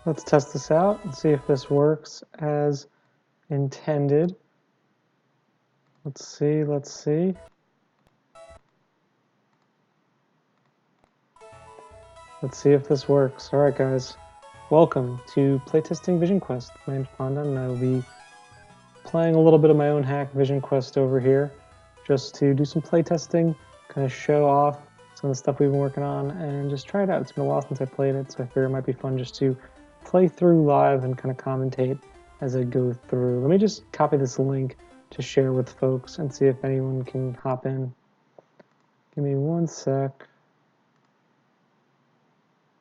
Let's test this out and see if this works as intended. Let's see. Let's see if this works. All right, guys. Welcome to Playtesting Vision Quest. My name's Pandan, and I will be playing a little bit of my own hack Vision Quest over here, just to do some playtesting, kind of show off some of the stuff we've been working on, and just try it out. It's been a while since I played it, so I figure it might be fun just to play through live and kind of commentate as I go through. Let me just copy this link to share with folks and see if anyone can hop in. Give me one sec.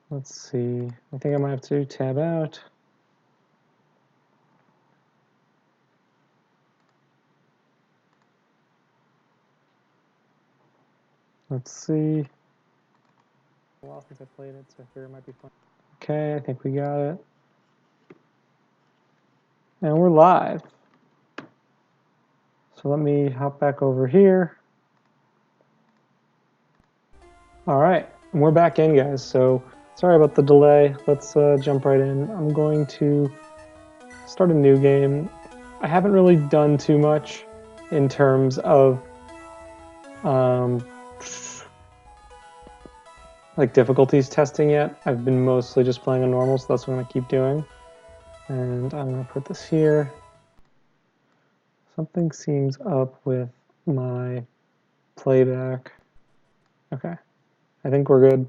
Let's see. I think I might have to tab out. Let's see. A while since I played it, so I figure it might be fun. Okay, I think we got it. And we're live. So let me hop back over here. All right, and we're back in, guys. So sorry about the delay. Let's jump right in. I'm going to start a new game. I haven't really done too much in terms of like difficulties testing yet. I've been mostly just playing on normal, so that's what I'm gonna keep doing. And I'm gonna put this here. Something seems up with my playback. Okay, I think we're good.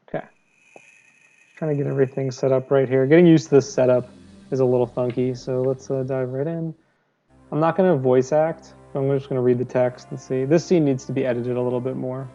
Okay, trying to get everything set up right here. Getting used to this setup is a little funky, so let's dive right in. I'm not gonna voice act, I'm just gonna read the text and see. This scene needs to be edited a little bit more.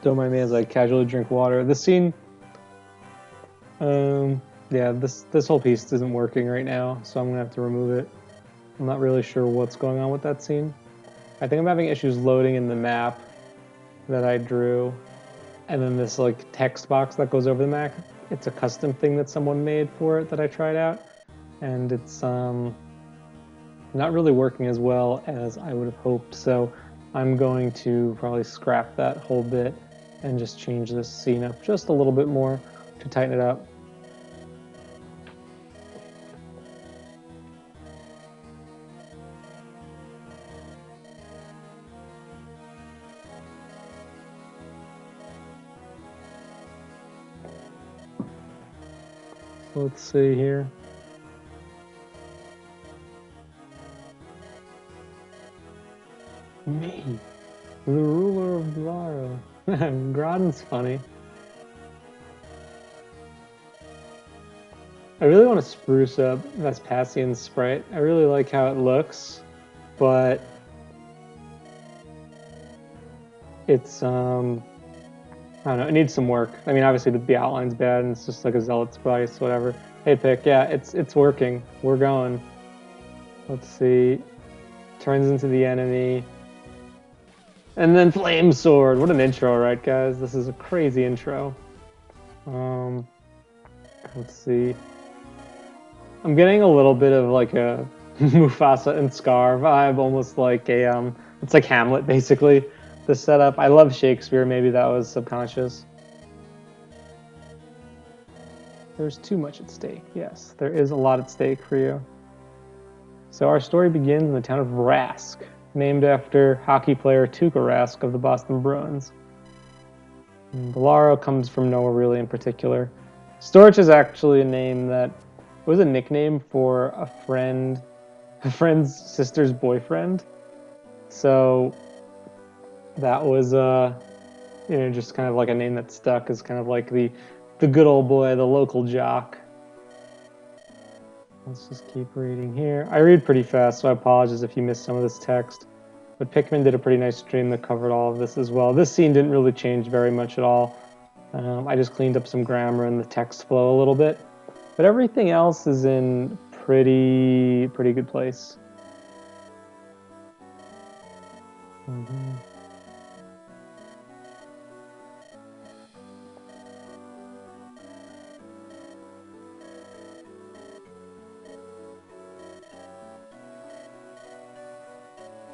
Don't mind me as I casually drink water. This scene, yeah, this whole piece isn't working right now, so I'm gonna have to remove it. I'm not really sure what's going on with that scene. I think I'm having issues loading in the map that I drew, and then this like text box that goes over the map. It's a custom thing that someone made for it that I tried out, and it's not really working as well as I would have hoped. So I'm going to probably scrap that whole bit and just change this scene up just a little bit more to tighten it up. So let's see here. Me, the ruler of Glara. Groddon's funny. I really want to spruce up Vespasian's sprite. I really like how it looks, but it's I don't know, it needs some work. I mean, obviously the outline's bad and it's just like a zealot's price, whatever. Hey pick, yeah, it's working. We're going. Let's see. Turns into the enemy. And then flame sword. What an intro, right guys? This is a crazy intro. Let's see. I'm getting a little bit of like a Mufasa and Scar vibe, almost like a it's like Hamlet basically. The setup. I love Shakespeare, maybe that was subconscious. There's too much at stake. Yes, there is a lot at stake for you. So our story begins in the town of Rask, named after hockey player Tuukka Rask of the Boston Bruins. Bolaro comes from nowhere really in particular. Storch is actually a name that was a nickname for a friend's sister's boyfriend. So that was just kind of like a name that stuck as kind of like the good old boy, the local jock. Let's just keep reading here. I read pretty fast, so I apologize if you missed some of this text. But Pikmin did a pretty nice stream that covered all of this as well. This scene didn't really change very much at all. I just cleaned up some grammar and the text flow a little bit. But everything else is in pretty good place.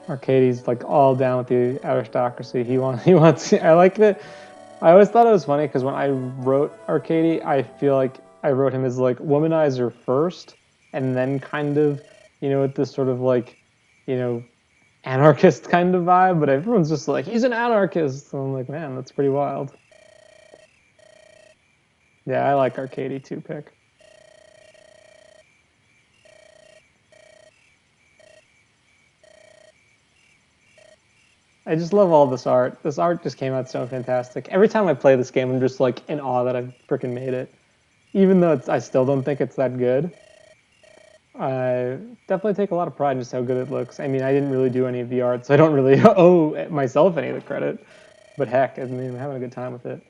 Arcadie's like all down with the aristocracy. He wants. I like that. I always thought it was funny because when I wrote Arcadie, I feel like I wrote him as like womanizer first, and then kind of, with this sort of like, anarchist kind of vibe. But everyone's just like, he's an anarchist. So I'm like, man, that's pretty wild. Yeah, I like Arcadie too, Pick. I just love all this art. This art just came out so fantastic. Every time I play this game, I'm just like in awe that I freaking made it. Even though I still don't think it's that good. I definitely take a lot of pride in just how good it looks. I mean, I didn't really do any of the art, so I don't really owe myself any of the credit. But heck, I mean, I'm having a good time with it.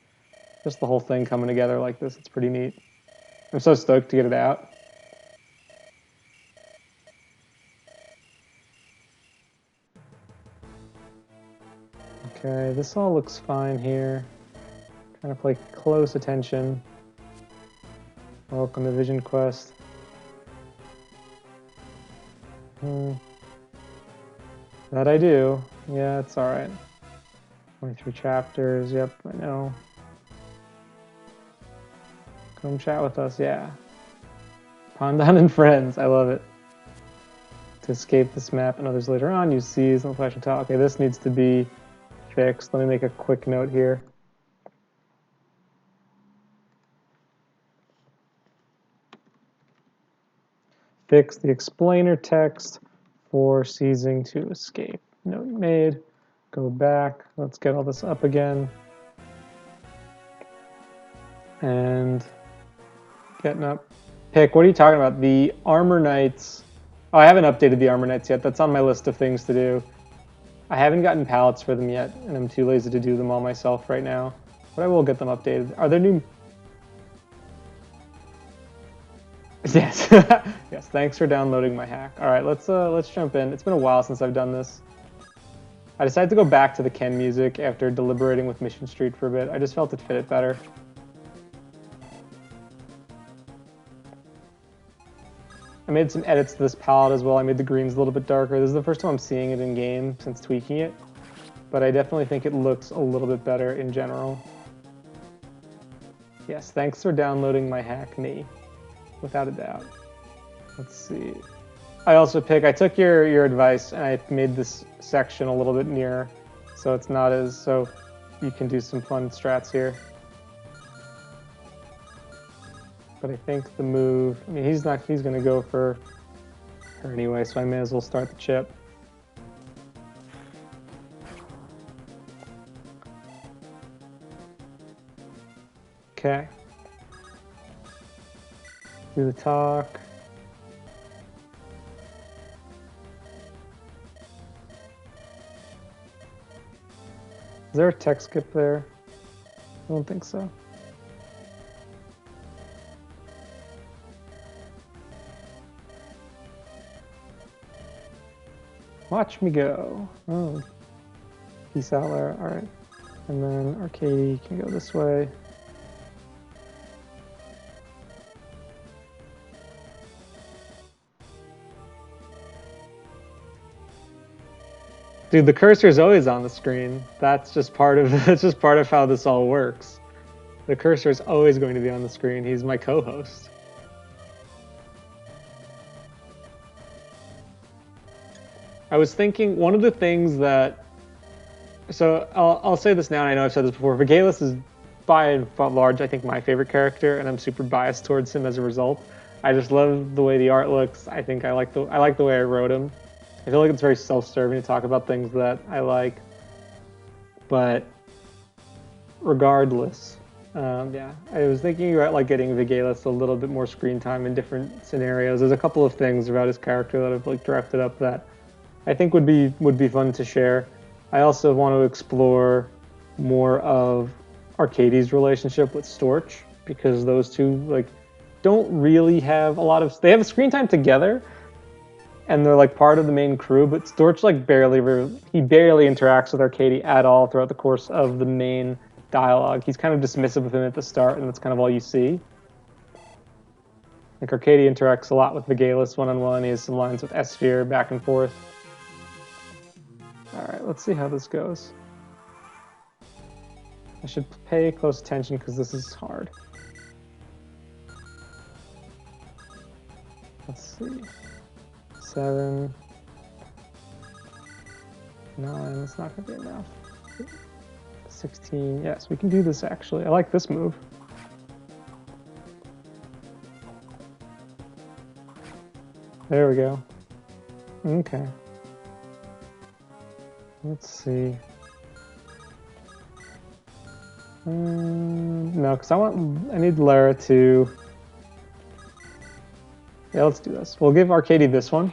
Just the whole thing coming together like this, it's pretty neat. I'm so stoked to get it out. Okay, this all looks fine here. Trying to play close attention. Welcome to Vision Quest. That I do. Yeah, it's alright. 23 chapters, yep, I know. Come chat with us, yeah. Pandan and friends, I love it. To escape this map and others later on, use C's on the flashing top. Okay, this needs to be fixed. Let me make a quick note here. Fix the explainer text for seizing to escape. Note made. Go back. Let's get all this up again. And getting up. Pick, what are you talking about? The Armor Knights. Oh, I haven't updated the Armor Knights yet. That's on my list of things to do. I haven't gotten palettes for them yet, and I'm too lazy to do them all myself right now. But I will get them updated. Are there new... Yes. Yes, thanks for downloading my hack. All right, let's jump in. It's been a while since I've done this. I decided to go back to the Ken music after deliberating with Mission Street for a bit. I just felt it fit it better. I made some edits to this palette as well. I made the greens a little bit darker. This is the first time I'm seeing it in game since tweaking it, but I definitely think it looks a little bit better in general. Yes, thanks for downloading my hack, me. Without a doubt. Let's see. I took your advice and I made this section a little bit nearer, so it's not as, so you can do some fun strats here. But I think the move, I mean, he's gonna go for her anyway, so I may as well start the chip. Okay. Do the talk. Is there a text skip there? I don't think so. Watch me go. Oh. Peace out there. All right. And then Arcadie can go this way. Dude, the cursor is always on the screen. That's just part of how this all works. The cursor is always going to be on the screen. He's my co-host. I was thinking one of the things that, so I'll say this now, and I know I've said this before, Vigalis is by and large, I think, my favorite character, and I'm super biased towards him as a result. I just love the way the art looks. I think I like the way I wrote him. I feel like it's very self-serving to talk about things that I like. But regardless, Yeah, I was thinking about like getting Vigalis a little bit more screen time in different scenarios. There's a couple of things about his character that I've like drafted up that I think would be fun to share. I also want to explore more of Arcadie's relationship with Storch because those two like don't really have a lot of. They have screen time together, and they're like part of the main crew. But Storch like he barely interacts with Arcadie at all throughout the course of the main dialogue. He's kind of dismissive of him at the start, and that's kind of all you see. Like Arcadie interacts a lot with Vigalis one-on-one. He has some lines with Esphere back and forth. All right, let's see how this goes. I should pay close attention because this is hard. Let's see. 7, 9, that's not gonna be enough. 16, yes, we can do this actually. I like this move. There we go. Okay. Let's see. No, because I need Lara to... Yeah, let's do this. We'll give Arcadie this one.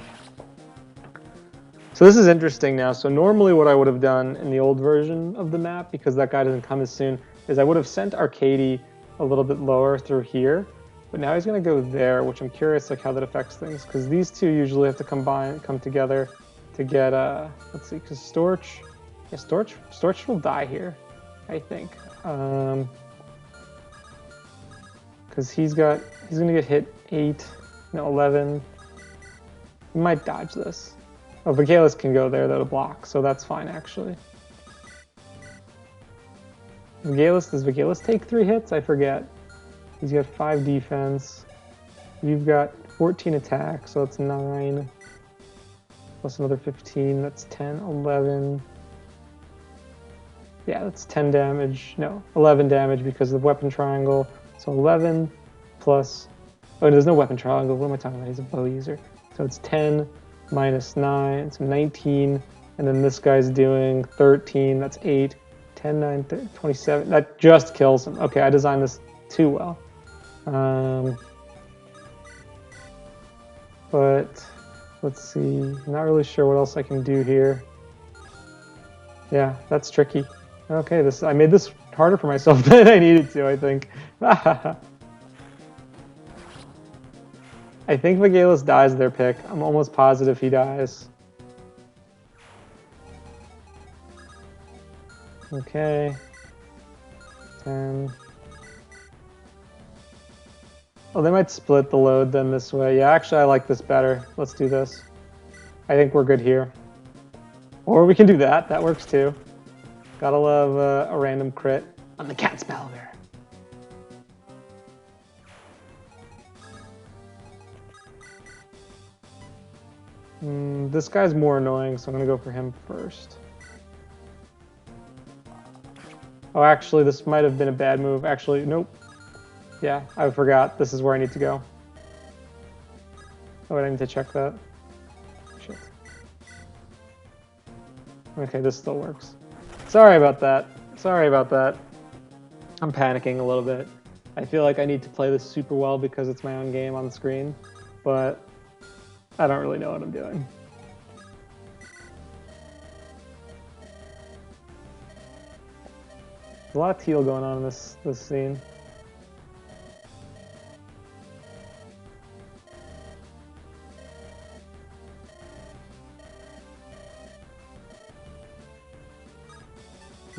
So this is interesting now. So normally what I would have done in the old version of the map, because that guy doesn't come as soon, is I would have sent Arcadie a little bit lower through here. But now he's going to go there, which I'm curious like how that affects things, because these two usually have to come together to get, let's see, because Storch will die here, I think. Because he's going to get hit 8, no, 11. He might dodge this. Oh, Vigalis can go there, though, to block, so that's fine, actually. Does Vigalis take 3 hits? I forget. He's got 5 defense. You've got 14 attack, so that's 9. Plus another 15, that's 10, 11. Yeah, that's 10 damage. No, 11 damage because of the weapon triangle. So 11 plus... Oh, there's no weapon triangle. What am I talking about? He's a bow user. So it's 10 minus 9, so 19. And then this guy's doing 13. That's 8. 10, 9, 30, 27. That just kills him. Okay, I designed this too well. But let's see. Not really sure what else I can do here. Yeah, that's tricky. Okay, I made this harder for myself than I needed to, I think. I think Vigalis dies their pick. I'm almost positive he dies. Okay. 10. Oh, they might split the load then this way. Yeah, actually, I like this better. Let's do this. I think we're good here. Or we can do that. That works too. Gotta love a random crit on the cat spell there. This guy's more annoying, so I'm gonna go for him first. Oh, actually, this might have been a bad move. Actually, nope. Yeah, I forgot. This is where I need to go. Oh, I need to check that. Shit. Okay, this still works. Sorry about that. Sorry about that. I'm panicking a little bit. I feel like I need to play this super well because it's my own game on the screen, but I don't really know what I'm doing. There's a lot of teal going on in this scene.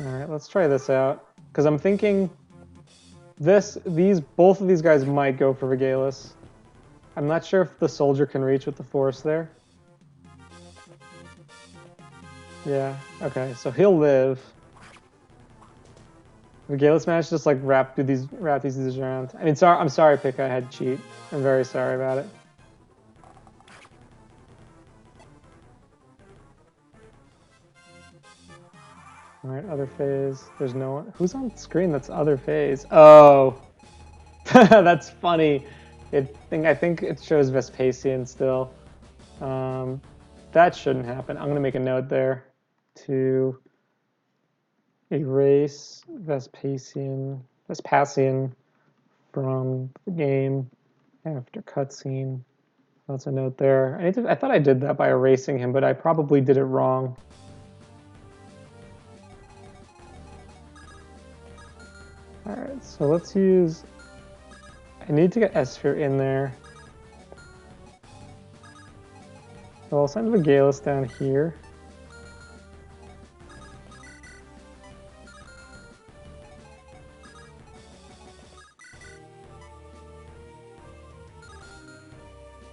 All right, let's try this out because I'm thinking both of these guys might go for Vigalis. I'm not sure if the soldier can reach with the force there. Yeah, okay, so he'll live. Vigalis managed to just like wrap these around. I mean, I'm sorry, Pick. I had cheat. I'm very sorry about it. All right, other phase. There's no one. Who's on screen? That's other phase. Oh, that's funny. I think it shows Vespasian still. That shouldn't happen. I'm gonna make a note there to erase Vespasian. Vespasian from the game after cutscene. That's a note there. I thought I did that by erasing him, but I probably did it wrong. Alright, so let's use... I need to get S-Sphere in there. So I'll send Vigalis down here.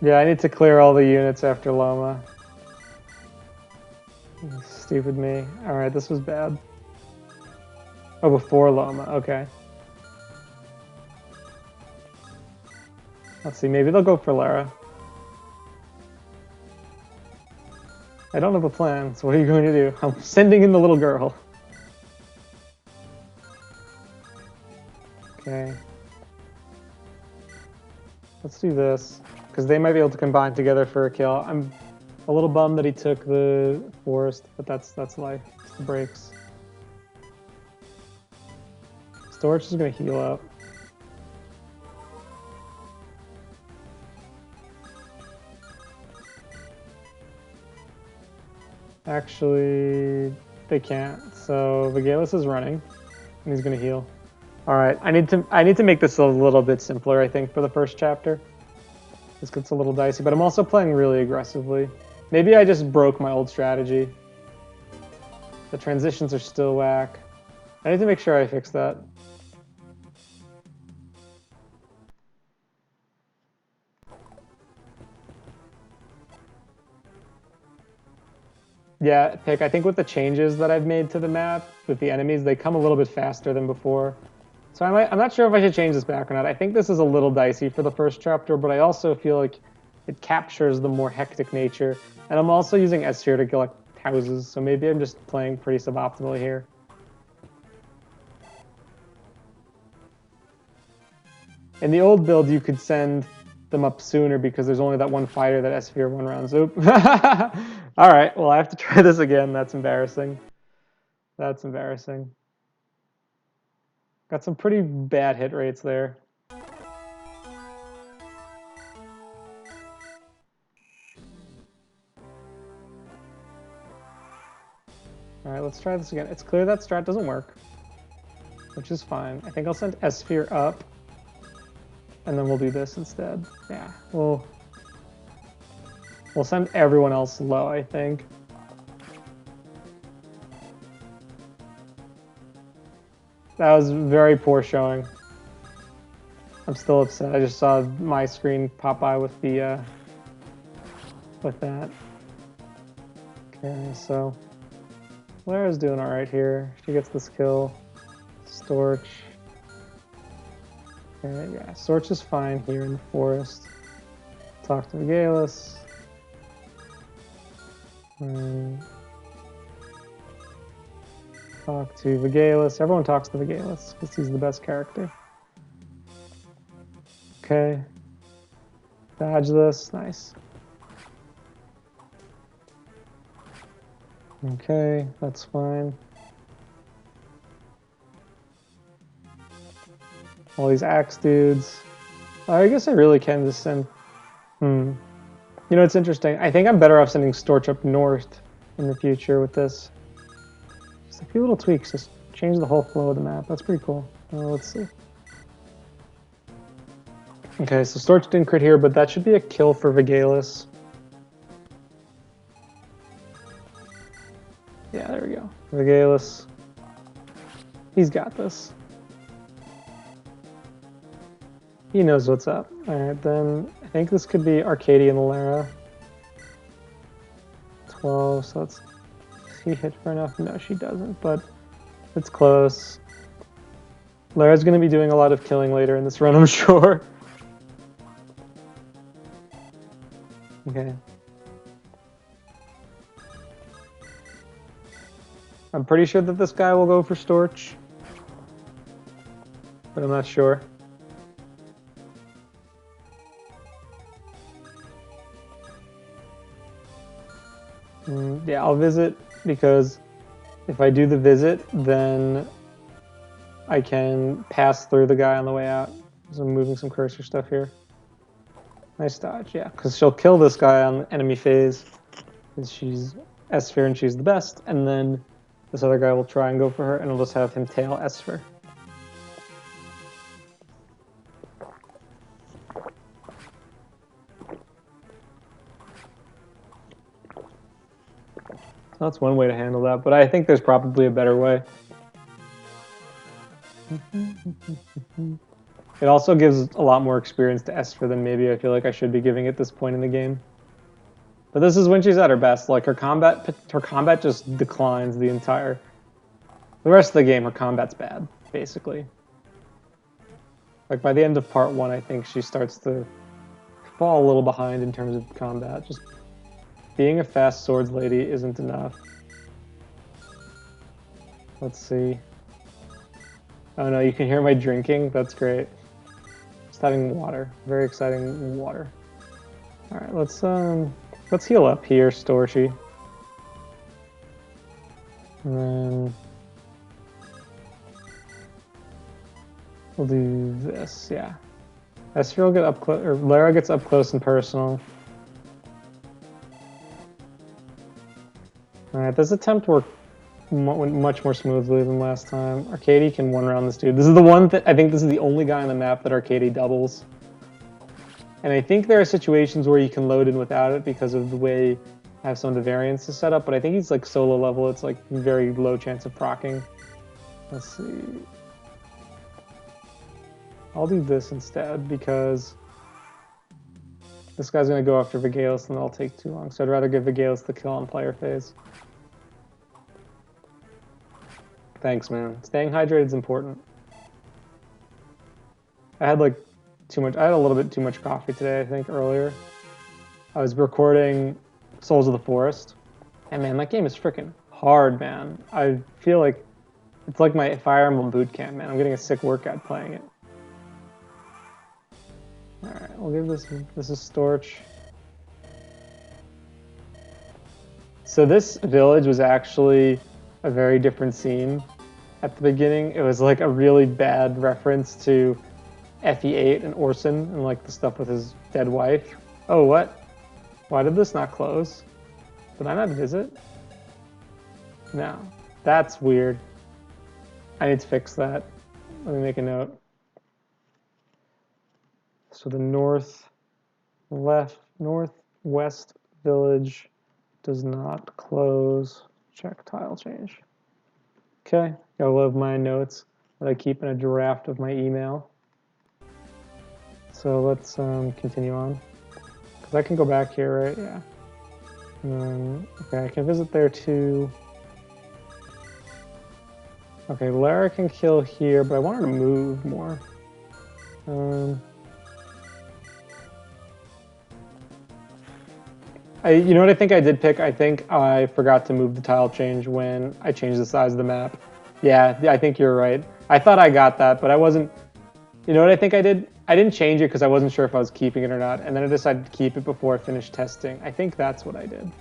Yeah, I need to clear all the units after Loma. Stupid me. Alright, this was bad. Oh, before Loma, okay. Let's see, maybe they'll go for Lara. I don't have a plan, so what are you going to do? I'm sending in the little girl. Okay. Let's do this, because they might be able to combine together for a kill. I'm a little bummed that he took the forest, but that's life. It's the breaks. Storage is going to heal up. Actually, they can't. So Vigalis is running, and he's going to heal. All right, I need to make this a little bit simpler, I think, for the first chapter. This gets a little dicey, but I'm also playing really aggressively. Maybe I just broke my old strategy. The transitions are still whack. I need to make sure I fix that. Yeah, Pick, I think with the changes that I've made to the map, with the enemies, they come a little bit faster than before. So I'm not sure if I should change this back or not. I think this is a little dicey for the first chapter, but I also feel like it captures the more hectic nature. And I'm also using S here to collect houses, so maybe I'm just playing pretty suboptimally here. In the old build, you could send them up sooner because there's only that one fighter that S-Sphere one rounds. Oop. All right, well, I have to try this again. That's embarrassing. That's embarrassing. Got some pretty bad hit rates there. All right, let's try this again. It's clear that strat doesn't work, which is fine. I think I'll send S-Sphere up, and then we'll do this instead. Yeah, we'll send everyone else low, I think. That was very poor showing. I'm still upset. I just saw my screen pop by with the with that. Okay, so Lara's doing all right here. She gets this kill. Storch. Okay, yeah, Storch is fine here in the forest. Talk to Vigalis. Talk to Vigalis. Everyone talks to Vigalis because he's the best character. Okay. Dodge this. Nice. Okay, that's fine. All these axe dudes. I guess I really can just send... You know, it's interesting. I think I'm better off sending Storch up north in the future with this. Just a few little tweaks. Just change the whole flow of the map. That's pretty cool. Let's see. Okay, so Storch didn't crit here, but that should be a kill for Vigalis. Yeah, there we go. Vigalis. He's got this. He knows what's up. Alright, then I think this could be Arcadia and Lara. 12, so let's... Does he hit for enough? No, she doesn't, but it's close. Lara's going to be doing a lot of killing later in this run, I'm sure. Okay. I'm pretty sure that this guy will go for Storch, but I'm not sure. Yeah, I'll visit, because if I do the visit, then I can pass through the guy on the way out. So I'm moving some cursor stuff here. Nice dodge, yeah, because she'll kill this guy on enemy phase. Because she's S-Sphere and she's the best, and then this other guy will try and go for her, and I'll just have him tail S-Sphere. That's one way to handle that, but I think there's probably a better way. It also gives a lot more experience to S-Sphere than maybe I feel like I should be giving at this point in the game. But this is when she's at her best. Like her combat just declines the rest of the game. Her combat's bad, basically. Like by the end of part 1, I think she starts to fall a little behind in terms of combat. Just being a fast swords lady isn't enough. Let's see. Oh no, you can hear my drinking. That's great. Just having water. Very exciting water. All right, let's heal up here, Storchi. And then we'll do this, yeah. S-Sphere will get up close, or Lara gets up close and personal. All right, this attempt worked much more smoothly than last time. Arcady can one-round this dude. This is the one that I think this is the only guy on the map that Arcady doubles. And I think there are situations where you can load in without it because of the way I have some of the variants set up, but I think he's like solo level. It's like very low chance of proccing. Let's see. I'll do this instead because this guy's going to go after Vigalis and that'll take too long. So I'd rather give Vigalis the kill on player phase. Thanks, man. Staying hydrated is important. I had like I had a little bit too much coffee today, I think, earlier. I was recording Souls of the Forest, and man, that game is freaking hard, man. I feel like it's like my Fire Emblem boot camp, man. I'm getting a sick workout playing it. Alright, we'll give this is Storch. So this village was actually a very different scene at the beginning. It was like a really bad reference to FE8 and Orson and like the stuff with his dead wife. Oh, what? Why did this not close? Did I not visit? No. That's weird. I need to fix that. Let me make a note. So the northwest village does not close. Check tile change. Okay, I love my notes that I keep in a draft of my email. So let's continue on. Because I can go back here, right? Yeah. Okay, I can visit there too. Okay, Lara can kill here, but I want her to move more. You know what I think I did pick? I think I forgot to move the tile change when I changed the size of the map. Yeah, I think you're right. I thought I got that, but I wasn't. You know what I think I did? I didn't change it because I wasn't sure if I was keeping it or not, and then I decided to keep it before I finished testing. I think that's what I did.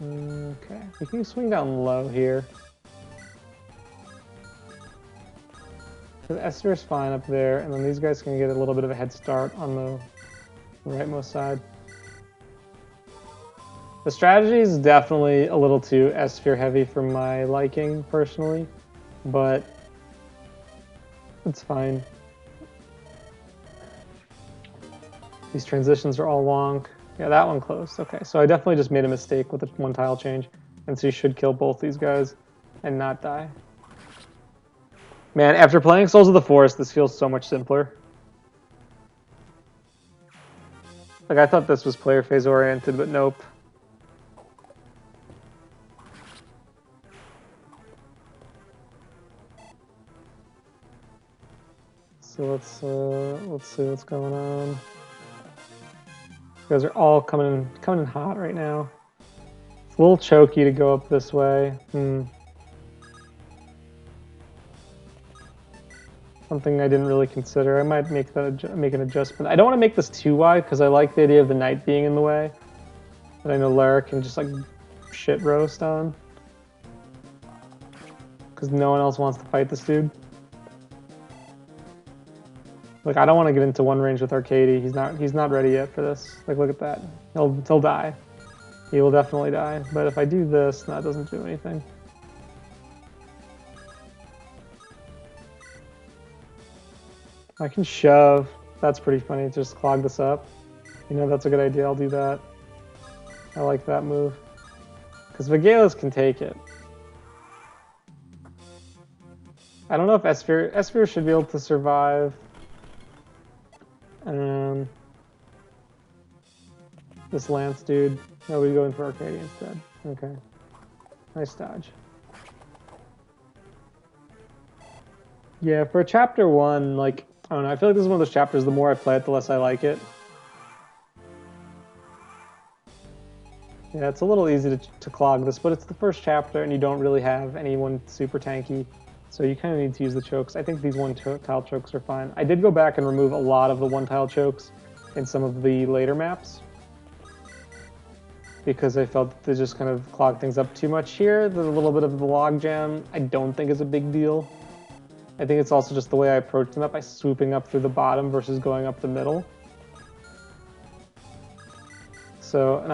Okay, we can swing down low here. The Esther is fine up there, and then these guys can get a little bit of a head start on the rightmost side. The strategy is definitely a little too S-Sphere heavy for my liking, personally, but it's fine. These transitions are all long. Yeah, that one closed. Okay, so I definitely just made a mistake with the one tile change, and so you should kill both these guys and not die. Man, after playing Souls of the Forest, this feels so much simpler. Like, I thought this was player phase oriented, but nope. So let's see what's going on. You guys are all coming in hot right now. It's a little choky to go up this way. Something I didn't really consider. I might make an adjustment. I don't want to make this too wide because I like the idea of the knight being in the way. But I know Lara can just like shit roast on. Because no one else wants to fight this dude. Like, I don't want to get into one range with Arcady. He's not ready yet for this. Like, look at that. He'll die. He will definitely die. But if I do this, that doesn't do anything. I can shove. That's pretty funny. Just clog this up. You know, that's a good idea. I'll do that. I like that move. Because Vigalis can take it. I don't know if Esphere should be able to survive. This Lance dude. No, we go in for Arcadia instead. Okay. Nice dodge. Yeah, for chapter 1, like, I don't know, I feel like this is one of those chapters, the more I play it, the less I like it. Yeah, it's a little easy to clog this, but it's the first chapter and you don't really have anyone super tanky, so you kind of need to use the chokes. I think these one-tile chokes are fine. I did go back and remove a lot of the one-tile chokes in some of the later maps, because I felt that they just kind of clog things up too much here. There's a little bit of the logjam I don't think is a big deal. I think it's also just the way I approach the map by swooping up through the bottom versus going up the middle. So, and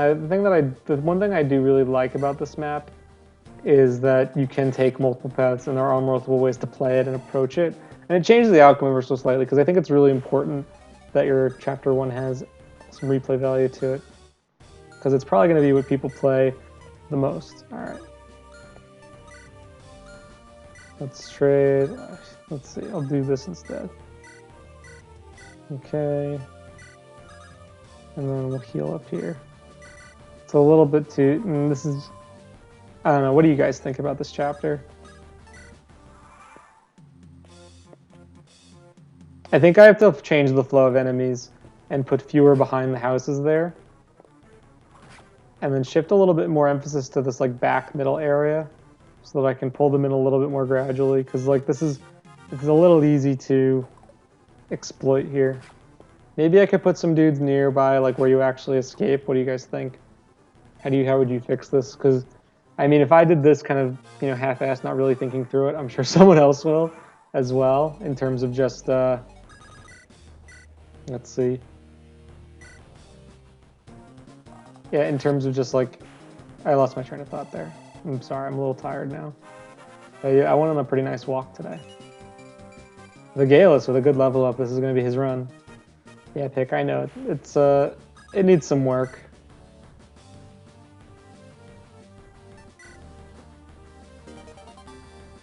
the one thing I do really like about this map is that you can take multiple paths and there are multiple ways to play it and approach it. And it changes the outcome ever so slightly, because I think it's really important that your chapter 1 has some replay value to it, because it's probably going to be what people play the most. All right. Let's trade. Let's see. I'll do this instead. Okay. And then we'll heal up here. It's a little bit too... this is... I don't know. What do you guys think about this chapter? I think I have to change the flow of enemies and put fewer behind the houses there. And then shift a little bit more emphasis to this like back middle area so that I can pull them in a little bit more gradually. Because like it's a little easy to exploit here. Maybe I could put some dudes nearby, like where you actually escape. What do you guys think? How would you fix this? Because, I mean, if I did this kind of, you know, half-assed, not really thinking through it, I'm sure someone else will as well, in terms of just, let's see. Yeah, in terms of just like, I lost my train of thought there. I'm sorry, I'm a little tired now. But yeah, I went on a pretty nice walk today. Vigalis with a good level up, this is going to be his run. Yeah, pick, I know. It needs some work.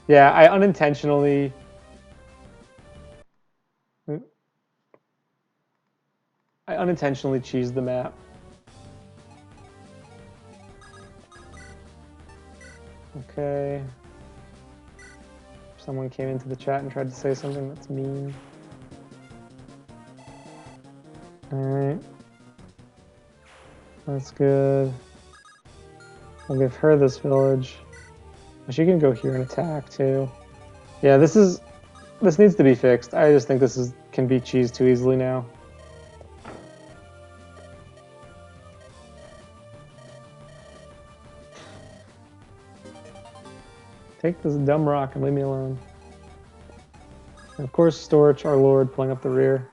Yeah, I unintentionally cheesed the map. Okay. Someone came into the chat and tried to say something that's mean. Alright. That's good. We'll give her this village. She can go here and attack too. Yeah, this needs to be fixed. I just think this can be cheesed too easily now. Take this dumb rock and leave me alone. And of course, Storch, our lord, pulling up the rear.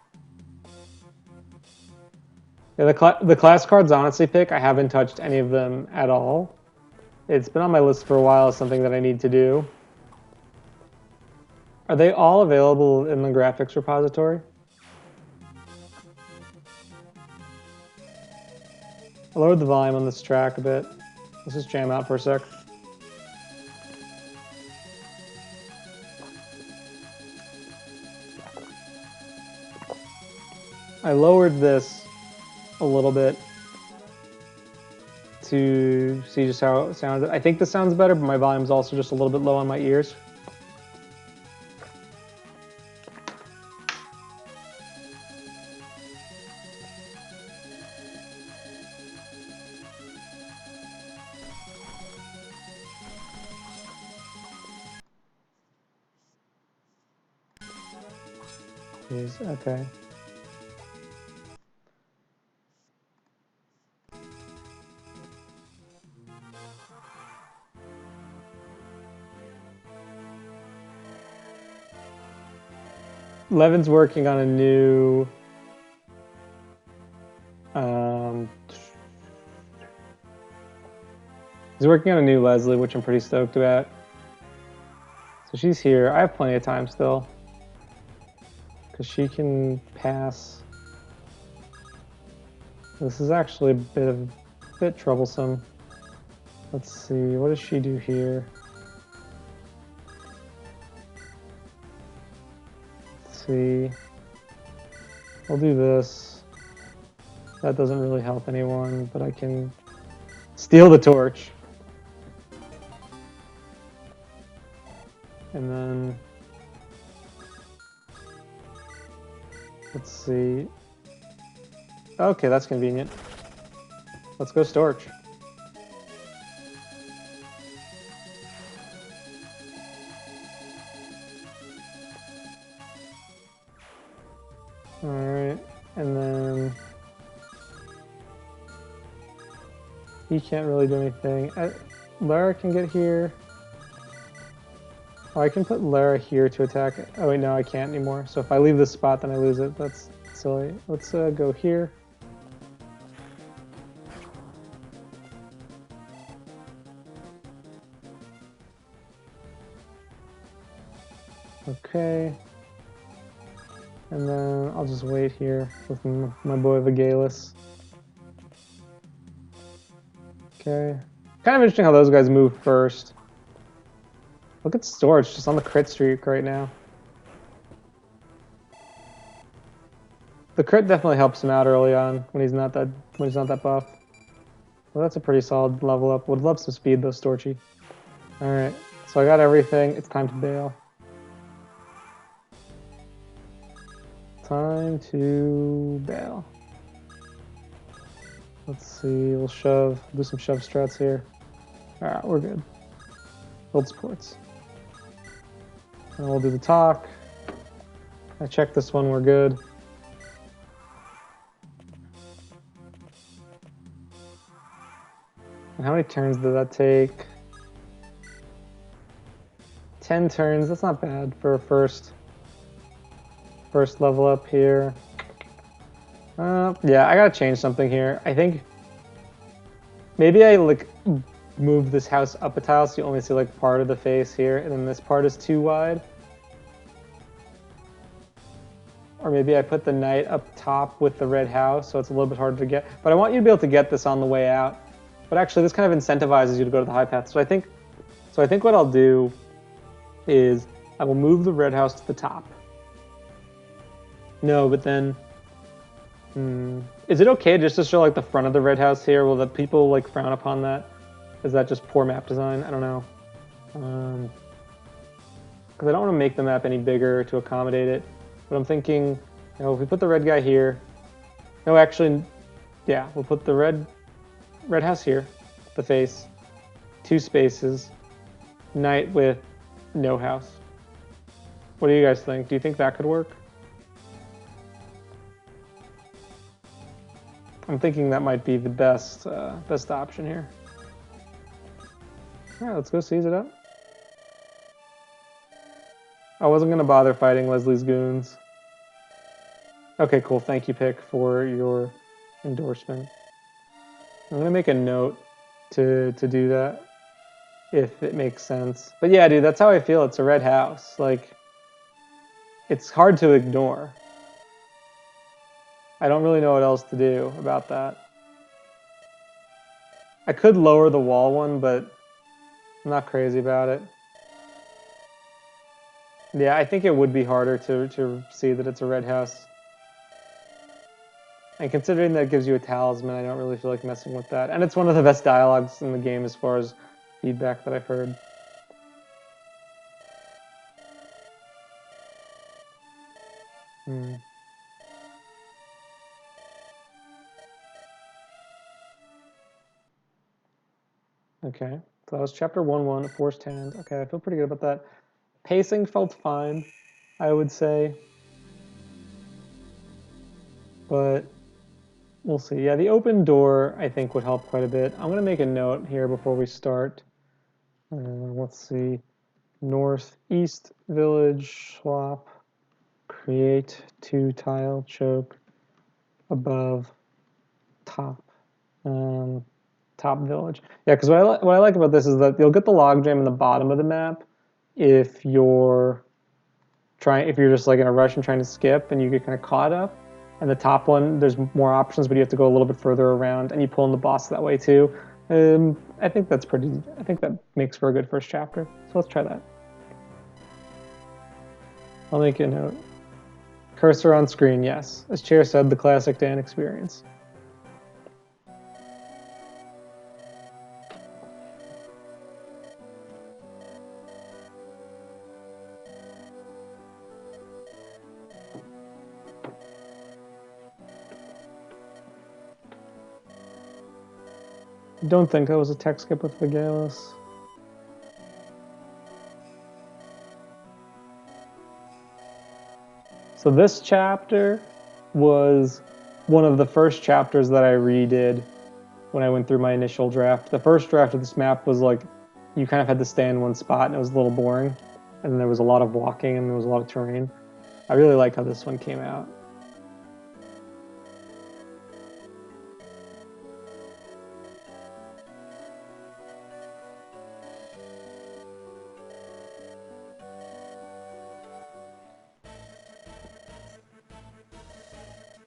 Yeah, the class cards honestly pick, I haven't touched any of them at all. It's been on my list for a while as something that I need to do. Are they all available in the graphics repository? I lowered the volume on this track a bit. Let's just jam out for a sec. I lowered this a little bit to see just how it sounded. I think this sounds better, but my volume's also just a little bit low on my ears. Jeez, okay. Levin's working on a new he's working on a new Leslie, which I'm pretty stoked about. So she's here. I have plenty of time still, because she can pass. This is actually a bit troublesome. Let's see, what does she do here? Let's see. I'll do this. That doesn't really help anyone, but I can steal the torch. And then let's see. Okay, that's convenient. Let's go storage. Alright, and then he can't really do anything. Lara can get here. Oh, I can put Lara here to attack it. Oh wait, no, I can't anymore. So if I leave this spot, then I lose it. That's silly. Let's go here. Okay. And then I'll just wait here with my boy Vigalis. Okay. Kind of interesting how those guys move first. Look at Storage just on the crit streak right now. The crit definitely helps him out early on when he's not that buff. Well, that's a pretty solid level up. Would love some speed though, Storchy. Alright, so I got everything. It's time to bail. Time to bail. Let's see, we'll shove, do some shove strats here. Alright, we're good. Build supports. And we'll do the talk. I checked this one, we're good. And how many turns did that take? 10 turns, that's not bad for a first level up here. Yeah, I gotta change something here. I think maybe I like move this house up a tile so you only see like part of the face here, and then this part is too wide. Or maybe I put the knight up top with the red house so it's a little bit harder to get. But I want you to be able to get this on the way out. But actually this kind of incentivizes you to go to the high path. So I think what I'll do is I will move the red house to the top. No, but then is it okay just to show like the front of the red house here? Will the people like frown upon that? Is that just poor map design? I don't know. Because I don't want to make the map any bigger to accommodate it. But I'm thinking, you know, if we put the red guy here. No, actually, yeah, we'll put the red house here, the face, 2 spaces, knight with no house. What do you guys think? Do you think that could work? I'm thinking that might be the best option here. All right, let's go seize it up. I wasn't gonna bother fighting Leslie's goons. Okay, cool. Thank you, Pick, for your endorsement. I'm gonna make a note to do that if it makes sense. But yeah, dude, that's how I feel. It's a red house. Like, it's hard to ignore. I don't really know what else to do about that. I could lower the wall one, but I'm not crazy about it. Yeah, I think it would be harder to see that it's a red house. And considering that it gives you a talisman, I don't really feel like messing with that. And it's one of the best dialogues in the game as far as feedback that I've heard. Okay, so that was chapter 1-1, a forced hand. Okay, I feel pretty good about that. Pacing felt fine, I would say. But we'll see. Yeah, the open door, I think, would help quite a bit. I'm going to make a note here before we start. Let's see. Northeast Village swap. create 2 tile choke above top. Top village. Yeah, because what I like about this is that you'll get the logjam in the bottom of the map if you're just like in a rush and trying to skip and you get kind of caught up. And the top one, there's more options, but you have to go a little bit further around, and you pull in the boss that way too. I think that makes for a good first chapter. So let's try that. I'll make a note. Cursor on screen, yes. As Chair said, the classic Dan experience. Don't think that was a tech skip with Vigalis. So this chapter was one of the first chapters that I redid when I went through my initial draft. The first draft of this map was like, you kind of had to stay in one spot and it was a little boring. And there was a lot of walking and there was a lot of terrain. I really like how this one came out.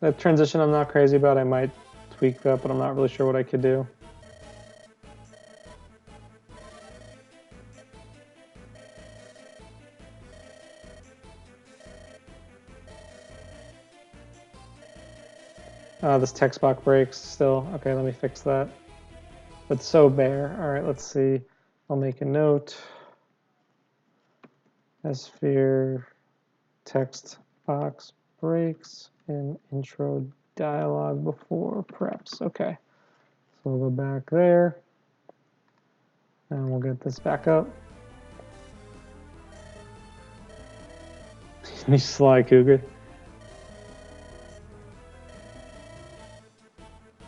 That transition I'm not crazy about. I might tweak that, but I'm not really sure what I could do. This text box breaks still. Okay, let me fix that. That's so bare. All right, let's see. I'll make a note. Sphere text box breaks in intro dialogue before preps. Okay, so we'll go back there and we'll get this back up. You sly cougar.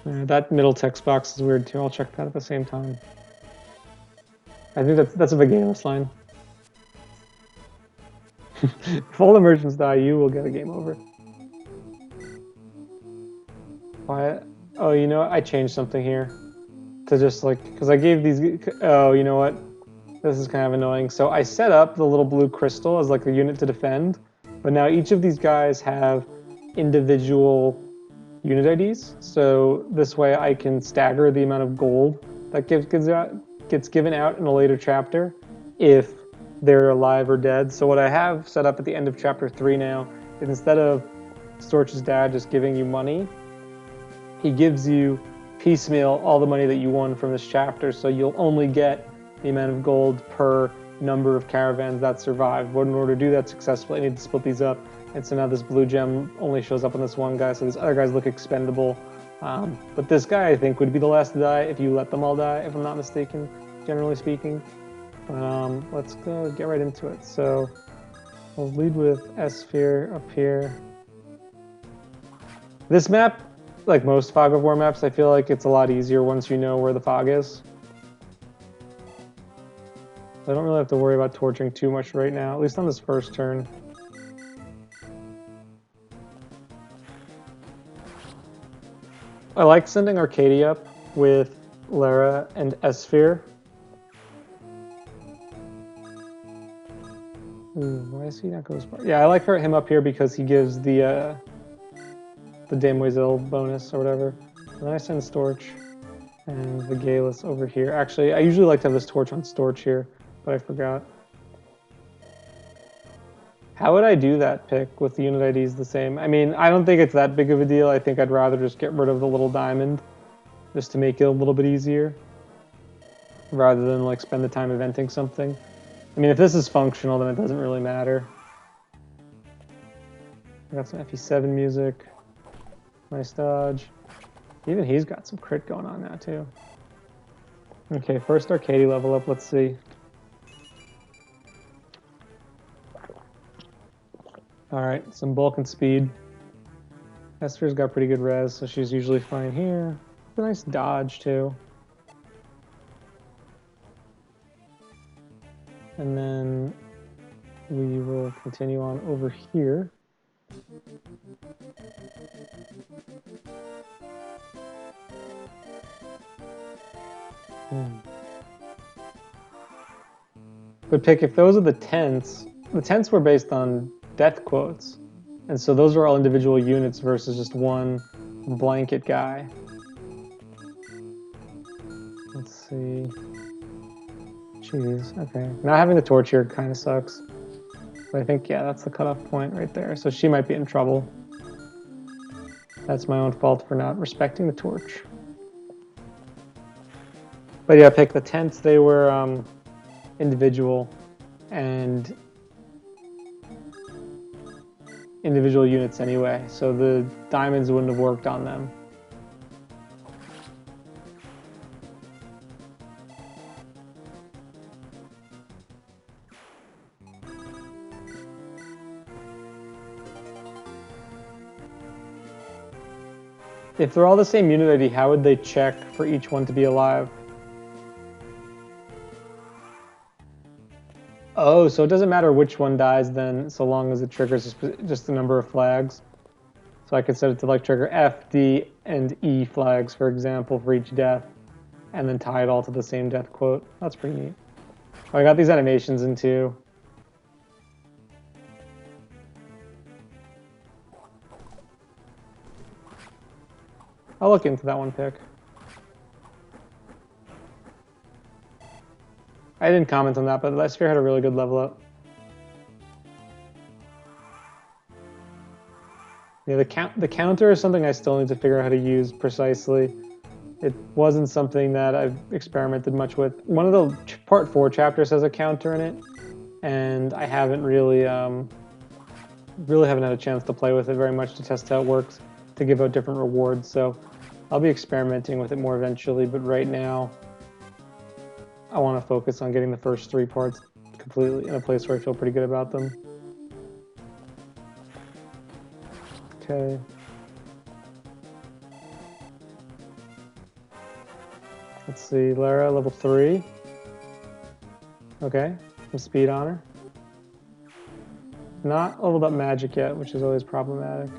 That middle text box is weird too. I'll check that at the same time. I think that's a Vigalis line. If all the merchants die, you will get a game over. Why? Oh, you know what? I changed something here to just like, because I gave these. Oh, you know what? This is kind of annoying. So I set up the little blue crystal as like a unit to defend, but now each of these guys have individual unit IDs. So this way I can stagger the amount of gold that gets given out in a later chapter if they're alive or dead. So what I have set up at the end of chapter 3 now is instead of Storch's dad just giving you money, he gives you piecemeal all the money that you won from this chapter, so you'll only get the amount of gold per number of caravans that survived. But in order to do that successfully, I need to split these up. And so now this blue gem only shows up on this one guy, so these other guys look expendable. But this guy, I think, would be the last to die if you let them all die, if I'm not mistaken, generally speaking. Let's go get right into it. So I'll lead with S-Sphere up here. This map, like most Fog of War maps, I feel like it's a lot easier once you know where the fog is. I don't really have to worry about torching too much right now, at least on this first turn. I like sending Arcadia up with Lara and S-Sphere. Ooh, why is he not going as far? Yeah, I like him up here because he gives the Demoiselle bonus or whatever. And then I send Storch and Vigalis over here. Actually, I usually like to have this torch on Storch here, but I forgot. How would I do that pick with the unit IDs the same? I mean, I don't think it's that big of a deal. I think I'd rather just get rid of the little diamond just to make it a little bit easier rather than like spend the time eventing something. I mean, if this is functional, then it doesn't really matter. I got some FE7 music. Nice dodge. Even he's got some crit going on now, too. Okay, first Arcadia level up. Let's see. Alright, some bulk and speed. Esther's got pretty good res, so she's usually fine here. A nice dodge, too. And then we will continue on over here. But pick, if those are the tents were based on death quotes. And so those are all individual units versus just one blanket guy. Let's see. Jeez, okay. Not having the torch here kind of sucks. But I think, yeah, that's the cutoff point right there. So she might be in trouble. That's my own fault for not respecting the torch. But yeah, pick the tents. They were individual and individual units anyway. So the diamonds wouldn't have worked on them. If they're all the same unit ID, how would they check for each one to be alive? Oh, so it doesn't matter which one dies then, so long as it triggers just the number of flags. So I could set it to like trigger F, D, and E flags, for example, for each death, and then tie it all to the same death quote. That's pretty neat. Oh, I got these animations in too. I'll look into that one pick. I didn't comment on that, but that sphere had a really good level up. Yeah, the counter is something I still need to figure out how to use precisely. It wasn't something that I've experimented much with. One of the part 4 chapters has a counter in it, and I haven't really haven't had a chance to play with it very much to test how it works, to give out different rewards. So I'll be experimenting with it more eventually, but right now I want to focus on getting the first 3 parts completely in a place where I feel pretty good about them. Okay. Let's see, Lara, level 3. Okay, some speed on her. Not leveled up magic yet, which is always problematic.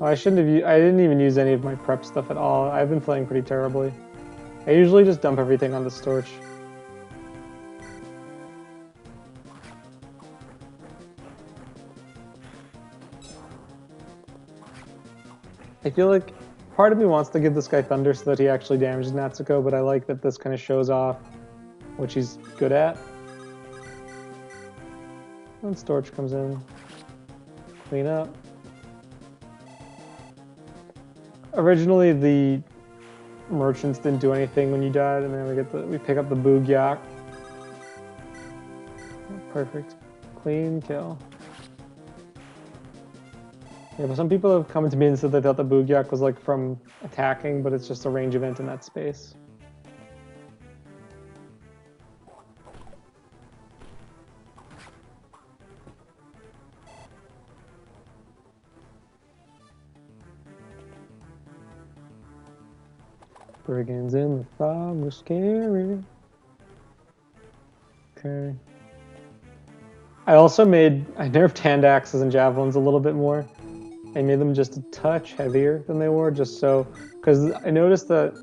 Oh, I didn't even use any of my prep stuff at all. I've been playing pretty terribly. I usually just dump everything on this torch. I feel like part of me wants to give this guy Thunder so that he actually damages Natsuko, but I like that this kind of shows off what she's good at. When Storch comes in, clean up. Originally, the merchants didn't do anything when you died, and then we pick up the Boogyak. Perfect. Clean kill. Yeah, but some people have come to me and said they thought the Boogyak was like from attacking, but it's just a range event in that space. Brigands in the fog were scary. Okay. I nerfed hand axes and javelins a little bit more. I made them just a touch heavier than they were, just so, because I noticed that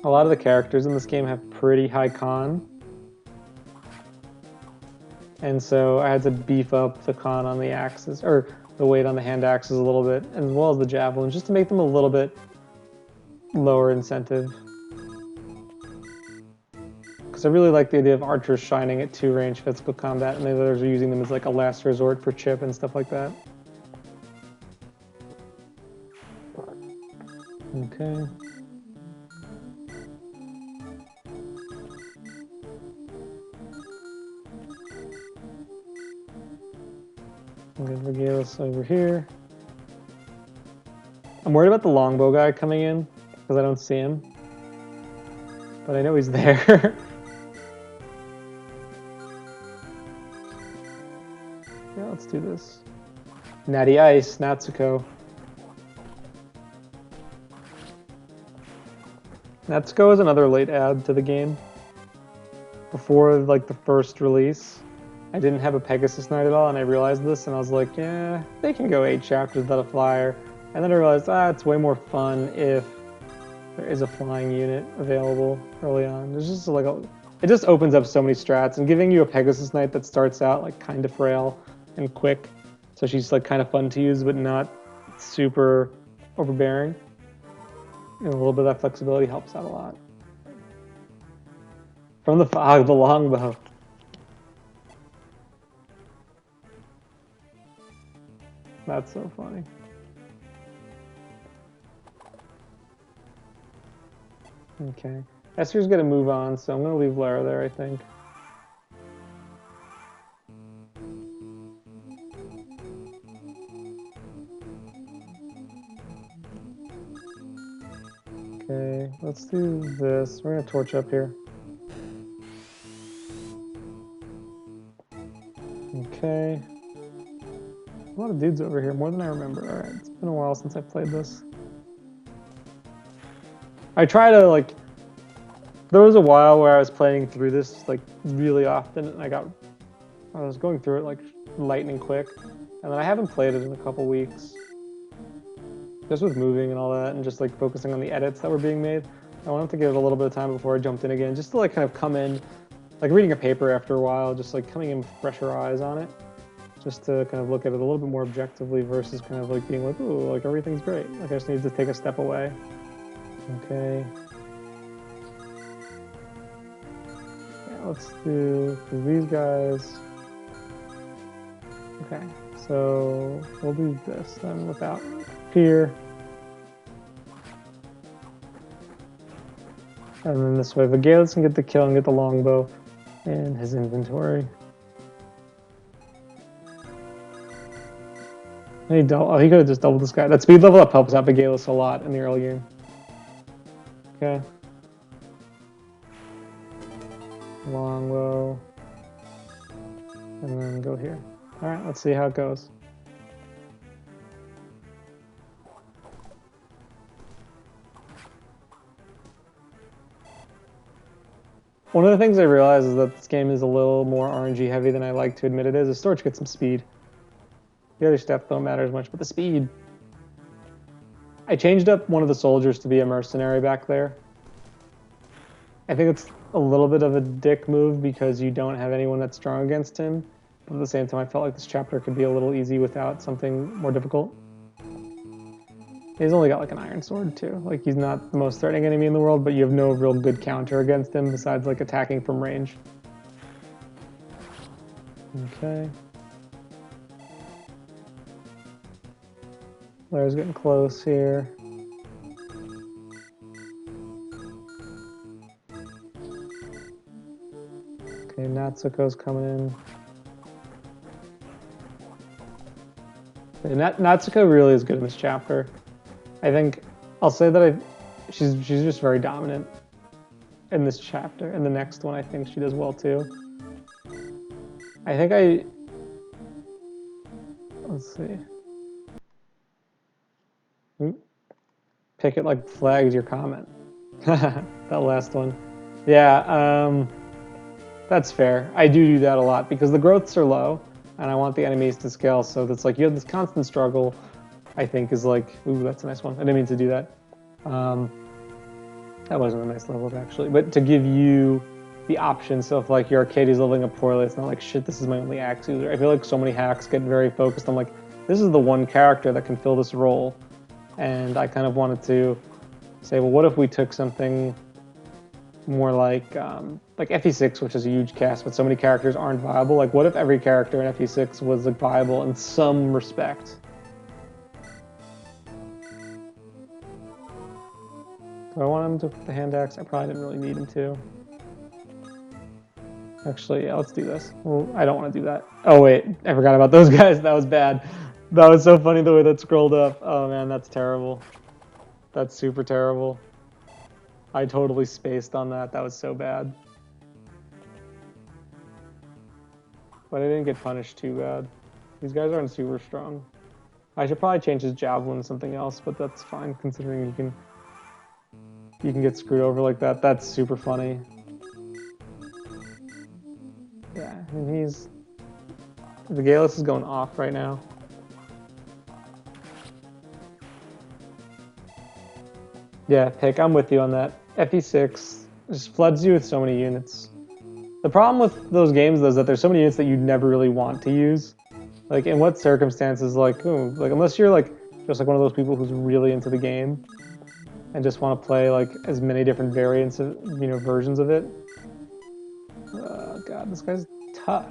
a lot of the characters in this game have pretty high con. And so I had to beef up the con on the axes, or the weight on the hand axes a little bit, as well as the javelins, just to make them a little bit lower incentive. Because I really like the idea of archers shining at 2-range physical combat, and the others are using them as like a last resort for chip and stuff like that. Okay. I'm gonna regale us over here. I'm worried about the longbow guy coming in, because I don't see him. But I know he's there. Yeah, let's do this. Natty Ice, Natsuko. Natsuko is another late add to the game. before like the first release, I didn't have a Pegasus Knight at all, and I realized this, and I was like, yeah, they can go 8 chapters without a flyer. And then I realized, it's way more fun if there is a flying unit available early on. There's just like it just opens up so many strats, and giving you a Pegasus Knight that starts out like kind of frail and quick, so she's like kind of fun to use but not super overbearing. And a little bit of that flexibility helps out a lot. From the fog, the longbow. That's so funny. Okay. Esther's gonna move on, so I'm gonna leave Lara there, I think. Okay, let's do this. We're gonna torch up here. Okay. A lot of dudes over here, more than I remember. Alright, it's been a while since I've played this. I try to, like... There was a while where I was playing through this, like, really often, and I was going through it, like, lightning quick. And then I haven't played it in a couple weeks. Just with moving and all that, and just, like, focusing on the edits that were being made. I wanted to give it a little bit of time before I jumped in again, just to, like, kind of come in, like, reading a paper after a while, just, like, coming in with fresher eyes on it. Just to kind of look at it a little bit more objectively versus kind of, like, being like, ooh, like, everything's great. Like, I just need to take a step away. Okay. Yeah, let's do these guys. Okay, so we'll do this then without fear. And then this way, Vigalus can get the kill and get the longbow in his inventory. He could have just doubled this guy. That speed level up helps out Vigalus a lot in the early game. Okay. Longbow. And then go here. Alright, let's see how it goes. One of the things I realized is that this game is a little more RNG heavy than I like to admit it is. The storage gets some speed. The other stuff don't matter as much, but the speed. I changed up one of the soldiers to be a mercenary back there. I think it's a little bit of a dick move because you don't have anyone that's strong against him. But at the same time, I felt like this chapter could be a little easy without something more difficult. He's only got like an iron sword too. Like he's not the most threatening enemy in the world, but you have no real good counter against him besides like attacking from range. Okay. Lara's getting close here. Okay, Natsuko's coming in. Okay, Natsuko really is good in this chapter. I think I'll say that she's just very dominant in this chapter. In the next one, I think she does well too. I think let's see. Pick it like flags your comment. That last one. Yeah, that's fair. I do that a lot because the growths are low and I want the enemies to scale, so that's like you have this constant struggle. I think is like, ooh, that's a nice one. I didn't mean to do that. That wasn't a nice level up actually, but to give you the option, so if like your Arcadia's leveling up poorly, it's not like, shit, this is my only axe user. I feel like so many hacks get very focused on like, this is the one character that can fill this role. And I kind of wanted to say, well, what if we took something more like FE6, which is a huge cast, but so many characters aren't viable. Like, what if every character in FE6 was like viable in some respect? Do I want him to put the hand axe? I probably didn't really need him to. Actually, yeah, let's do this. Well, I don't want to do that. Oh wait, I forgot about those guys. That was bad. That was so funny the way that scrolled up. Oh man, that's terrible. That's super terrible. I totally spaced on that. That was so bad. But I didn't get punished too bad. These guys aren't super strong. I should probably change his javelin to something else, but that's fine considering you can get screwed over like that. That's super funny. I mean, the Galus is going off right now. Yeah, Pick, I'm with you on that. FE6 just floods you with so many units. The problem with those games, though, is that there's so many units that you never really want to use. Like, in what circumstances, like unless you're, like, just, like, one of those people who's really into the game and just want to play, like, as many different variants of, versions of it. Oh, God, this guy's tough.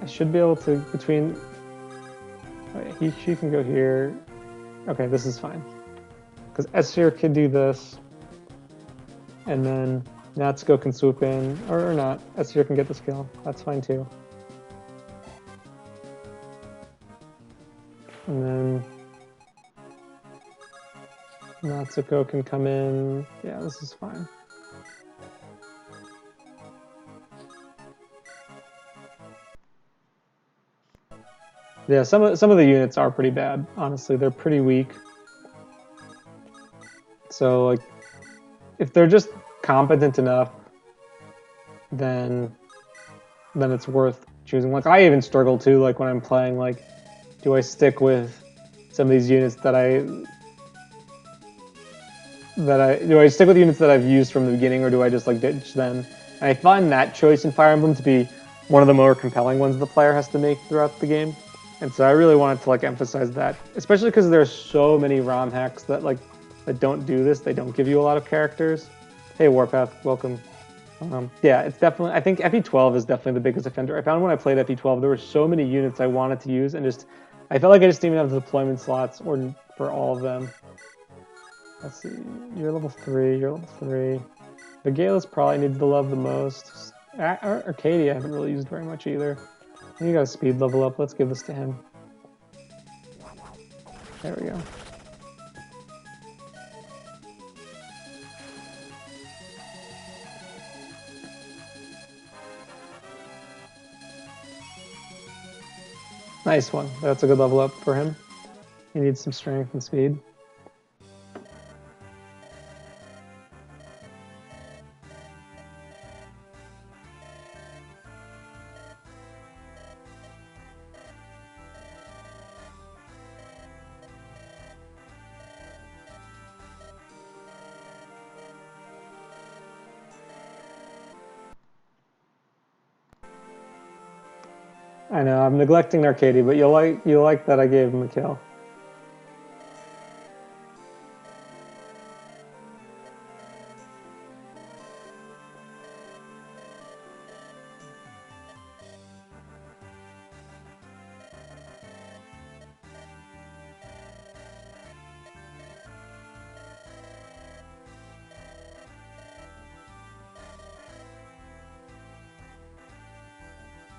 I should be able to, between... Oh, she can go here. Okay, this is fine. Because Esir can do this. And then Natsuko can swoop in. Or not. Esir can get this kill. That's fine, too. And then Natsuko can come in. Yeah, this is fine. Yeah, some of the units are pretty bad. Honestly, they're pretty weak. So, like, if they're just competent enough, then it's worth choosing. Like, I even struggle too. Like, when I'm playing, like, do I stick with some of these units do I stick with units that I've used from the beginning, or do I just, like, ditch them? And I find that choice in Fire Emblem to be one of the more compelling ones the player has to make throughout the game. And so I really wanted to, like, emphasize that, especially because there's so many ROM hacks that, like, that don't do this. They don't give you a lot of characters. Hey, Warpath, welcome. Yeah, it's definitely. I think FE12 is definitely the biggest offender. I found when I played FE12, there were so many units I wanted to use, and just I felt like I just didn't even have the deployment slots or for all of them. Let's see. You're level 3. You're level 3. The Galus probably needs the love the most. Arcadia I haven't really used very much either. You got a speed level up. Let's give this to him. There we go. Nice one. That's a good level up for him. He needs some strength and speed. I know, I'm neglecting Arcadia, but you'll like that I gave him a kill.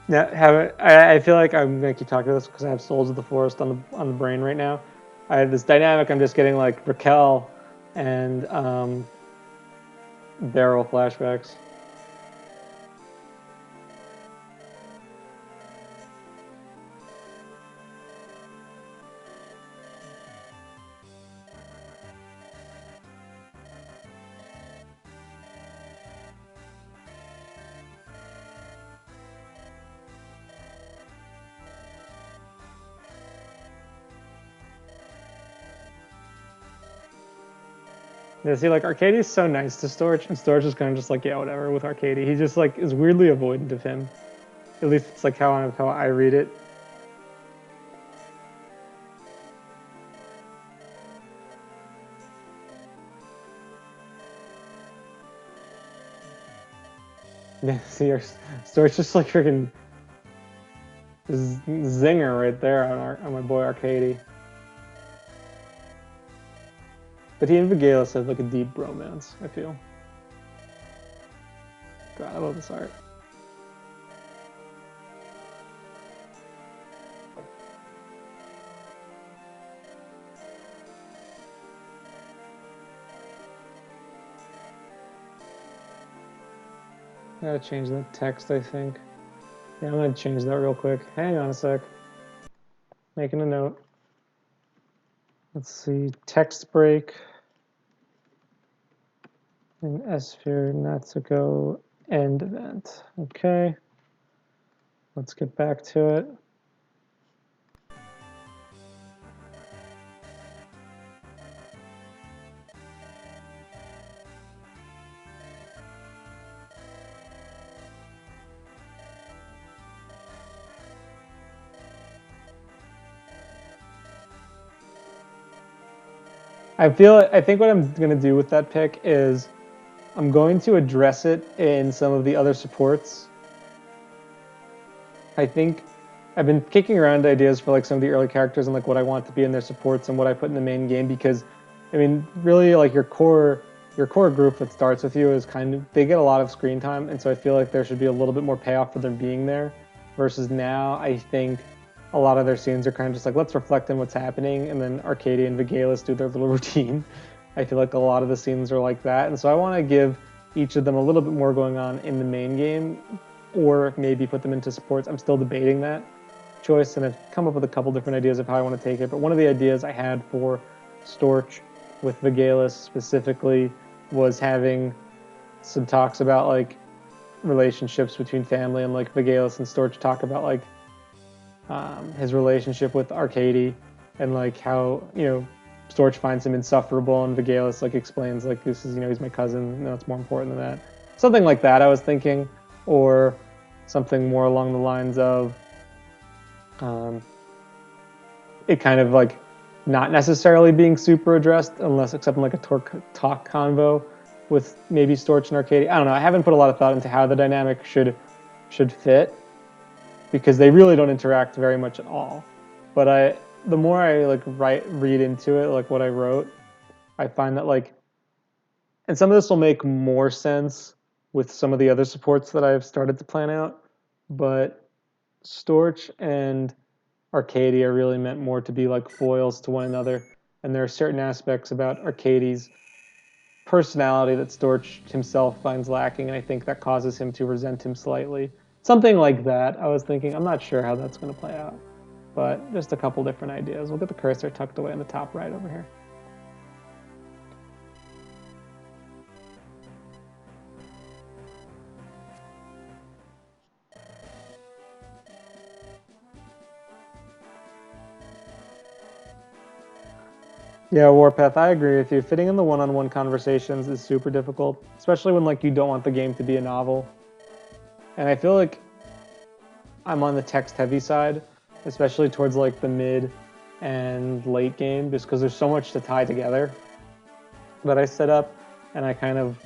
Yeah, I feel like I'm gonna keep talking about this because I have Souls of the Forest on the brain right now. I have this dynamic. I'm just getting like Raquel and Beryl flashbacks. Yeah, see, like Arcadie's so nice to Storch, and Storch is kind of just like, yeah, whatever with Arcadie. He just like is weirdly avoidant of him. At least it's like how I read it. Yeah, see, Storch just like freaking zinger right there on my boy Arcadie. But he and Vigalis have like a deep bromance, I feel. God, I love this art. I gotta change that text, I think. Yeah, I'm gonna change that real quick. Hang on a sec. Making a note. Let's see, text break. And S-Sphere, Natsuko, end event. Okay. Let's get back to it. I think what I'm going to do with that pick is I'm going to address it in some of the other supports. I think I've been kicking around ideas for like some of the early characters and like what I want to be in their supports and what I put in the main game, because I mean, really, like your core group that starts with you is kind of, they get a lot of screen time, and so I feel like there should be a little bit more payoff for them being there. Versus now, I think a lot of their scenes are kind of just like, let's reflect on what's happening, and then Arcadia and Vigalis do their little routine. I feel like a lot of the scenes are like that, and so I want to give each of them a little bit more going on in the main game, or maybe put them into supports. I'm still debating that choice, and I've come up with a couple different ideas of how I want to take it. But one of the ideas I had for Storch with Vigalis specifically was having some talks about like relationships between family, and like Vigalis and Storch talk about like his relationship with Arcady, and like how, you know, Storch finds him insufferable, and Vigalis like explains like, this is, you know, he's my cousin, no, it's more important than that. Something like that I was thinking, or something more along the lines of it kind of like not necessarily being super addressed, unless except in like a talk convo with maybe Storch and Arcady. I don't know. I haven't put a lot of thought into how the dynamic should fit, because they really don't interact very much at all. But the more I like read into it, like what I wrote, I find that like, and some of this will make more sense with some of the other supports that I've started to plan out, but Storch and Arcadia are really meant more to be like foils to one another. And there are certain aspects about Arcadie's personality that Storch himself finds lacking, and I think that causes him to resent him slightly. Something like that. I was thinking, I'm not sure how that's going to play out, but just a couple different ideas. We'll get the cursor tucked away in the top right over here. Yeah, Warpath, I agree with you. Fitting in the one-on-one conversations is super difficult, especially when like you don't want the game to be a novel. And I feel like I'm on the text-heavy side, especially towards like the mid and late game, just because there's so much to tie together that I set up, and I kind of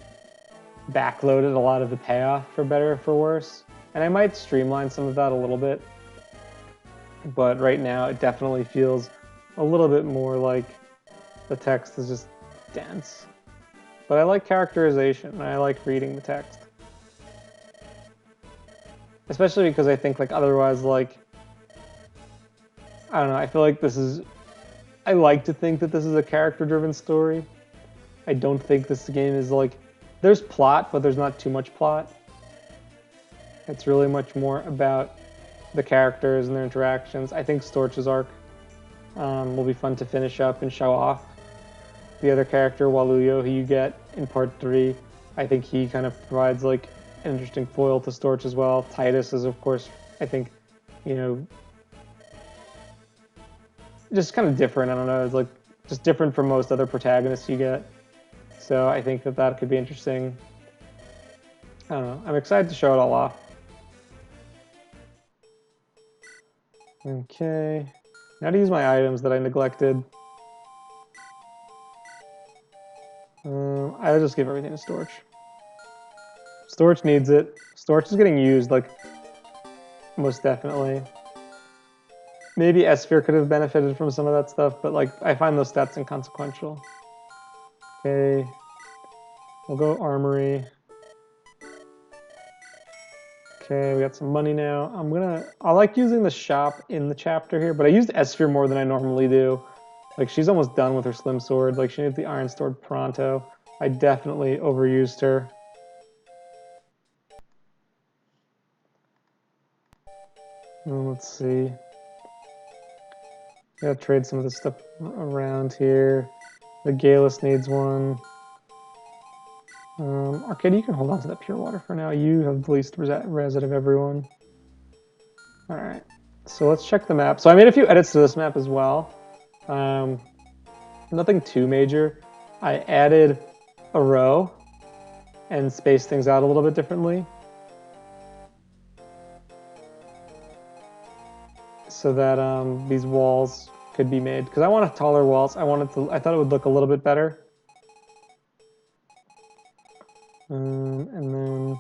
backloaded a lot of the payoff, for better or for worse. And I might streamline some of that a little bit, but right now it definitely feels a little bit more like the text is just dense. But I like characterization, and I like reading the text. Especially because I think like otherwise, like, I don't know, I feel like I like to think that this is a character-driven story. I don't think this game is like, there's plot, but there's not too much plot. It's really much more about the characters and their interactions. I think Storch's arc will be fun to finish up and show off. The other character, Waluyo, who you get in part 3, I think he kind of provides like an interesting foil to Storch as well. Titus is, of course, I think, you know, just kind of different. I don't know, it's like just different from most other protagonists you get. So I think that that could be interesting. I don't know. I'm excited to show it all off. Okay. Now to use my items that I neglected. I'll just give everything to Storch. Storch needs it. Storch is getting used, like, most definitely. Maybe S-Sphere could have benefited from some of that stuff, but like, I find those stats inconsequential. Okay. We'll go Armory. Okay, we got some money now. I like using the shop in the chapter here, but I used S-Sphere more than I normally do. Like, she's almost done with her Slim Sword. Like, she needs the Iron Sword pronto. I definitely overused her. Let's see. Gotta trade some of this stuff around here. The Galus needs one. Arcade, you can hold on to that pure water for now. You have the least res out of everyone. All right, so let's check the map. So I made a few edits to this map as well. Nothing too major. I added a row and spaced things out a little bit differently, so that these walls could be made. Because I wanted taller walls. I thought it would look a little bit better. And then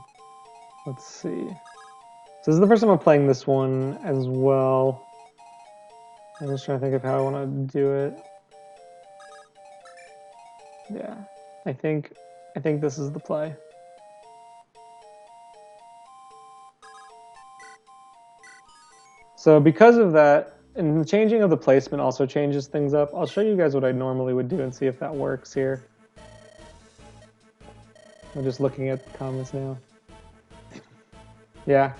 let's see. So this is the first time I'm playing this one as well. I'm just trying to think of how I want to do it. Yeah, I think this is the play. So because of that, and the changing of the placement also changes things up. I'll show you guys what I normally would do and see if that works here. I'm just looking at the comments now. Yeah.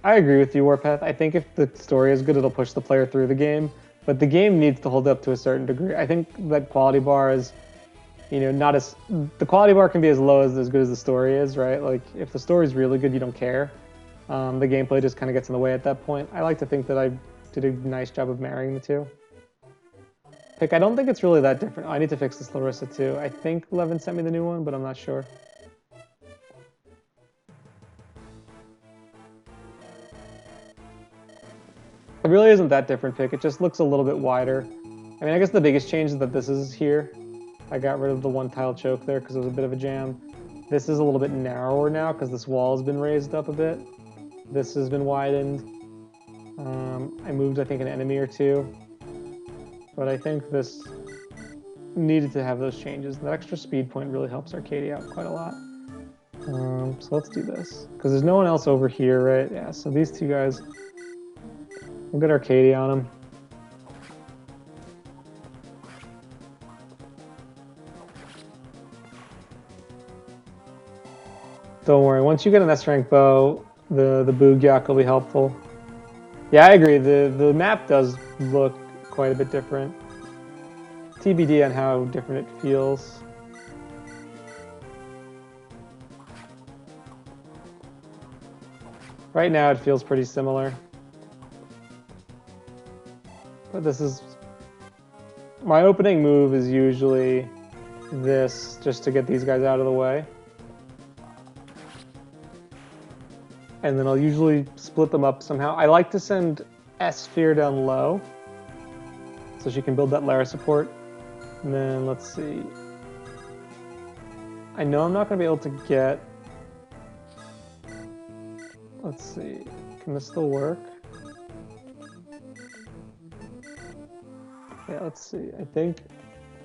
I agree with you, Warpath. I think if the story is good, it'll push the player through the game. But the game needs to hold up to a certain degree. I think that quality bar is, you know, not as... The quality bar can be as low as good as the story is, right? Like, if the story is really good, you don't care. The gameplay just kind of gets in the way at that point. I like to think that I did a nice job of marrying the two. Pick, I don't think it's really that different. Oh, I need to fix this Larissa too. I think Levin sent me the new one, but I'm not sure. It really isn't that different, Pick. It just looks a little bit wider. I mean, I guess the biggest change is that this is here. I got rid of the one tile choke there because it was a bit of a jam. This is a little bit narrower now because this wall has been raised up a bit. This has been widened. I moved, I think, an enemy or two. But I think this needed to have those changes. That extra speed point really helps Arcadia out quite a lot. So let's do this. Because there's no one else over here, right? Yeah, so these two guys... We'll get Arcadia on him. Don't worry, once you get an S-rank bow, the Boogyak will be helpful. Yeah, I agree. The map does look quite a bit different. TBD on how different it feels. Right now it feels pretty similar. But this is... My opening move is usually this, just to get these guys out of the way. And then I'll usually split them up somehow. I like to send S-Sphere down low, so she can build that Lara support. And then, let's see. I know I'm not going to be able to get... Let's see. Can this still work? Yeah, let's see. I think...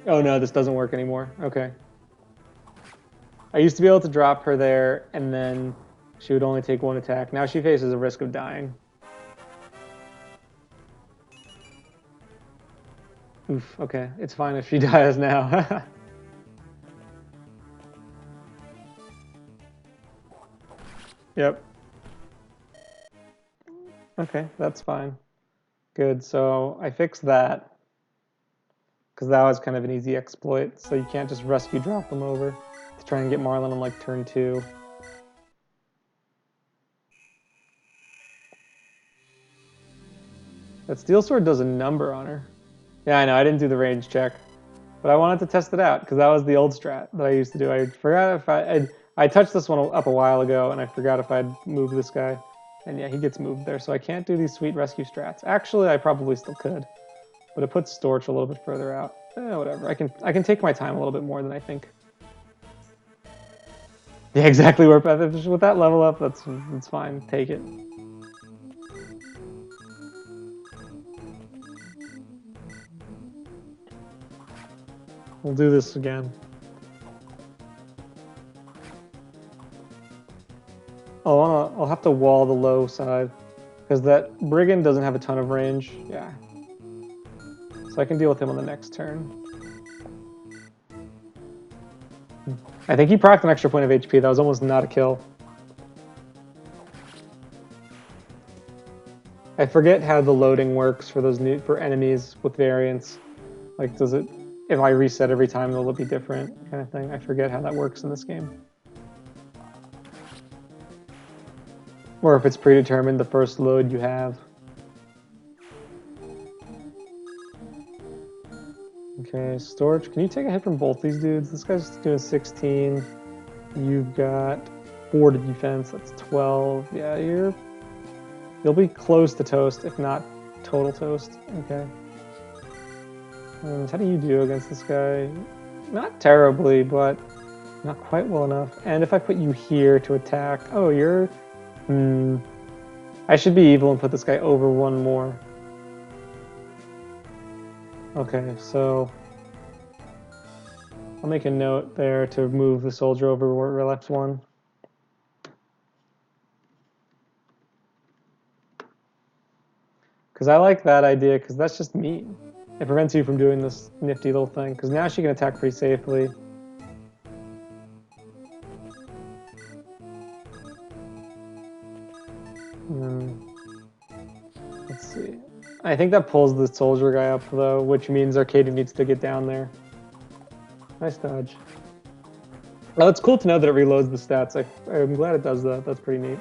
Oh no, this doesn't work anymore. Okay. I used to be able to drop her there, and then she would only take one attack. Now she faces a risk of dying. Oof, okay. It's fine if she dies now. Yep. Okay, that's fine. Good, so I fixed that. Because that was kind of an easy exploit, so you can't just rescue drop them over to try and get Marlin on like turn 2. That steel sword does a number on her. Yeah, I know, I didn't do the range check. But I wanted to test it out, because that was the old strat that I used to do. I forgot if I touched this one up a while ago, and I forgot if I'd moved this guy. And yeah, he gets moved there, so I can't do these sweet rescue strats. Actually, I probably still could. But it puts Storch a little bit further out. Whatever, I can take my time a little bit more than I think. Yeah, exactly, Warpath. With that level up, that's fine. Take it. We'll do this again. I'll have to wall the low side, because that Brigand doesn't have a ton of range. Yeah. So I can deal with him on the next turn. I think he procced an extra point of HP. That was almost not a kill. I forget how the loading works for those for enemies with variants. Like, does it, if I reset every time, will it be different kind of thing? I forget how that works in this game. Or if it's predetermined the first load you have. Okay, storage. Can you take a hit from both these dudes? This guy's doing 16. You've got 4 to defense. That's 12. Yeah, you'll be close to toast, if not total toast. Okay. How do you do against this guy? Not terribly, but not quite well enough. And if I put you here to attack, oh, you're. I should be evil and put this guy over 1 more. Okay, so I'll make a note there to move the soldier over where left 1. Because I like that idea, because that's just mean. It prevents you from doing this nifty little thing, because now she can attack pretty safely. Let's see. I think that pulls the soldier guy up, though, which means Arcadia needs to get down there. Nice dodge. Well, it's cool to know that it reloads the stats. I'm glad it does that. That's pretty neat.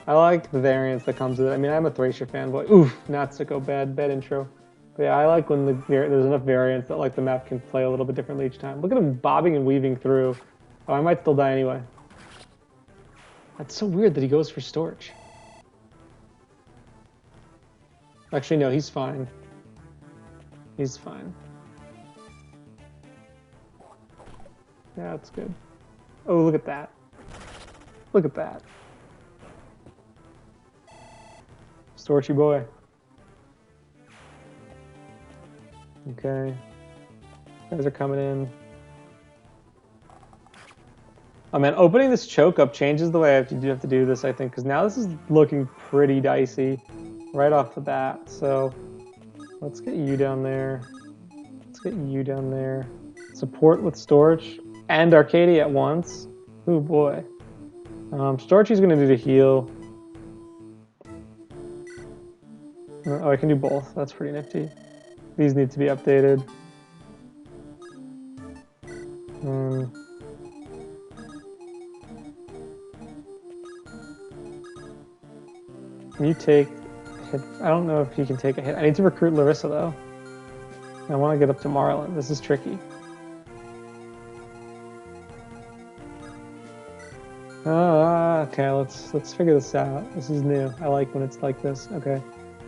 I like the variance that comes with it. I mean, I'm a Thracia fanboy. Oof, Natsuko, bad intro. But yeah, I like when there's enough variance that like the map can play a little bit differently each time. Look at him bobbing and weaving through. Oh, I might still die anyway. That's so weird that he goes for storage. Actually, no, he's fine. He's fine. Yeah, that's good. Oh, look at that. Look at that. Storchy boy. Okay. Guys are coming in. Oh man, opening this choke up changes the way I have to do this, I think, because now this is looking pretty dicey right off the bat. So let's get you down there. Let's get you down there. Support with storage and Arcadia at once. Oh boy. Storchy's gonna do the heal. Oh, I can do both. That's pretty nifty. These need to be updated. Can you take a hit? I don't know if he can take a hit. I need to recruit Larissa, though. I want to get up to Marlin. This is tricky. Okay, let's figure this out. This is new. I like when it's like this. Okay.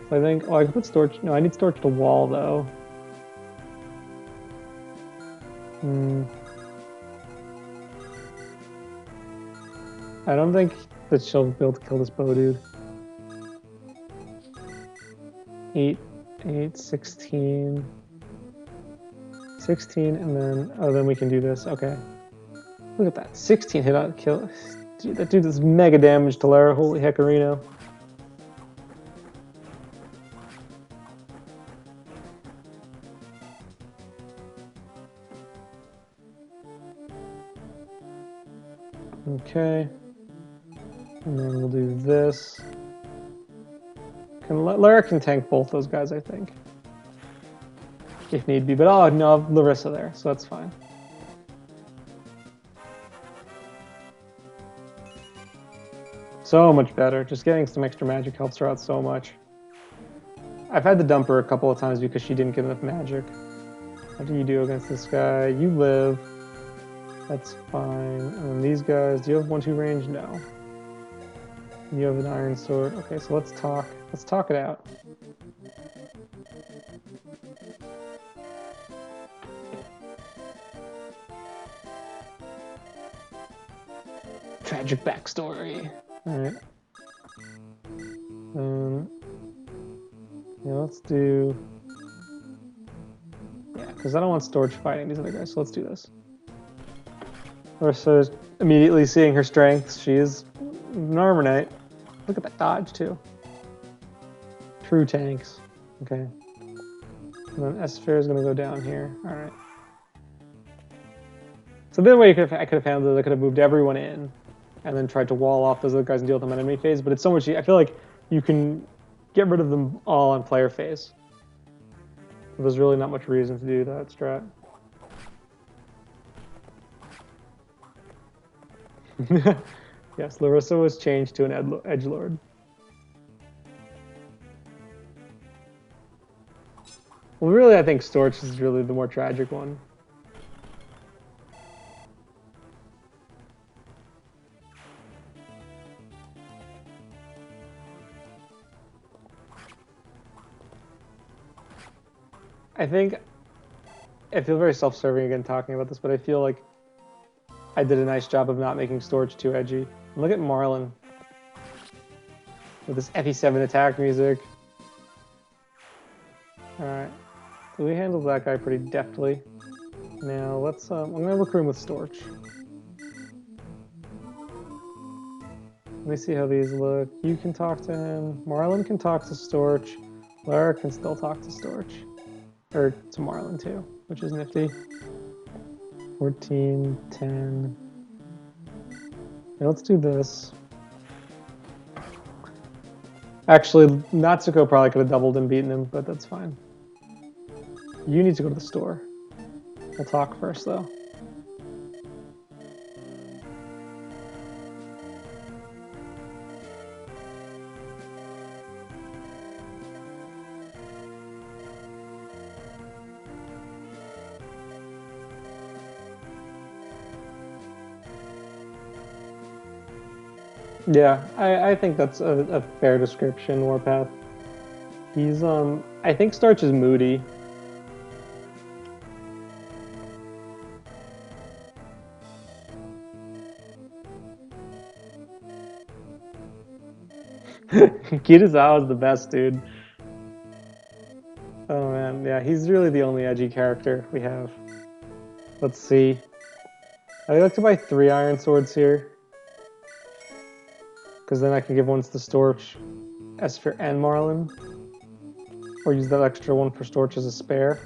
So I think, I can put storage. No, I need storage to wall, though. I don't think that she'll be able to kill this bow dude. 8, 16. 16, and then we can do this. Okay. Look at that. 16 hit on kill. Dude, that dude does mega damage to Lara. Holy heckarino. Okay. And then we'll do this. Lara can tank both those guys, I think. If need be. But oh no, Larissa there, so that's fine. So much better. Just getting some extra magic helps her out so much. I've had to dump her a couple of times because she didn't get enough magic. What do you do against this guy? You live. That's fine. And these guys, do you have 1-2 range? No. You have an iron sword. Okay, so let's talk. Let's talk it out. Tragic backstory. Alright. Yeah, let's do... Yeah, because I don't want storage fighting these other guys, so let's do this. Larissa's immediately seeing her strengths. She is an armor knight. Look at that dodge, too. True tanks. Okay. And then S-Sphere is going to go down here. Alright. So the other way I could have handled it, I could have moved everyone in and then tried to wall off those other guys and deal with them on enemy phase, but it's so much... I feel like you can get rid of them all on player phase. There's really not much reason to do that strat. Yes, Larissa was changed to an edgelord. Well, really, I think Storch is really the more tragic one. I think I feel very self-serving again talking about this, but I feel like I did a nice job of not making Storch too edgy. Look at Marlin with this FE7 attack music. All right, so we handled that guy pretty deftly. Now let's. I'm gonna recruit him with Storch. Let me see how these look. You can talk to him. Marlin can talk to Storch. Lara can still talk to Storch. Or to Marlin too, which is nifty. 14, 10. Okay, let's do this. Actually, Natsuko probably could have doubled and beaten him, but that's fine. You need to go to the store. We'll talk first, though. Yeah, I think that's a fair description, Warpath. He's, I think Starch is moody. Kitazawa's the best, dude. Oh man, yeah, he's really the only edgy character we have. Let's see. I'd like to buy 3 iron swords here. Because then I can give one to Storch, Esper, and Marlin. Or use that extra one for Storch as a spare.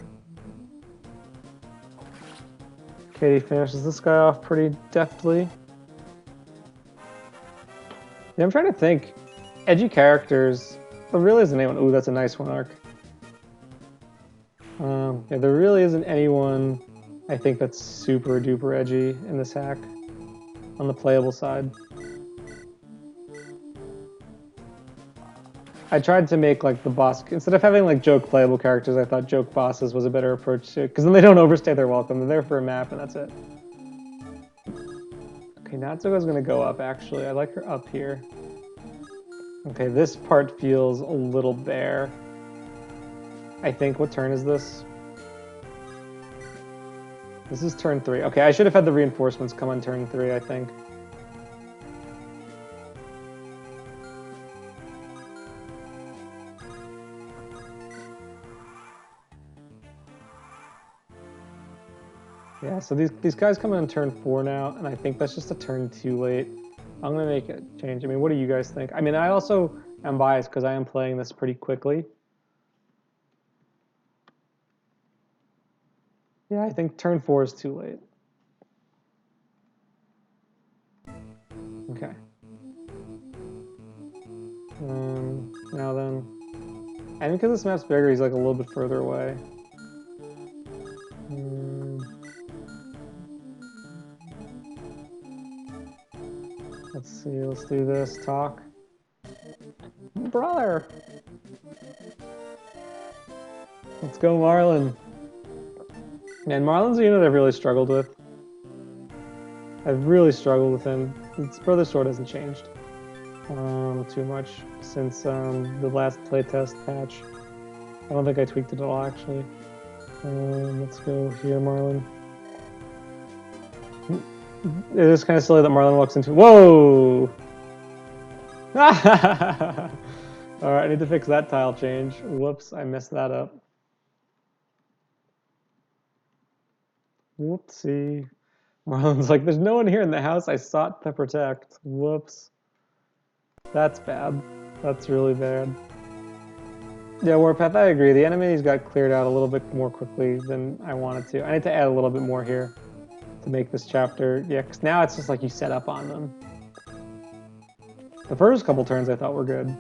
Katie finishes this guy off pretty deftly. Yeah, I'm trying to think. Edgy characters. There really isn't anyone. Ooh, that's a nice one, Arc. Yeah, there really isn't anyone I think that's super duper edgy in this hack on the playable side. I tried to make like the boss, instead of having like joke playable characters, I thought joke bosses was a better approach to it, because then they don't overstay their welcome. They're there for a map and that's it. Okay, Natsuko's gonna go up actually. I like her up here. Okay, this part feels a little bare. I think, what turn is this? This is turn 3. Okay, I should have had the reinforcements come on turn 3, I think. Yeah, so these guys come in on turn 4 now, and I think that's just a turn too late. I'm gonna make a change. I mean, what do you guys think? I mean, I also am biased because I am playing this pretty quickly. Yeah, I think turn 4 is too late. Okay. Now then, I think because this map's bigger, he's like a little bit further away. Let's see, let's do this. Talk. Brother! Let's go, Marlin. Man, Marlin's a unit I've really struggled with. I've really struggled with him. His brother sword hasn't changed too much since the last playtest patch. I don't think I tweaked it at all, actually. Let's go here, Marlin. It is kind of silly that Marlin walks into... Whoa! Alright, I need to fix that tile change. Whoops, I messed that up. Whoopsie. Marlin's like, there's no one here in the house I sought to protect. Whoops. That's bad. That's really bad. Yeah, Warpath, I agree. The enemies got cleared out a little bit more quickly than I wanted to. I need to add a little bit more here to make this chapter. Yeah, because now it's just like you set up on them. The first couple turns I thought were good.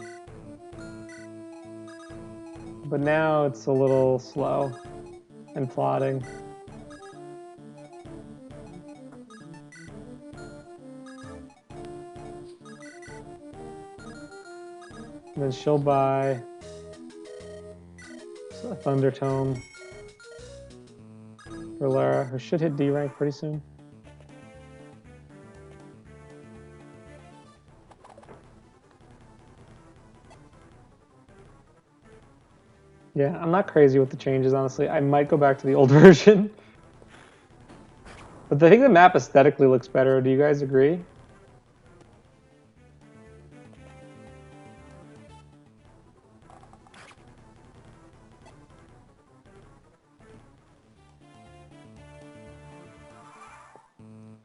But now it's a little slow and plodding. And then she'll buy a Thunder Tome for Lara, who should hit D rank pretty soon. Yeah, I'm not crazy with the changes, honestly. I might go back to the old version. But I think the map aesthetically looks better. Do you guys agree?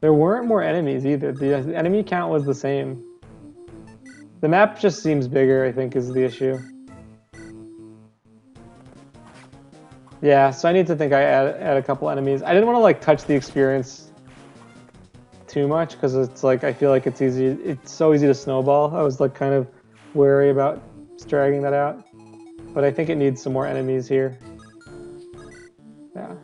There weren't more enemies either. The enemy count was the same. The map just seems bigger, I think, is the issue. Yeah, so I need to think I add a couple enemies. I didn't want to like touch the experience too much because it's like I feel like it's easy. It's so easy to snowball. I was like kind of wary about dragging that out, but I think it needs some more enemies here. Yeah.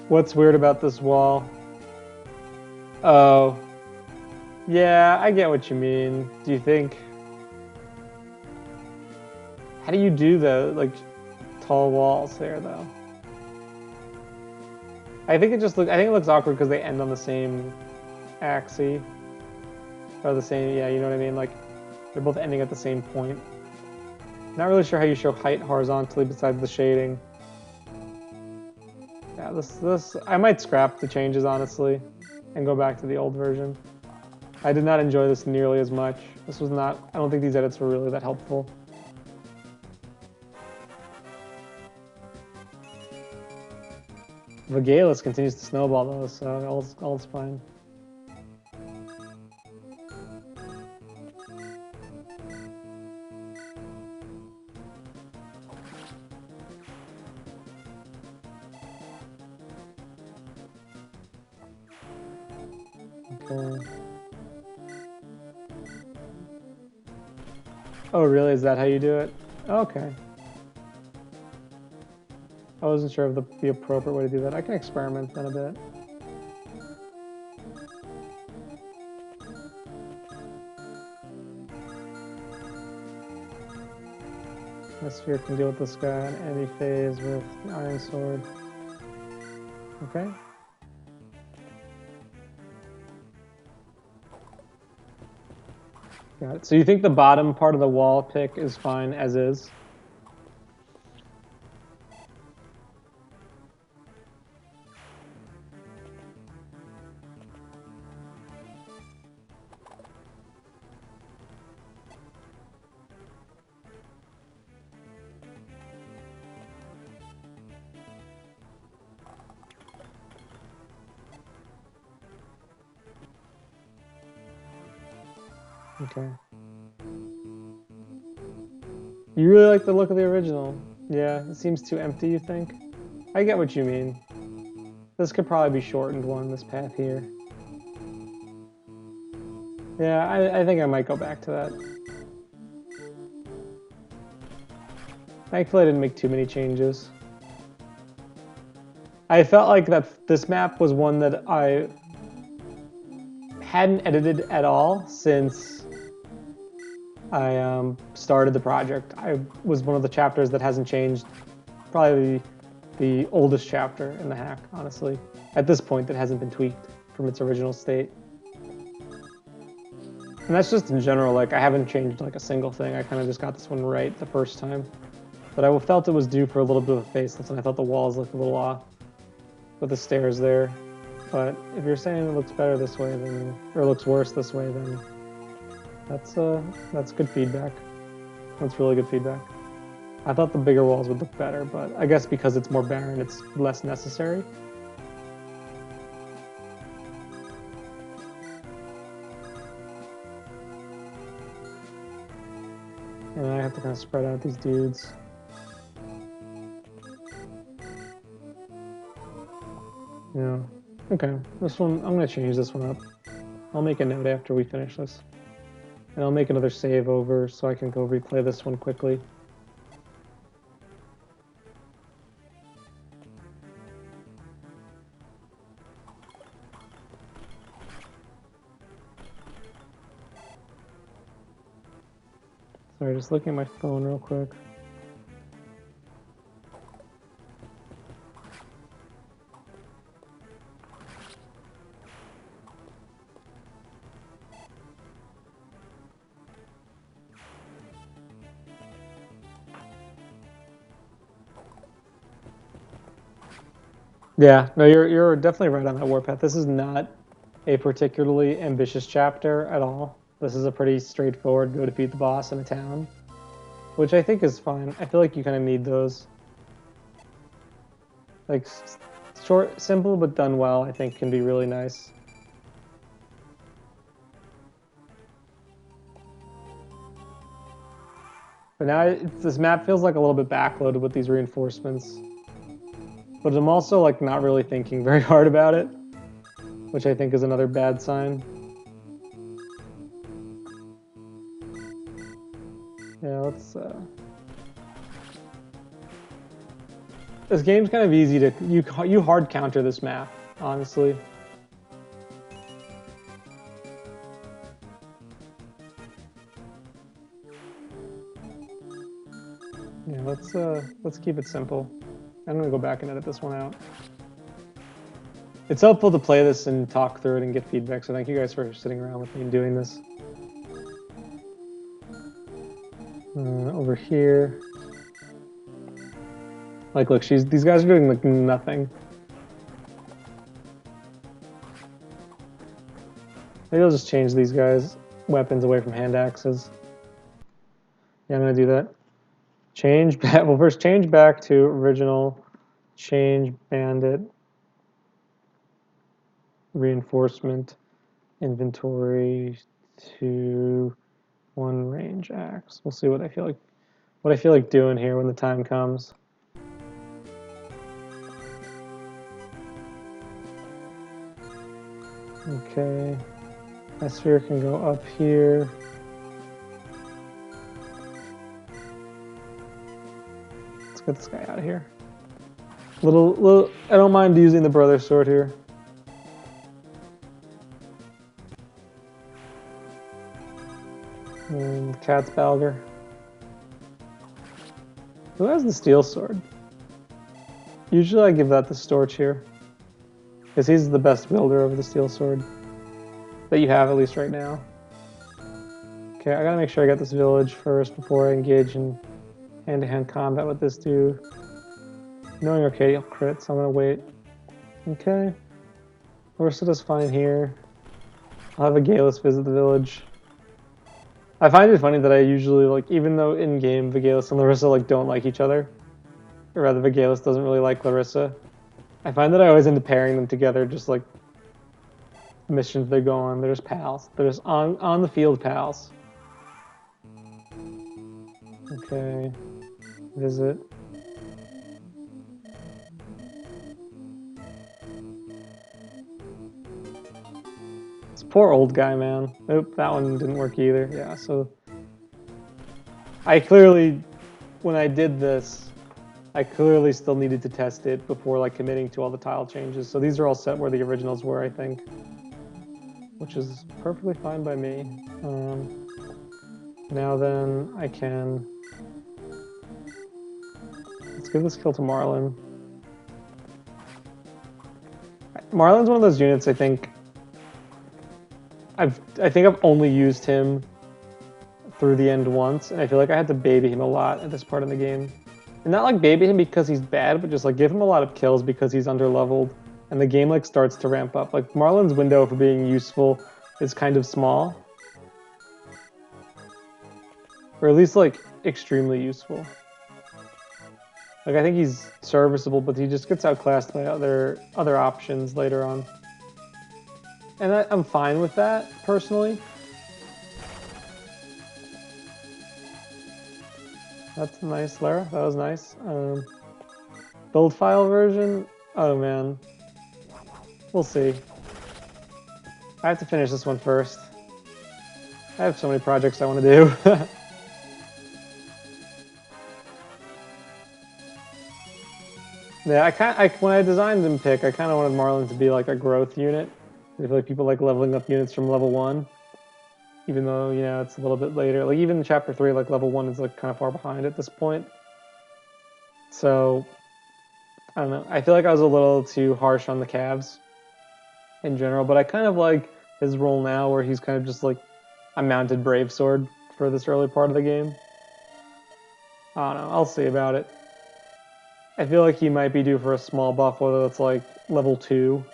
What's weird about this wall? Oh. Yeah, I get what you mean. Do you think... How do you do the, like, tall walls there, though? I think it looks awkward because they end on the same axis. Or the same, yeah, you know what I mean? Like, they're both ending at the same point. Not really sure how you show height horizontally besides the shading. Yeah, this I might scrap the changes, honestly, and go back to the old version. I did not enjoy this nearly as much. This was not, I don't think these edits were really that helpful. Vagalis continues to snowball though, so all's fine. Okay. Oh really, is that how you do it? Okay. I wasn't sure of the appropriate way to do that. I can experiment then a bit. The sphere can deal with this guy in any phase with the Iron Sword. Okay. Got it. So you think the bottom part of the wall pick is fine as is? Okay. You really like the look of the original. Yeah, it seems too empty, you think? I get what you mean. This could probably be shortened one, this path here. Yeah, I think I might go back to that. Thankfully I didn't make too many changes. I felt like that this map was one that I hadn't edited at all since I started the project. I was one of the chapters that hasn't changed, probably the oldest chapter in the hack, honestly. At this point, that hasn't been tweaked from its original state. And that's just in general, like I haven't changed like a single thing. I kind of just got this one right the first time. But I felt it was due for a little bit of a facelift, and I thought the walls looked a little off with the stairs there. But if you're saying it looks better this way, then, or looks worse this way, then that's good feedback. That's really good feedback. I thought the bigger walls would look better, but I guess because it's more barren, it's less necessary. And I have to kind of spread out these dudes. Yeah. Okay, this one, I'm gonna change this one up. I'll make a note after we finish this. And I'll make another save over so I can go replay this one quickly. Sorry, just looking at my phone real quick. Yeah, no, you're definitely right on that warpath. This is not a particularly ambitious chapter at all. This is a pretty straightforward go defeat the boss in a town, which I think is fine. I feel like you kind of need those. Like short, simple, but done well, I think can be really nice. But now this map feels like a little bit backloaded with these reinforcements. But I'm also like not really thinking very hard about it, which I think is another bad sign. Yeah, let's this game's kind of easy to you hard counter this map, honestly. Yeah, let's keep it simple. I'm gonna go back and edit this one out. It's helpful to play this and talk through it and get feedback, so thank you guys for sitting around with me and doing this. Over here. Like, look, these guys are doing like nothing. Maybe I'll just change these guys' weapons away from hand axes. Yeah, I'm gonna do that. Change back, well first change back to original, change bandit, reinforcement, inventory to 1 range axe. We'll see what I feel like doing here when the time comes. Okay, that sphere can go up here. Let's get this guy out of here. Little, I don't mind using the brother sword here. And Cat's Balger. Who has the steel sword? Usually I give that to Storch here, because he's the best builder of the steel sword that you have, at least right now. Okay, I gotta make sure I get this village first before I engage in hand-to-hand combat with this dude. Knowing okay, he'll crit, so I'm gonna wait. Okay. Ursula's fine here. I'll have a Galus visit the village. I find it funny that I usually, like, even though in-game Vigalis and Larissa, like, don't like each other, or rather Vigalis doesn't really like Larissa, I find that I always end up pairing them together, just like missions they go on. They're just pals. They're just on the field pals. Okay. Visit. This poor old guy, man. Oop, that one didn't work either. Yeah, so I clearly, when I did this, I clearly still needed to test it before like committing to all the tile changes. So these are all set where the originals were, I think, which is perfectly fine by me. Now then, I can, let's give this kill to Marlin. Marlin's one of those units I think I've only used him through the end once, and I feel like I had to baby him a lot at this part in the game. And not like baby him because he's bad, but just like give him a lot of kills because he's underleveled, and the game like starts to ramp up. Like Marlin's window for being useful is kind of small, or at least like extremely useful. Like I think he's serviceable, but he just gets outclassed by other options later on. And I'm fine with that, personally. That's nice, Lara. That was nice. Build file version? Oh, man. We'll see. I have to finish this one first. I have so many projects I want to do. Yeah, when I designed him pick, I kind of wanted Marlin to be like a growth unit. I feel like people like leveling up units from level 1, even though, you know, it's a little bit later. Like even in chapter 3, like level 1 is like kind of far behind at this point. So, I don't know. I feel like I was a little too harsh on the Cavs in general, but I kind of like his role now where he's kind of just like a mounted brave sword for this early part of the game. I don't know. I'll see about it. I feel like he might be due for a small buff, whether it's like level 2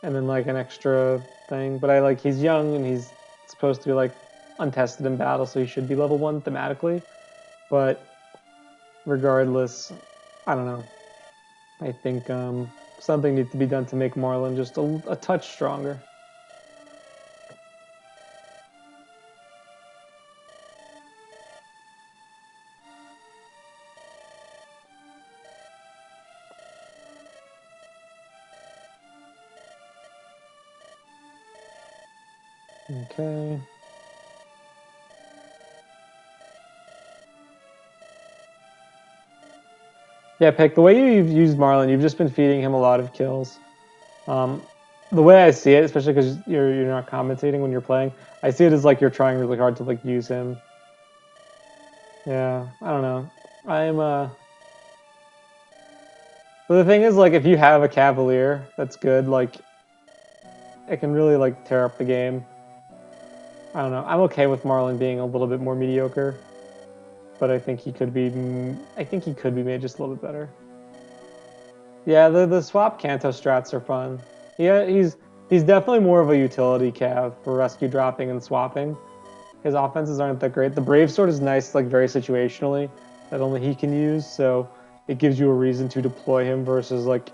and then like an extra thing. But I like he's young and he's supposed to be like untested in battle, so he should be level 1 thematically. But regardless, I don't know. I think something needs to be done to make Marlin just a touch stronger. Okay. Yeah, Pick, the way you've used Marlin, you've just been feeding him a lot of kills. The way I see it, especially because you're not commentating when you're playing, I see it as like you're trying really hard to like use him. Yeah, I don't know. But the thing is, like, if you have a Cavalier that's good, like, it can really like tear up the game. I don't know. I'm okay with Marlin being a little bit more mediocre, but I think he could be. I think he could be made just a little bit better. Yeah, the swap Kanto strats are fun. Yeah, he's definitely more of a utility Cav for rescue dropping and swapping. His offenses aren't that great. The Brave Sword is nice, like very situationally, that only he can use. So it gives you a reason to deploy him versus like,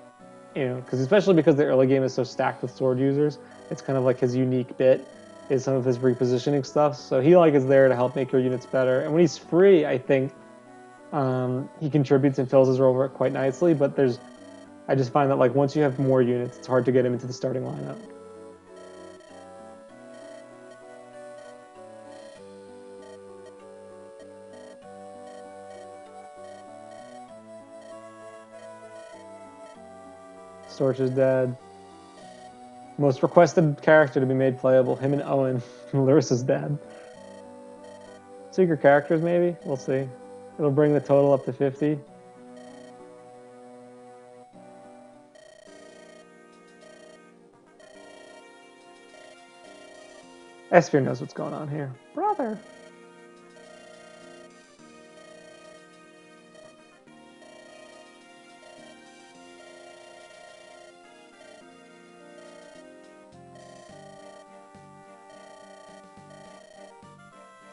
you know, because especially because the early game is so stacked with sword users, it's kind of like his unique bit is some of his repositioning stuff. So he like is there to help make your units better. And when he's free, I think he contributes and fills his role quite nicely. But I just find that like once you have more units, it's hard to get him into the starting lineup. Storch is dead. Most requested character to be made playable, him and Owen. Larissa's dead. Secret characters, maybe? We'll see. It'll bring the total up to 50. Esphere knows what's going on here. Brother!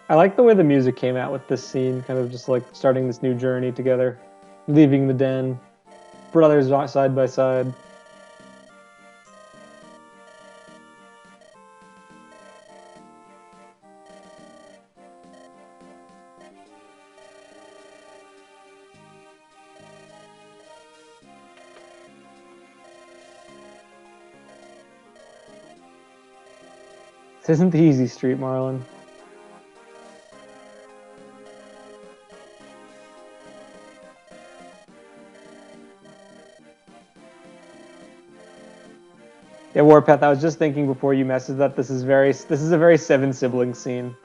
I like the way the music came out with this scene, kind of just like starting this new journey together, leaving the den, brothers side by side. This isn't the easy street, Marlon. Yeah, Warpath, I was just thinking before you messaged that this is a very seven sibling scene.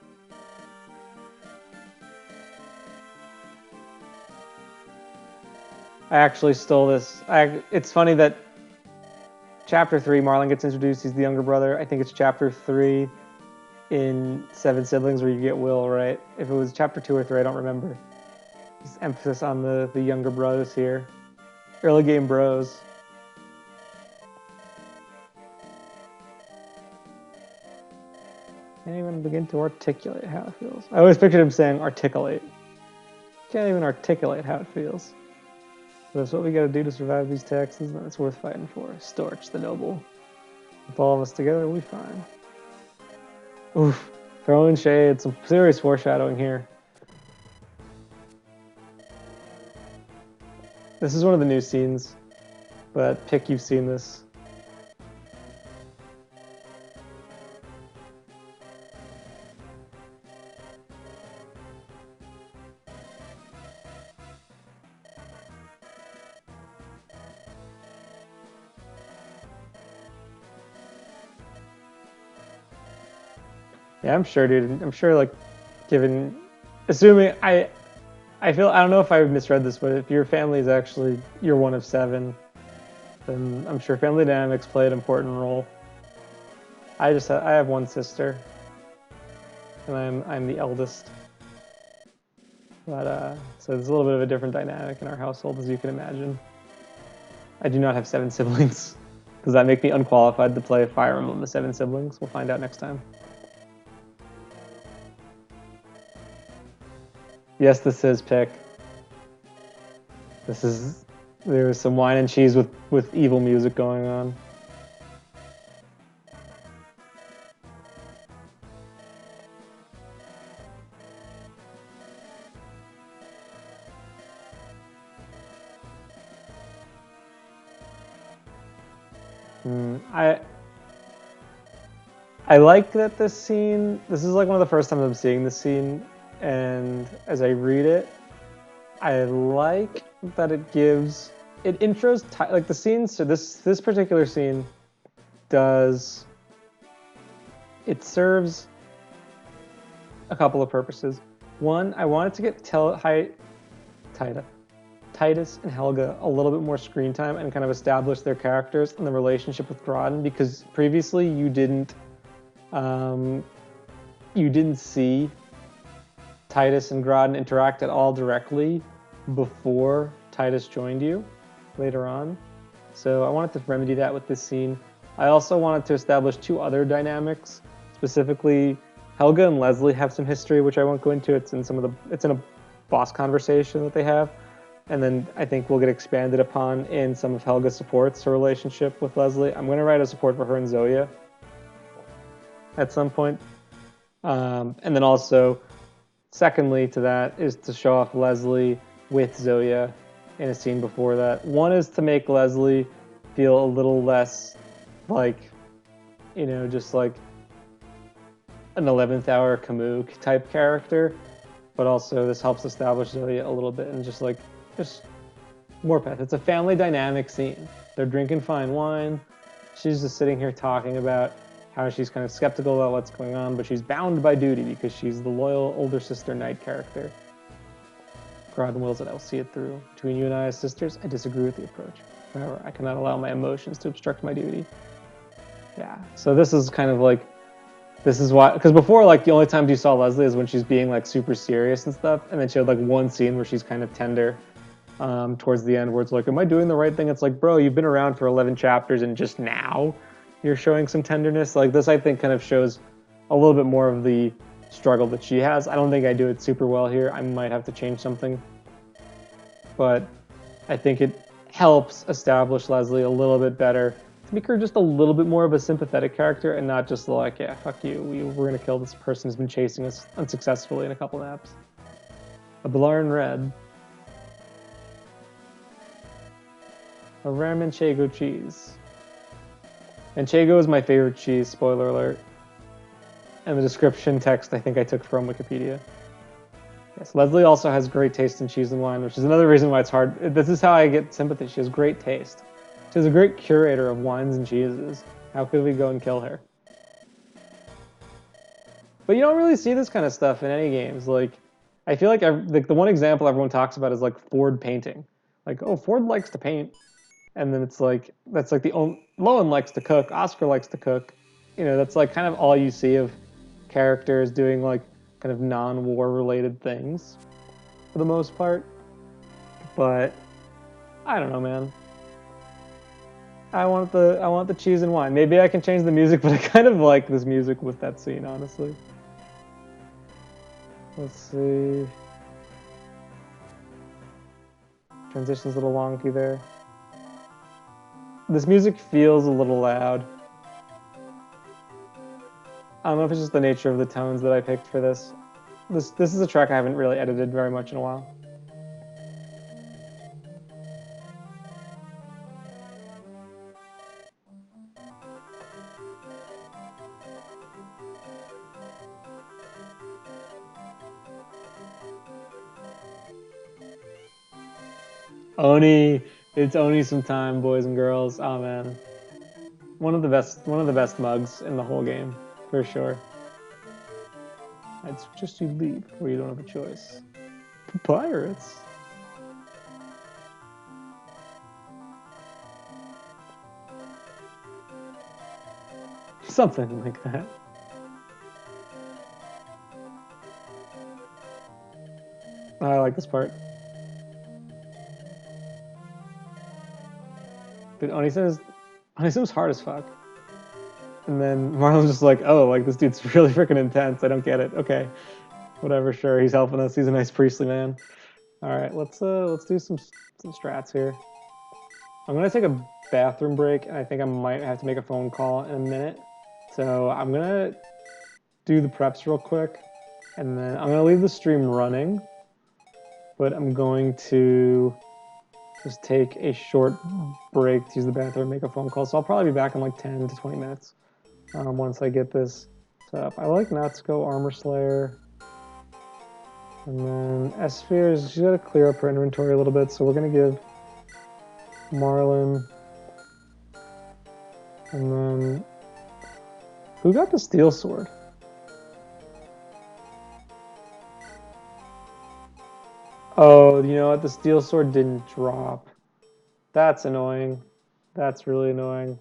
I actually stole this. It's funny that Chapter 3, Marlon gets introduced. He's the younger brother. I think it's Chapter 3 in Seven Siblings where you get Will, right? If it was Chapter 2 or 3, I don't remember. Just emphasis on the younger brothers here. Early game bros. Can't even begin to articulate how it feels. I always pictured him saying articulate. Can't even articulate how it feels. So that's what we gotta do to survive these taxes, and it's worth fighting for. Storch the noble. With all of us together, we fine. Oof. Throwing shade, some serious foreshadowing here. This is one of the new scenes, but Pick, you've seen this. Yeah, I'm sure, dude. I'm sure, like, assuming I feel I don't know if I misread this, but if your family is actually you're one of 7, then I'm sure family dynamics play an important role. I have one sister, and I'm the eldest. But so there's a little bit of a different dynamic in our household, as you can imagine. I do not have 7 siblings. Does that make me unqualified to play Fire Emblem with 7 siblings? We'll find out next time. Yes, this is pick. There's some wine and cheese with evil music going on. I like that this is like one of the first times I'm seeing this scene, and as I read it, I like that it intros, like the scene, so this particular scene it serves a couple of purposes. One, I wanted to get Titus and Helga a little bit more screen time and kind of establish their characters and the relationship with Groddon, because previously you didn't see Titus and Groddon interact at all directly before Titus joined you later on. So I wanted to remedy that with this scene. I also wanted to establish 2 other dynamics. Specifically, Helga and Leslie have some history, which I won't go into. It's in a boss conversation that they have. And then I think will get expanded upon in some of Helga's supports, her relationship with Leslie. I'm going to write a support for her and Zoya at some point. And then also, secondly to that, is to show off Leslie with Zoya in a scene before that. One is to make Leslie feel a little less like, just like an 11th hour Kamuk type character. But also this helps establish Zoya a little bit and just Morpeth. It's a family dynamic scene. They're drinking fine wine. She's just sitting here talking about how she's kind of skeptical about what's going on, but she's bound by duty because she's the loyal older sister knight character. Groddon wills it, I'll see it through. Between you and I as sisters, I disagree with the approach. However, I cannot allow my emotions to obstruct my duty. Yeah, so this is kind of like, this is why, because before, like, the only times you saw Leslie is when she's being, like, super serious and stuff, and then she had, like, one scene where she's kind of tender towards the end, where it's like, am I doing the right thing? It's like, bro, you've been around for 11 chapters, and just now you're showing some tenderness. Like, this, I think, kind of shows a little bit more of the struggle that she has. I don't think I do it super well here. I might have to change something. But I think it helps establish Leslie a little bit better to make her just a little bit more of a sympathetic character and not just like, yeah, fuck you, we're going to kill this person who's been chasing us unsuccessfully in a couple maps. A Blarn Red. A rare Manchego cheese. Manchego is my favorite cheese, spoiler alert. And the description text I think I took from Wikipedia. Yes, Leslie also has great taste in cheese and wine, which is another reason why it's hard. This is how I get sympathy. She has great taste. She's a great curator of wines and cheeses. How could we go and kill her? But you don't really see this kind of stuff in any games. Like, I feel like the one example everyone talks about is like Ford painting. Like, oh, Ford likes to paint. And then it's like, that's like the only, Lowen likes to cook, Oscar likes to cook. That's like kind of all you see of characters doing like kind of non-war related things for the most part. But I don't know, man. I want the cheese and wine. Maybe I can change the music, but I kind of like this music with that scene, honestly. Let's see. Transition's a little wonky there. This music feels a little loud. I don't know if it's just the nature of the tones that I picked for this. This is a track I haven't really edited very much in a while. Oni, it's Oni some time, boys and girls. Oh man, one of the best mugs in the whole game, for sure. I'd suggest you leave, or you don't have a choice. Pirates? Something like that. I like this part. Dude, Onisim's hard as fuck. And then Marlon's just like, oh, like this dude's really freaking intense. I don't get it. Okay, whatever. Sure, he's helping us. He's a nice priestly man. All right, let's do some strats here. I'm gonna take a bathroom break, and I think I might have to make a phone call in a minute. So I'm gonna do the preps real quick, and then I'm gonna leave the stream running. But I'm going to just take a short break to use the bathroom, make a phone call. So I'll probably be back in like 10 to 20 minutes once I get this set up. I like Natsuko Armor Slayer. And then S-Spheres, she's got to clear up her inventory a little bit, so we're going to give Marlon. And then, who got the Steel Sword? Oh, you know what? The Steel Sword didn't drop. That's annoying. That's really annoying.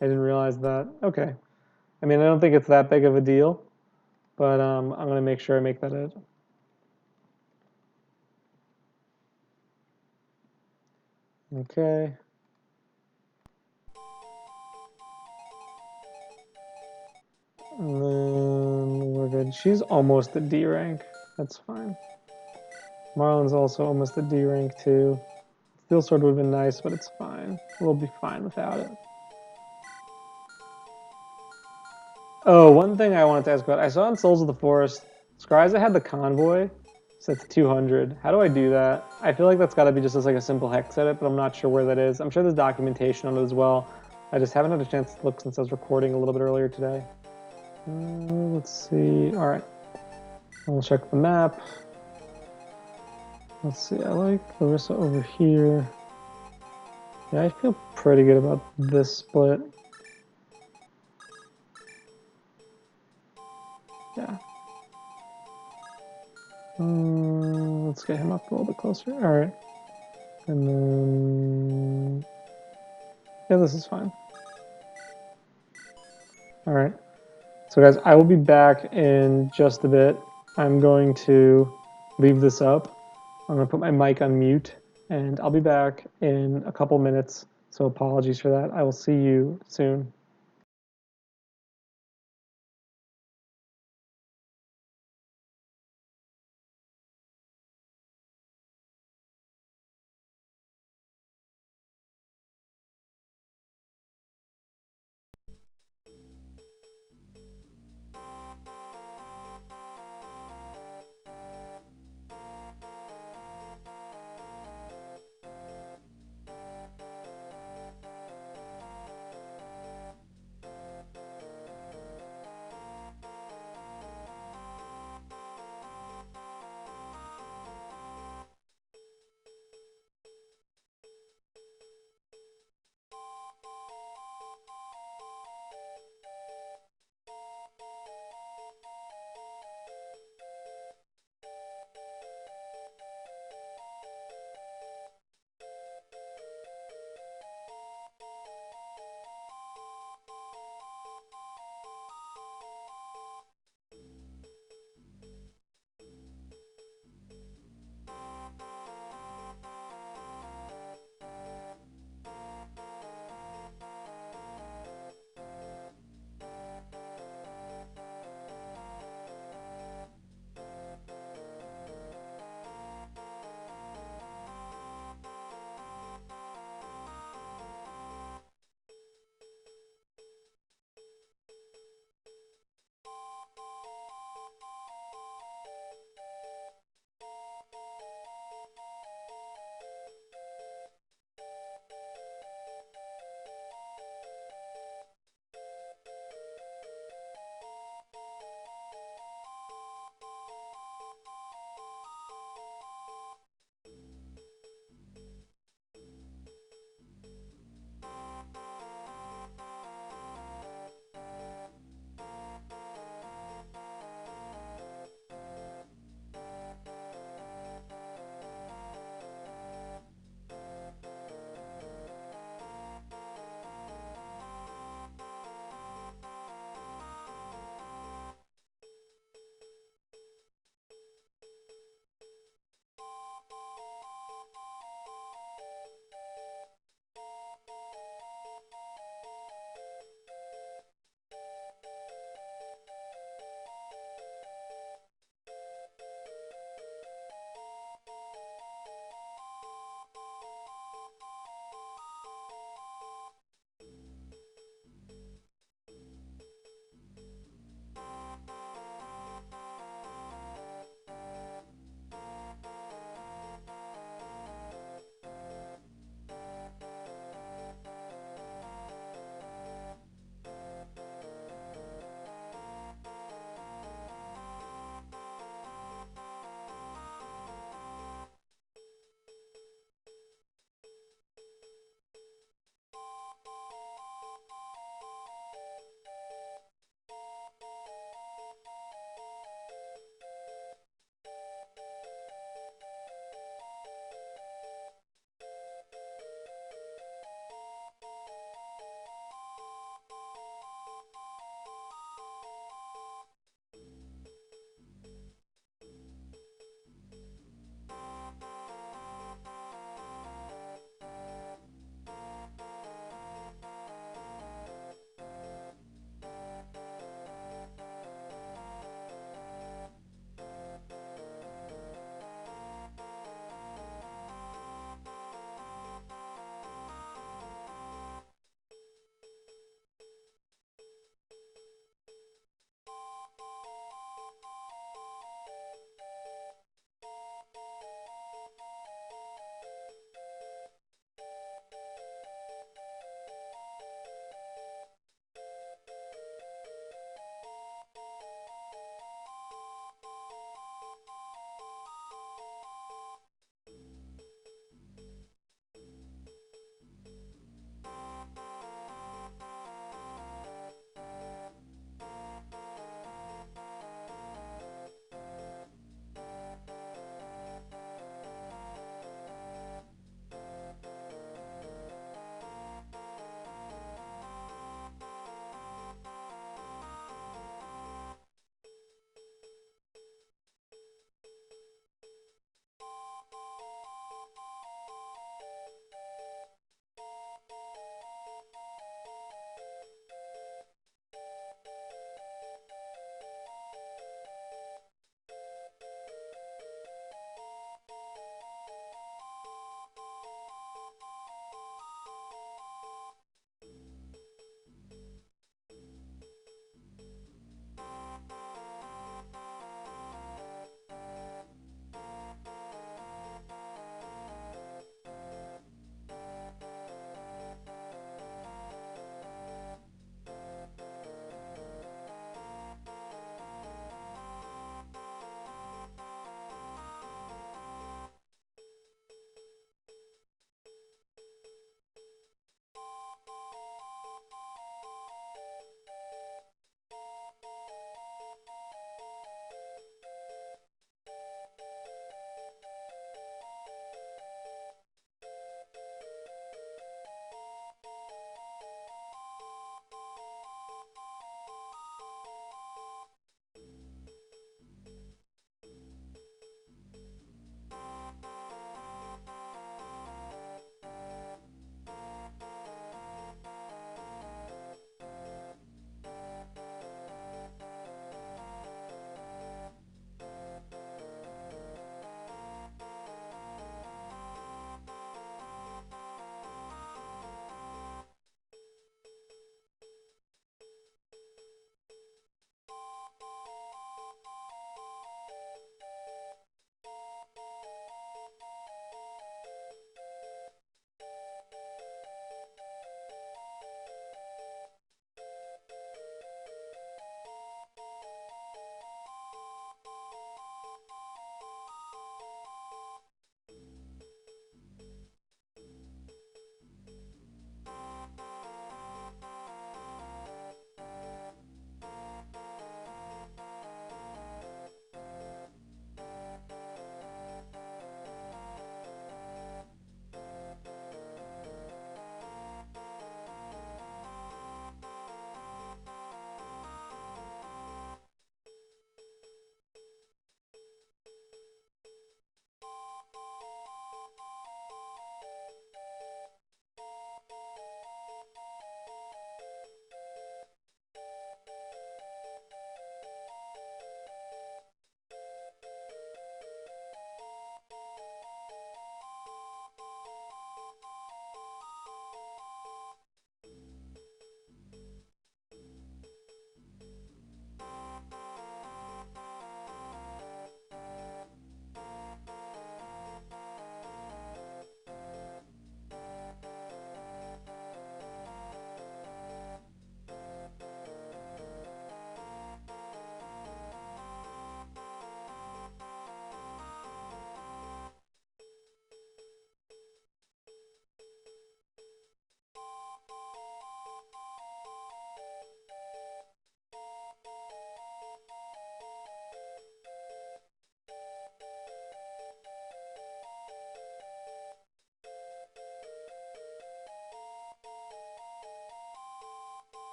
I didn't realize that. Okay. I mean, I don't think it's that big of a deal, but I'm going to make sure I make that it. Okay. And then we're good. She's almost at D rank. That's fine. Marlon's also almost at D rank too. Steel Sword would have been nice, but it's fine. We'll be fine without it. Oh, one thing I wanted to ask about. I saw in Souls of the Forest, Skryza had the convoy set to 200. How do I do that? I feel like that's got to be just as like a simple hex edit, but I'm not sure where that is. I'm sure there's documentation on it as well. I just haven't had a chance to look since I was recording a little bit earlier today. Let's see. All right. I'll check the map. Let's see. I like Larissa over here. Yeah, I feel pretty good about this split. Yeah. Let's get him up a little bit closer. All right. And then, yeah, this is fine. All right. So guys, I will be back in just a bit. I'm going to leave this up. I'm gonna put my mic on mute, and I'll be back in a couple minutes. So apologies for that. I will see you soon.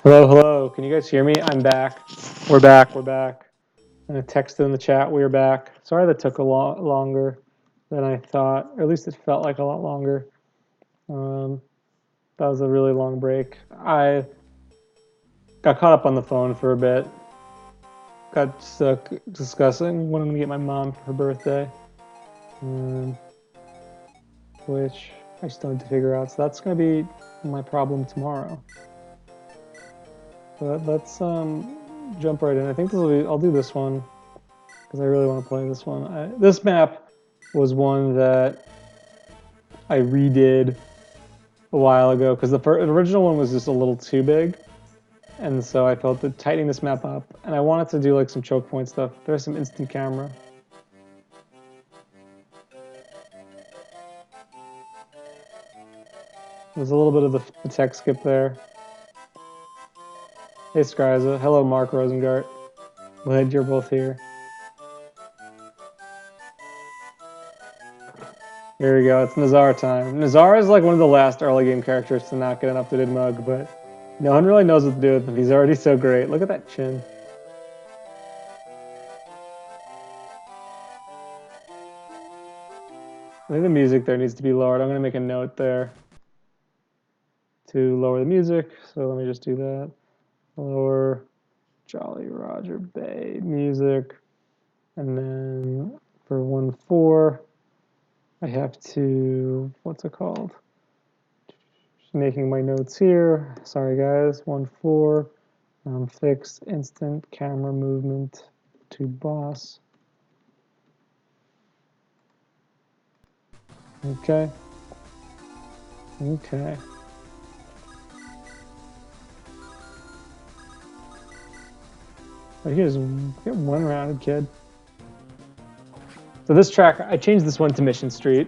Hello, hello. Can you guys hear me? I'm back. We're back. We're back. I'm gonna text in the chat. We're back. Sorry that took a lot longer than I thought. Or at least it felt like a lot longer. That was a really long break. I got caught up on the phone for a bit. Got stuck discussing what I'm gonna get my mom for her birthday, which I still need to figure out. So that's gonna be my problem tomorrow. But let's jump right in. I think this will be. I'll do this one because I really want to play this one. This map was one that I redid a while ago because the original one was just a little too big. And so I felt that tightening this map up, and I wanted to do like some choke point stuff. There's some instant camera. There's a little bit of the tech skip there. Hey Skyza, hello Mark Rosengart. Glad you're both here. Here we go, it's Nazar time. Nazar is like one of the last early game characters to not get an updated mug, but no one really knows what to do with him. He's already so great. Look at that chin. I think the music there needs to be lowered. I'm going to make a note there to lower the music. So let me just do that. Lower Jolly Roger Bay music. And then for 1.4, I have to, what's it called? Just making my notes here. Sorry guys, 1.4, fix instant camera movement to boss. Okay. Okay. But here's get one rounded kid. So this track, I changed this one to Mission Street.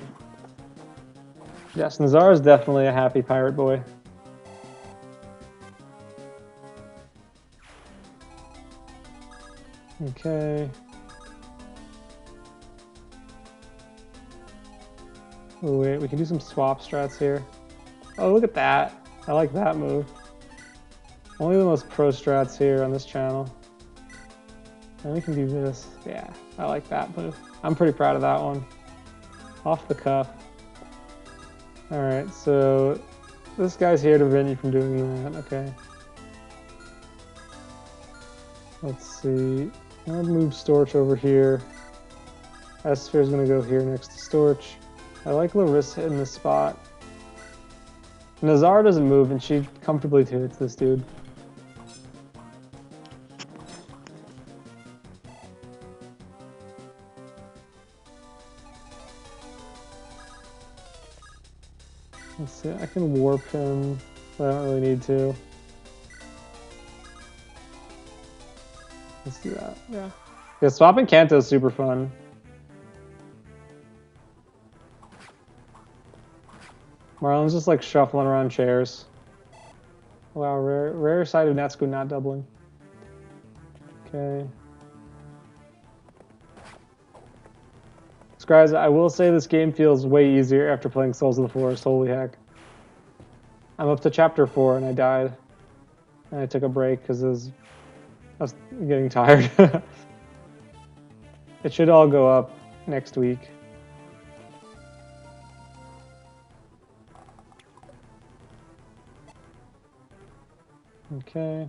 Yes, Nazar is definitely a happy pirate boy. Okay. Oh wait, we can do some swap strats here. Oh, look at that. I like that move. Only the most pro strats here on this channel. And we can do this. Yeah, I like that move. I'm pretty proud of that one. Off the cuff. Alright, so this guy's here to prevent you from doing that. Okay. Let's see. I'll move Storch over here. S-Sphere's gonna go here next to Storch. I like Larissa in this spot. Nazar doesn't move, and she comfortably hits this dude. Let's see, I can warp him, but I don't really need to. Let's do that, yeah. Yeah, swapping Kanto is super fun. Marlon's just like shuffling around chairs. Wow, rare side of Natsuko not doubling. Okay. Guys, I will say this game feels way easier after playing Souls of the Forest. Holy heck. I'm up to chapter 4 and I died. And I took a break because I was getting tired. It should all go up next week. Okay.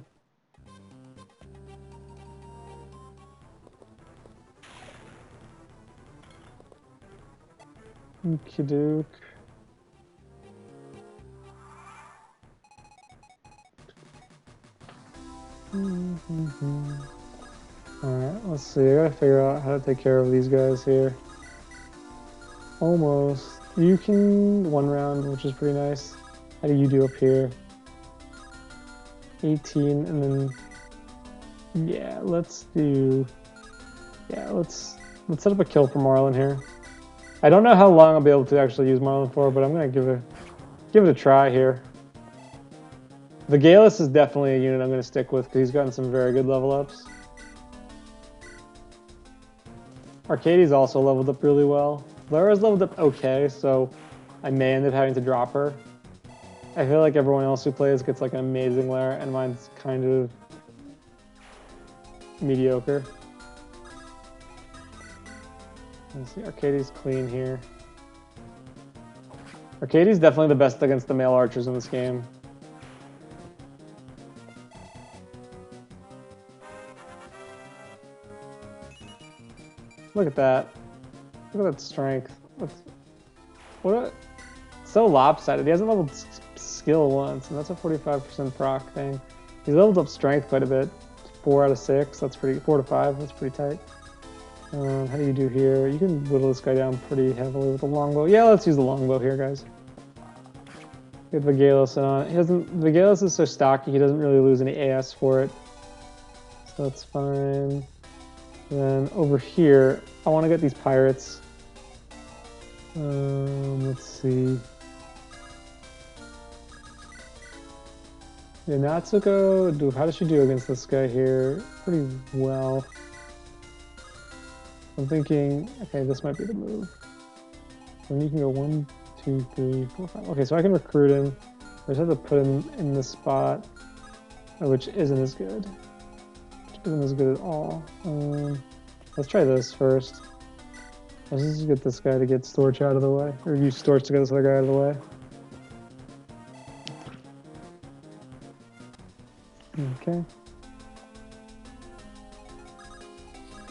Okie doke. Alright, let's see. I gotta figure out how to take care of these guys here. Almost. You can one round, which is pretty nice. How do you do up here? 18, and then yeah, let's set up a kill for Marlon here. I don't know how long I'll be able to actually use Marlon for, but I'm gonna give it a try here. The Galus is definitely a unit I'm gonna stick with because he's gotten some very good level ups. Arcadie's also leveled up really well. Lara's leveled up okay, so I may end up having to drop her. I feel like everyone else who plays gets like an amazing lair, and mine's kind of mediocre. Let's see, Arcadie's clean here. Arcadie's definitely the best against the male archers in this game. Look at that. Look at that strength. So lopsided. He hasn't leveled skill once, and that's a 45% proc thing. He's leveled up strength quite a bit. 4 out of 6. That's pretty. 4 to 5. That's pretty tight. How do you do here? You can whittle this guy down pretty heavily with the longbow. Yeah, let's use the longbow here, guys. Get Vigalis on. Vigalis is so stocky, he doesn't really lose any AS for it. So that's fine. Then over here, I want to get these pirates. Let's see. Yeah, Natsuko, how does she do against this guy here? Pretty well. I'm thinking, okay, this might be the move. Then you can go 1, 2, 3, 4, 5. Okay, so I can recruit him. I just have to put him in this spot, which isn't as good. Which isn't as good at all. Let's try this first. Let's just get this guy to get Storch out of the way, or use Storch to get this other guy out of the way. Okay.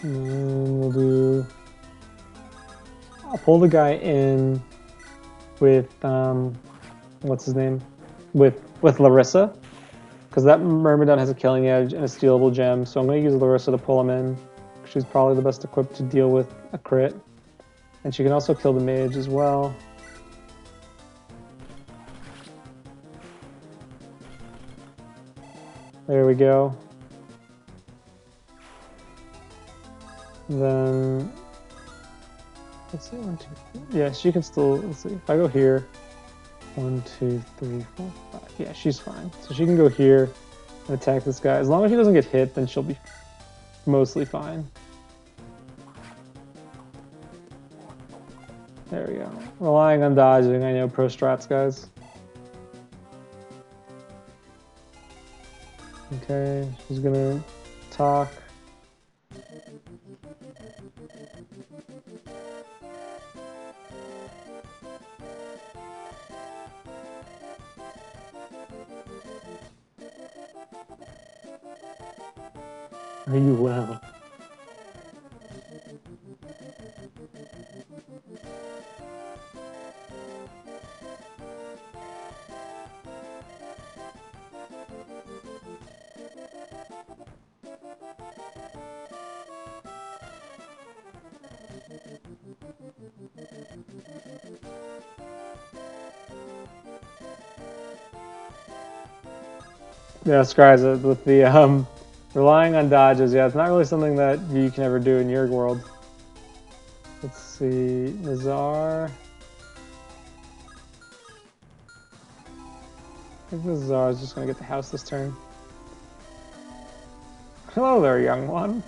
And then we'll do... I'll pull the guy in with, what's his name? With Larissa. Because that Myrmidon has a killing edge and a stealable gem, so I'm going to use Larissa to pull him in. She's probably the best equipped to deal with a crit. And she can also kill the mage as well. There we go. Then, let's see, 1, 2, 3. Yeah, she can still, let's see, if I go here, 1, 2, 3, 4, 5. Yeah, she's fine. So she can go here and attack this guy. As long as she doesn't get hit, then she'll be mostly fine. There we go. Relying on dodging, I know pro strats, guys. Okay, she's gonna talk. Are you well? Yeah, guys, with the relying on dodges, yeah, it's not really something that you can ever do in your world. Let's see, Nazar. I think Nazar is just gonna get the house this turn. Hello there, young one.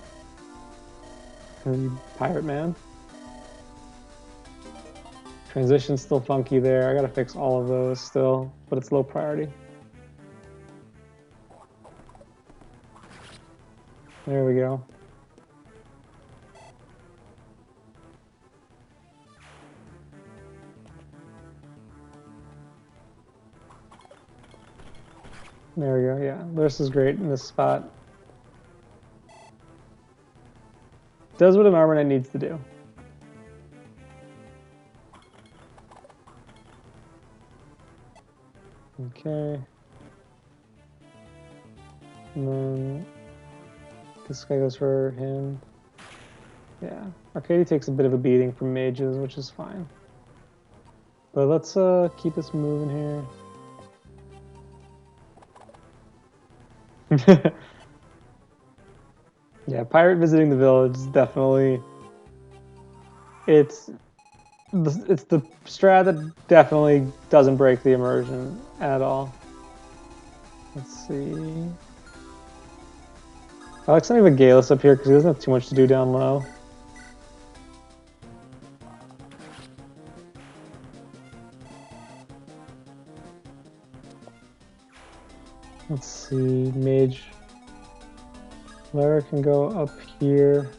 You pirate man. Transition's still funky there. I gotta fix all of those still, but it's low priority. There we go. There we go, yeah. This is great in this spot. Does what an armor knight needs to do. Okay. And then this guy goes for him. Yeah. Arcadie takes a bit of a beating from mages, which is fine. But let's keep this moving here. Yeah, pirate visiting the village is definitely... It's the strat that definitely doesn't break the immersion at all. Let's see... I like sending Vigalis up here because he doesn't have too much to do down low. Let's see, Mage. Lara can go up here.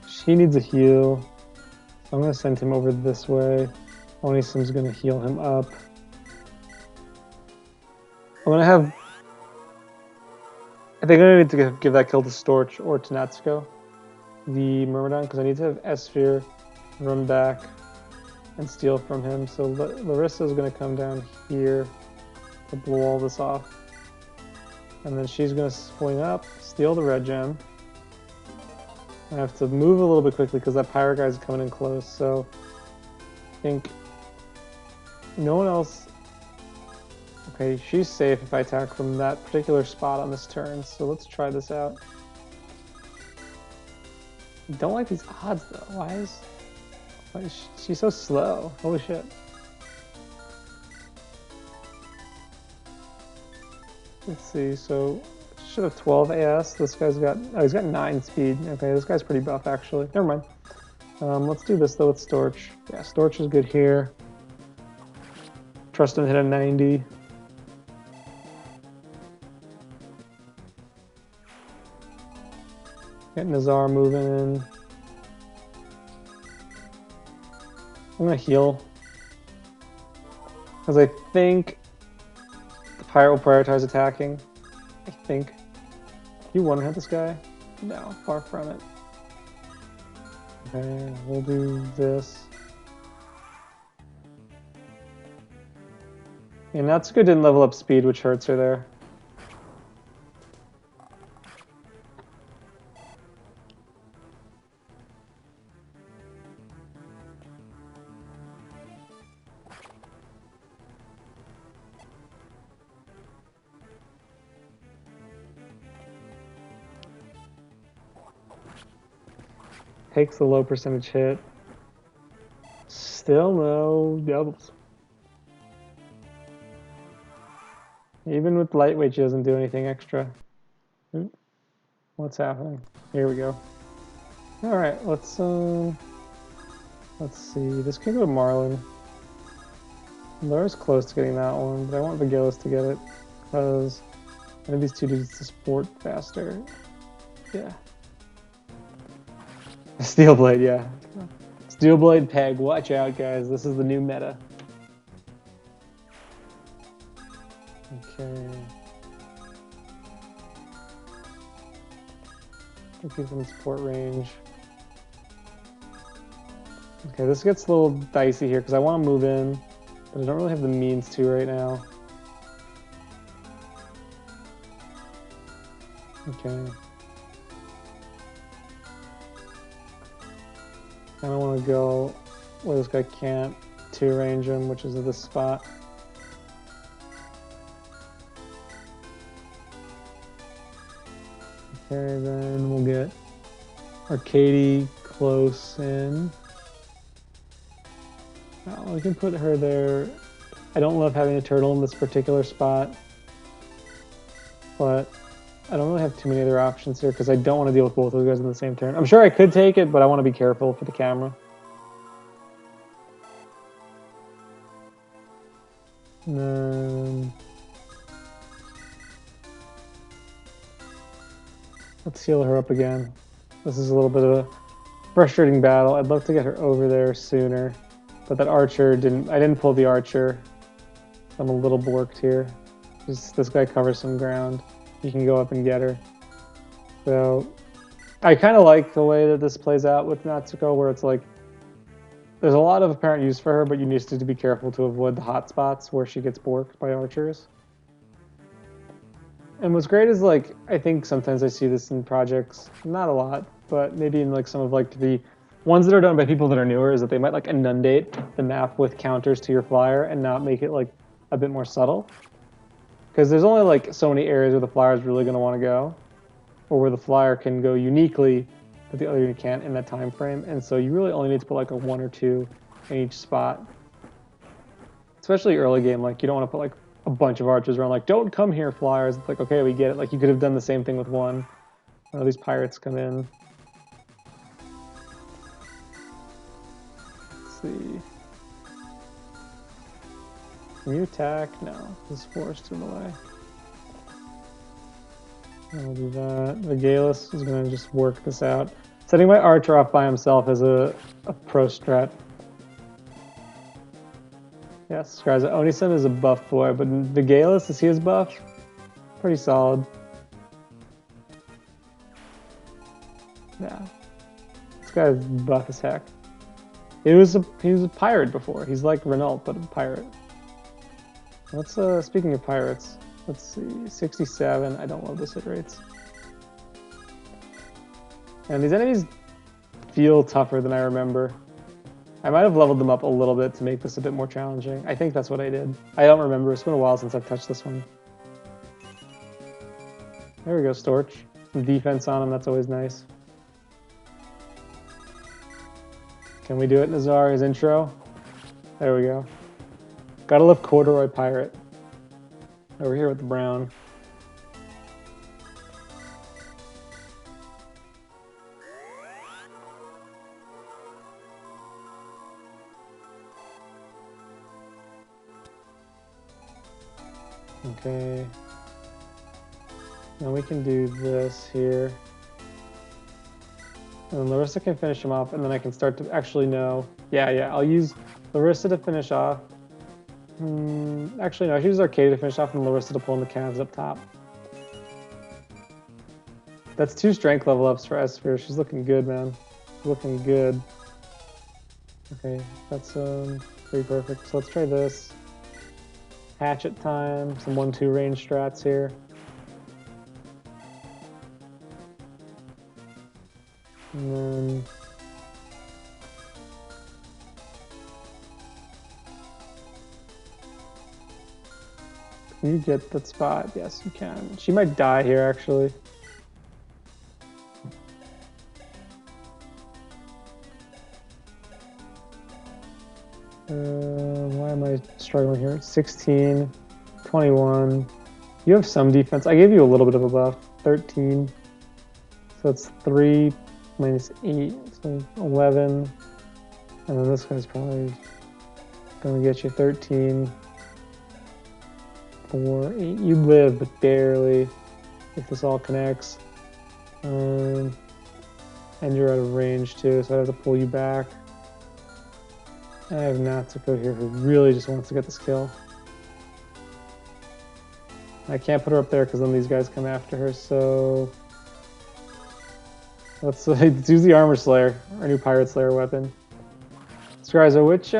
She needs a heal. So I'm gonna send him over this way. Onisim's gonna heal him up. I'm gonna have... I think I'm gonna need to give that kill to Storch or to Natsuko, the Myrmidon, because I need to have Esphere run back and steal from him. So Larissa's gonna come down here to blow all this off. And then she's gonna swing up, steal the red gem. I have to move a little bit quickly because that pirate guy's coming in close, so I think no one else... Okay, she's safe if I attack from that particular spot on this turn, so let's try this out. I don't like these odds though. Why is she so slow? Holy shit. Let's see, so should have 12 AS. This guy's got, oh, he's got 9 speed. Okay, this guy's pretty buff actually. Never mind. Let's do this though with Storch. Yeah, Storch is good here. Trust him to hit a 90. Get Nazar moving. I'm gonna heal. Because I think the pirate will prioritize attacking. I think. You want to hit this guy? No, far from it. Okay, we'll do this. Yeah, Natsuko didn't level up speed, which hurts her there. Takes the low percentage hit. Still no doubles. Even with lightweight, she doesn't do anything extra. What's happening? Here we go. All right, let's see. This can go to Marlin. Lara's close to getting that one, but I want Vigilis to get it because I need these two dudes to support faster. Yeah. Steelblade, yeah. Steelblade Peg, watch out guys, this is the new meta. Okay. We'll keep them in support range. Okay, this gets a little dicey here because I want to move in, but I don't really have the means to right now. Okay. I don't want to go where this guy can't two-range him, which is at this spot. Okay, then we'll get Arcady close in. Oh, we can put her there. I don't love having a turtle in this particular spot, but I don't really have too many other options here because I don't want to deal with both of you guys in the same turn. I'm sure I could take it, but I want to be careful for the camera. And then let's heal her up again. This is a little bit of a frustrating battle. I'd love to get her over there sooner, but that archer didn't. I didn't pull the archer. I'm a little borked here. This guy covers some ground. You can go up and get her. So I kind of like the way that this plays out with Natsuko, where it's like there's a lot of apparent use for her, but you need to be careful to avoid the hot spots where she gets borked by archers. And what's great is, like, I think sometimes I see this in projects, not a lot, but maybe in like some of like the ones that are done by people that are newer, is that they might like inundate the map with counters to your flyer and not make it like a bit more subtle. Because there's only like so many areas where the flyer is really going to want to go, or where the flyer can go uniquely, but the other unit can't in that time frame. And so you really only need to put like a 1 or 2 in each spot. Especially early game, like you don't want to put like a bunch of archers around, like, don't come here, flyers. It's like, okay, we get it. Like you could have done the same thing with one. Oh, these pirates come in. Let's see. Can you attack? No, he's forced in the way. I'll do that. The Galus is going to just work this out. Setting my archer off by himself is a pro strat. Yes, guys, Onisun is a buff boy, but the Galus, is he his buff? Pretty solid. Yeah. This guy's buff as heck. He was a pirate before. He's like Renault, but a pirate. Let's speaking of pirates, let's see. 67. I don't love this hit rates. And these enemies feel tougher than I remember. I might have leveled them up a little bit to make this a bit more challenging. I think that's what I did. I don't remember. It's been a while since I've touched this one. There we go, Storch. Some defense on him, that's always nice. Can we do it, Nazar? His intro? There we go. Gotta love Corduroy Pirate. Over here with the brown. Okay. Now we can do this here. And then Larissa can finish him off, and then I can start to actually know. Yeah, I'll use Larissa to finish off. Actually, no, I should use Arcade to finish off and Larissa to pull in the calves up top. That's 2 strength level ups for Esphere. She's looking good, man. Looking good. Okay, that's pretty perfect. So let's try this. Hatchet time, some 1-2 range strats here. And then can you get that spot? Yes, you can. She might die here, actually. Why am I struggling here? 16, 21. You have some defense. I gave you a little bit of a buff. 13. So it's 3 minus 8, so 11. And then this guy's probably going to get you 13. 4, 8. You live, but barely. If this all connects. And you're out of range too, so I have to pull you back. I have Natsuko here who really just wants to get this kill. I can't put her up there because then these guys come after her, so let's use the Armor Slayer, our new Pirate Slayer weapon. Scriza, which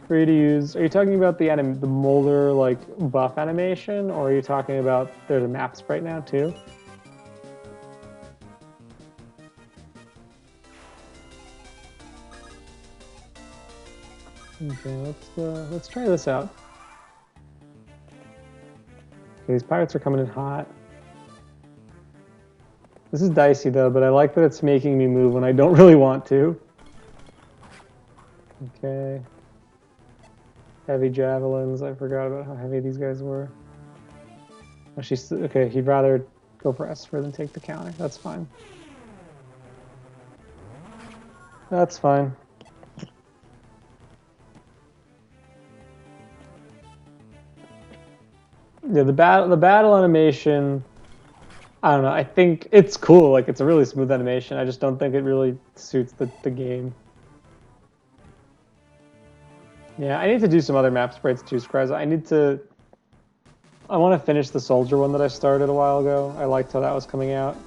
for you to use, are you talking about the Molder like buff animation, or are you talking about there's a map sprite now too? Okay, let's try this out. Okay, these pirates are coming in hot. This is dicey though, but I like that it's making me move when I don't really want to. Okay. Heavy javelins. I forgot about how heavy these guys were. Oh, okay, he'd rather go for Esphere than take the counter. That's fine. That's fine. Yeah, the battle animation, I don't know, I think it's cool, like it's a really smooth animation. I just don't think it really suits the game. Yeah, I need to do some other map sprites too, Scriza. I want to finish the soldier one that I started a while ago. I liked how that was coming out.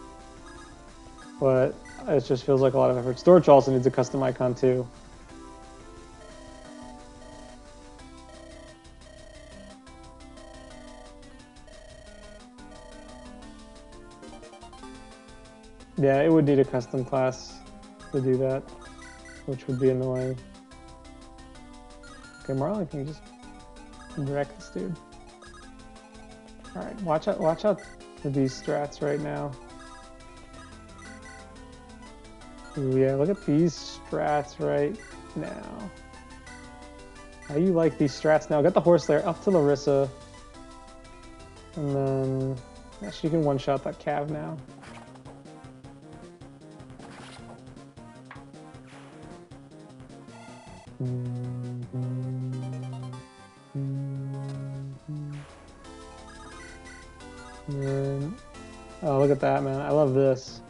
But it just feels like a lot of effort. Storage also needs a custom icon too. Yeah, it would need a custom class to do that, which would be annoying. Okay, Marlon can just wreck this dude. Alright, watch out for these strats right now. Ooh, yeah, look at these strats right now. How you like these strats now? Get the horse there, up to Larissa. And then, yeah, she can one-shot that Cav now. And then, oh, look at that, man. I love this.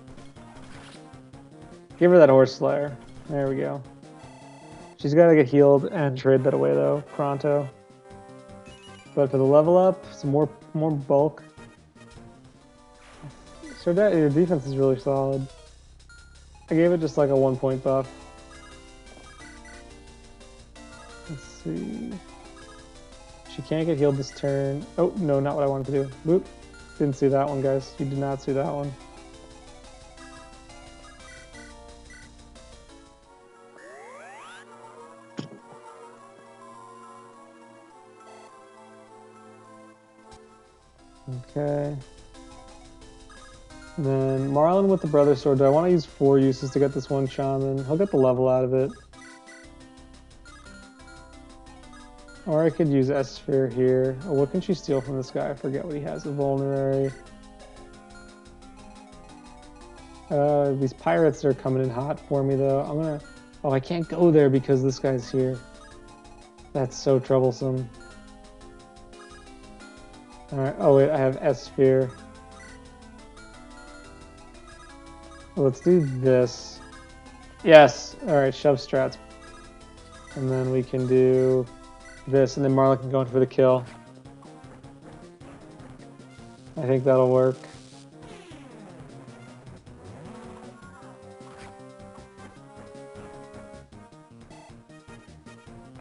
Give her that Horse Slayer. There we go. She's got to get healed and trade that away, though, pronto. But for the level up, some more bulk. So your defense is really solid. I gave it just like a 1-point buff. Let's see. She can't get healed this turn. Oh, no, not what I wanted to do. Whoop. Didn't see that one, guys. You did not see that one. Okay. Then Marlin with the Brother Sword. Do I want to use 4 uses to get this one Shaman? He'll get the level out of it. Or I could use S-Sphere here. Oh, what can she steal from this guy? I forget what he has. A Vulnerary. These pirates are coming in hot for me, though. I'm gonna... Oh, I can't go there because this guy's here. That's so troublesome. Alright, oh wait, I have S-Sphere. Let's do this. Yes! Alright, shove strats. And then we can do this, and then Marlin can go in for the kill. I think that'll work.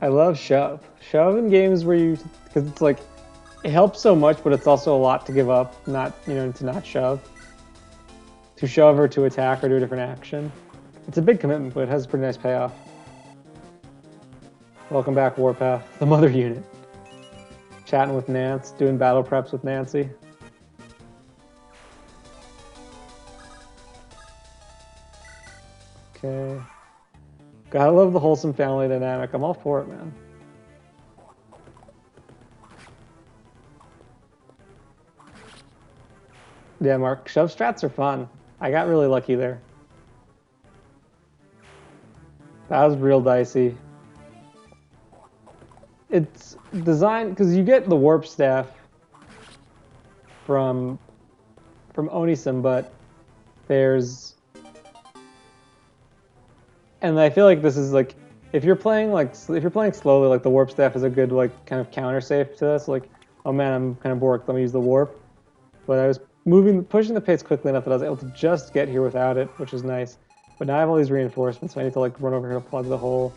I love shove. Shove in games where you... Because it's like... It helps so much, but it's also a lot to give up, not, to not shove. To shove or to attack or do a different action. It's a big commitment, but it has a pretty nice payoff. Welcome back, Warpath, the mother unit. Chatting with Nance, doing battle preps with Nancy. Okay. Gotta love the wholesome family dynamic. I'm all for it, man. Yeah, Mark, shove strats are fun. I got really lucky there. That was real dicey. It's designed because you get the warp staff from Onisim, but there's, and I feel like this is like if you're playing slowly, like the warp staff is a good like kind of counter safe to this. Like, oh man, I'm kind of bored. Let me use the warp. But I was pushing the pace quickly enough that I was able to just get here without it, which is nice. But now I have all these reinforcements, so I need to like run over here to plug the hole.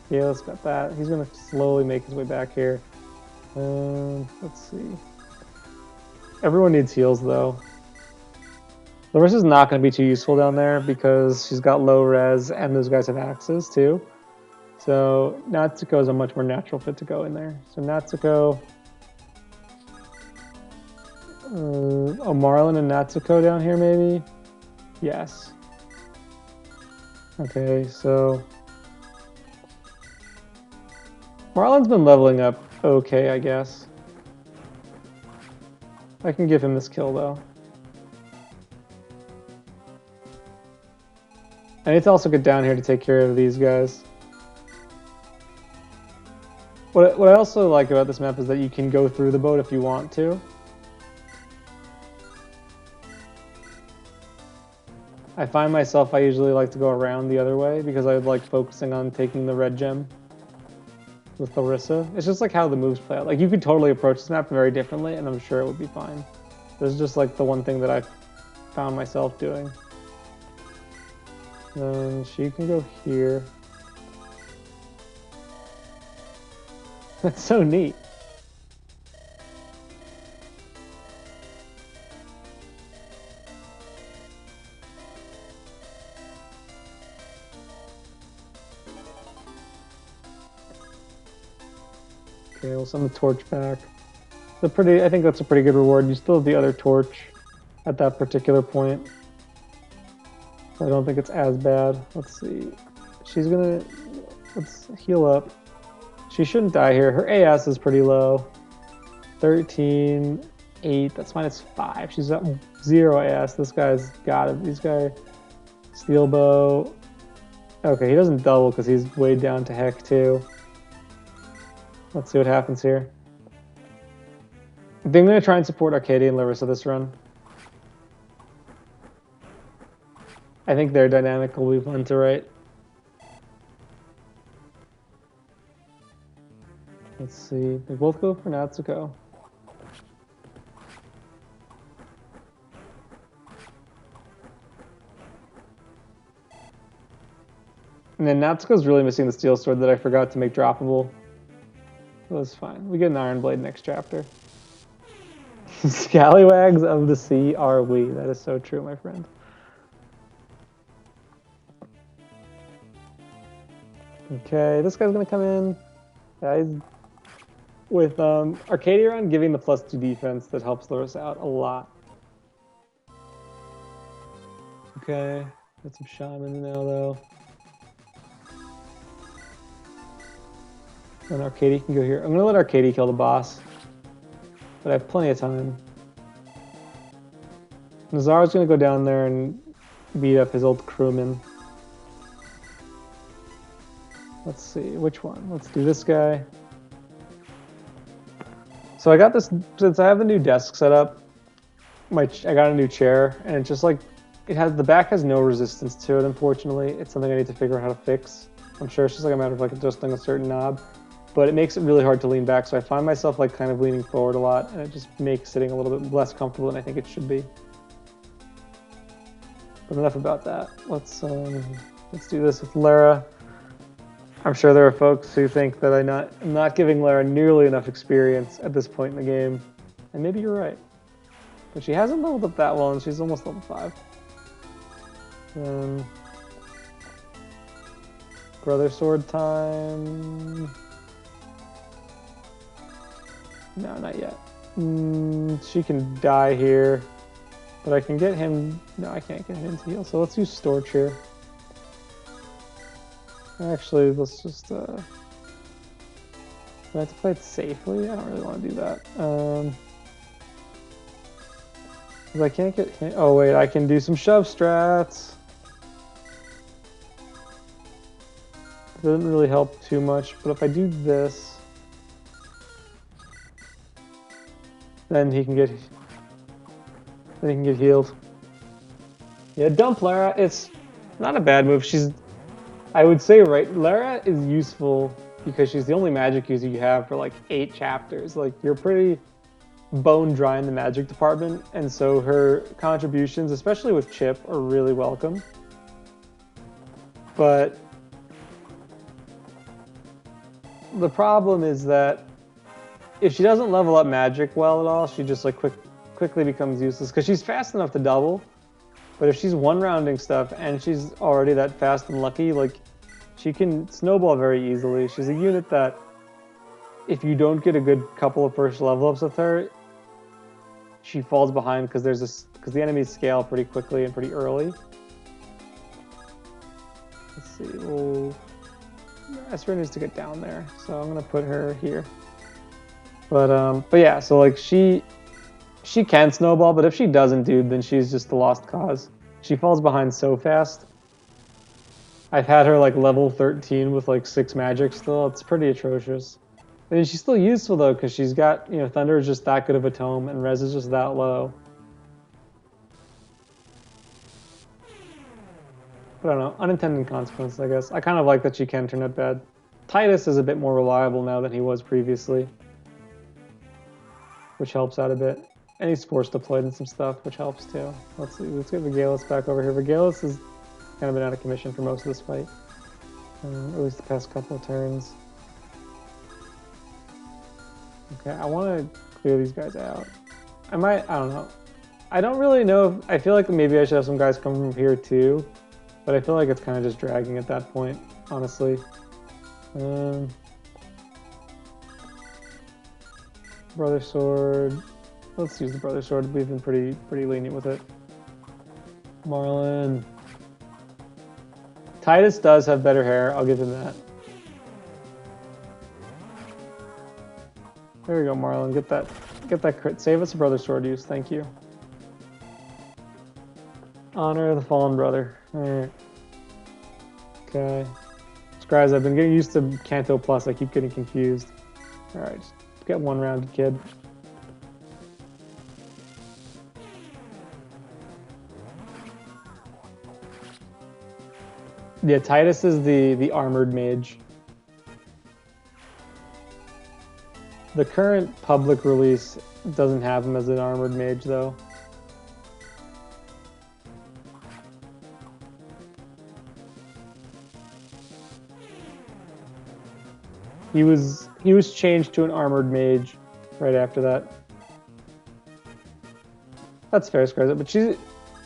Yeah, let's got that. He's gonna slowly make his way back here. Let's see. Everyone needs heals though. Larissa's not gonna be too useful down there because she's got low res and those guys have axes too. So Natsuko is a much more natural fit to go in there. So Natsuko. Oh, Marlin and Natsuko down here maybe? Yes. Okay, so Marlin's been leveling up okay, I guess. I can give him this kill though. I need to also get down here to take care of these guys. What I also like about this map is that you can go through the boat if you want to. I find myself, I usually like to go around the other way because I like focusing on taking the red gem with Larissa. It's just like how the moves play out. Like you could totally approach this map very differently and I'm sure it would be fine. This is just like the one thing that I found myself doing. Then she can go here. That's so neat. Okay, we'll send the torch back. I think that's a pretty good reward. You still have the other torch at that particular point. I don't think it's as bad. Let's see. Let's heal up. She shouldn't die here. Her AS is pretty low. 13, 8, that's -5. She's at 0 AS. This guy's got it. These guys, steel bow. Okay, he doesn't double because he's way down to heck too. Let's see what happens here. I think I'm gonna try and support Arcadia and Larissa this run. I think their dynamic will be fun to write. Let's see. They both go for Natsuko. And then Natsuko's really missing the steel sword that I forgot to make droppable. That's fine. We get an Iron Blade next chapter. Scallywags of the sea are we. That is so true, my friend. Okay, this guy's gonna come in. Guys, with Arcadia on giving the +2 defense, that helps Larissa out a lot. Okay, got some shamans now though. And Arcadia can go here. I'm gonna let Arcadia kill the boss, but I have plenty of time. Nazar's gonna go down there and beat up his old crewman. Let's see, which one? Let's do this guy. So I got this, since I have the new desk set up, I got a new chair, and it's just like, the back has no resistance to it, unfortunately. It's something I need to figure out how to fix. I'm sure it's just like a matter of like adjusting a certain knob, but it makes it really hard to lean back, so I find myself like kind of leaning forward a lot, and it just makes sitting a little bit less comfortable than I think it should be. But enough about that. Let's do this with Lara. I'm sure there are folks who think that I'm not giving Lara nearly enough experience at this point in the game, and maybe you're right. But she hasn't leveled up that well, and she's almost level 5. Brother sword time. No, not yet. She can die here, but I can get him. No, I can't get him to heal. So let's use Storch here. Actually, let's just. Do I have to play it safely? I don't really want to do that. I can't get him. Oh wait, I can do some shove strats. It doesn't really help too much, but if I do this, then he can get healed. Yeah, dump Lara. It's not a bad move. I would say, right, Lara is useful because she's the only magic user you have for like 8 chapters. Like, you're pretty bone dry in the magic department, and so her contributions, especially with Chip, are really welcome. But the problem is that if she doesn't level up magic well at all, she just like quickly becomes useless because she's fast enough to double. But if she's one-rounding stuff and she's already that fast and lucky, like, she can snowball very easily. She's a unit that, if you don't get a good couple of first level ups with her, she falls behind because the enemies scale pretty quickly and pretty early. Let's see. Well, Esper needs to get down there, so I'm gonna put her here. But yeah, so like she can snowball, but if she doesn't, dude, then she's just a lost cause. She falls behind so fast. I've had her like level 13 with like 6 magic still. It's pretty atrocious. I mean, she's still useful though, because she's got, Thunder is just that good of a tome, and Res is just that low. I don't know, unintended consequences, I guess. I kind of like that she can turn out bad. Titus is a bit more reliable now than he was previously, which helps out a bit. And he's forced deployed in some stuff, which helps too. Let's see, let's get Vigalis back over here. Vigalis has kind of been out of commission for most of this fight, at least the past couple of turns. Okay, I want to clear these guys out. I don't know. I don't really know. I feel like maybe I should have some guys come from here too, but I feel like it's kind of just dragging at that point, honestly. Brother sword. Let's use the brother sword. We've been pretty lenient with it. Marlon. Titus does have better hair. I'll give him that. There we go, Marlon. Get that crit. Save us a brother sword use. Thank you. Honor the fallen brother. All right. Okay. Scribes, I've been getting used to Kanto Plus. I keep getting confused. All right, just get one rounded, kid. Yeah, Titus is the armored mage. The current public release doesn't have him as an armored mage, though. He was changed to an armored mage right after that. That's fair, Scarlet, but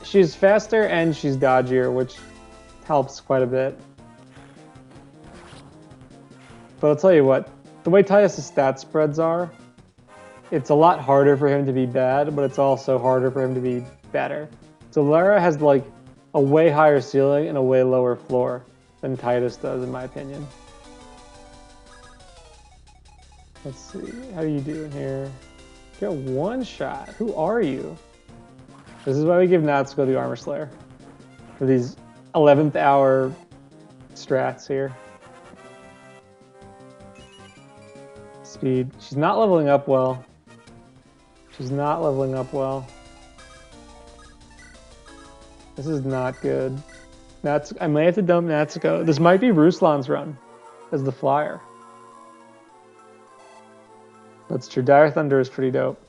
she's faster and she's dodgier, which helps quite a bit. But I'll tell you what, the way Titus' stat spreads are, it's a lot harder for him to be bad, but it's also harder for him to be better. So Lara has like a way higher ceiling and a way lower floor than Titus does, in my opinion. Let's see, how do you do in here? Get one shot. Who are you? This is why we give Natsuko the Armor Slayer for these 11th hour strats here. Speed. She's not leveling up well. She's not leveling up well. This is not good. I might have to dump Natsuko. This might be Ruslan's run as the flyer. That's true. Dire Thunder is pretty dope.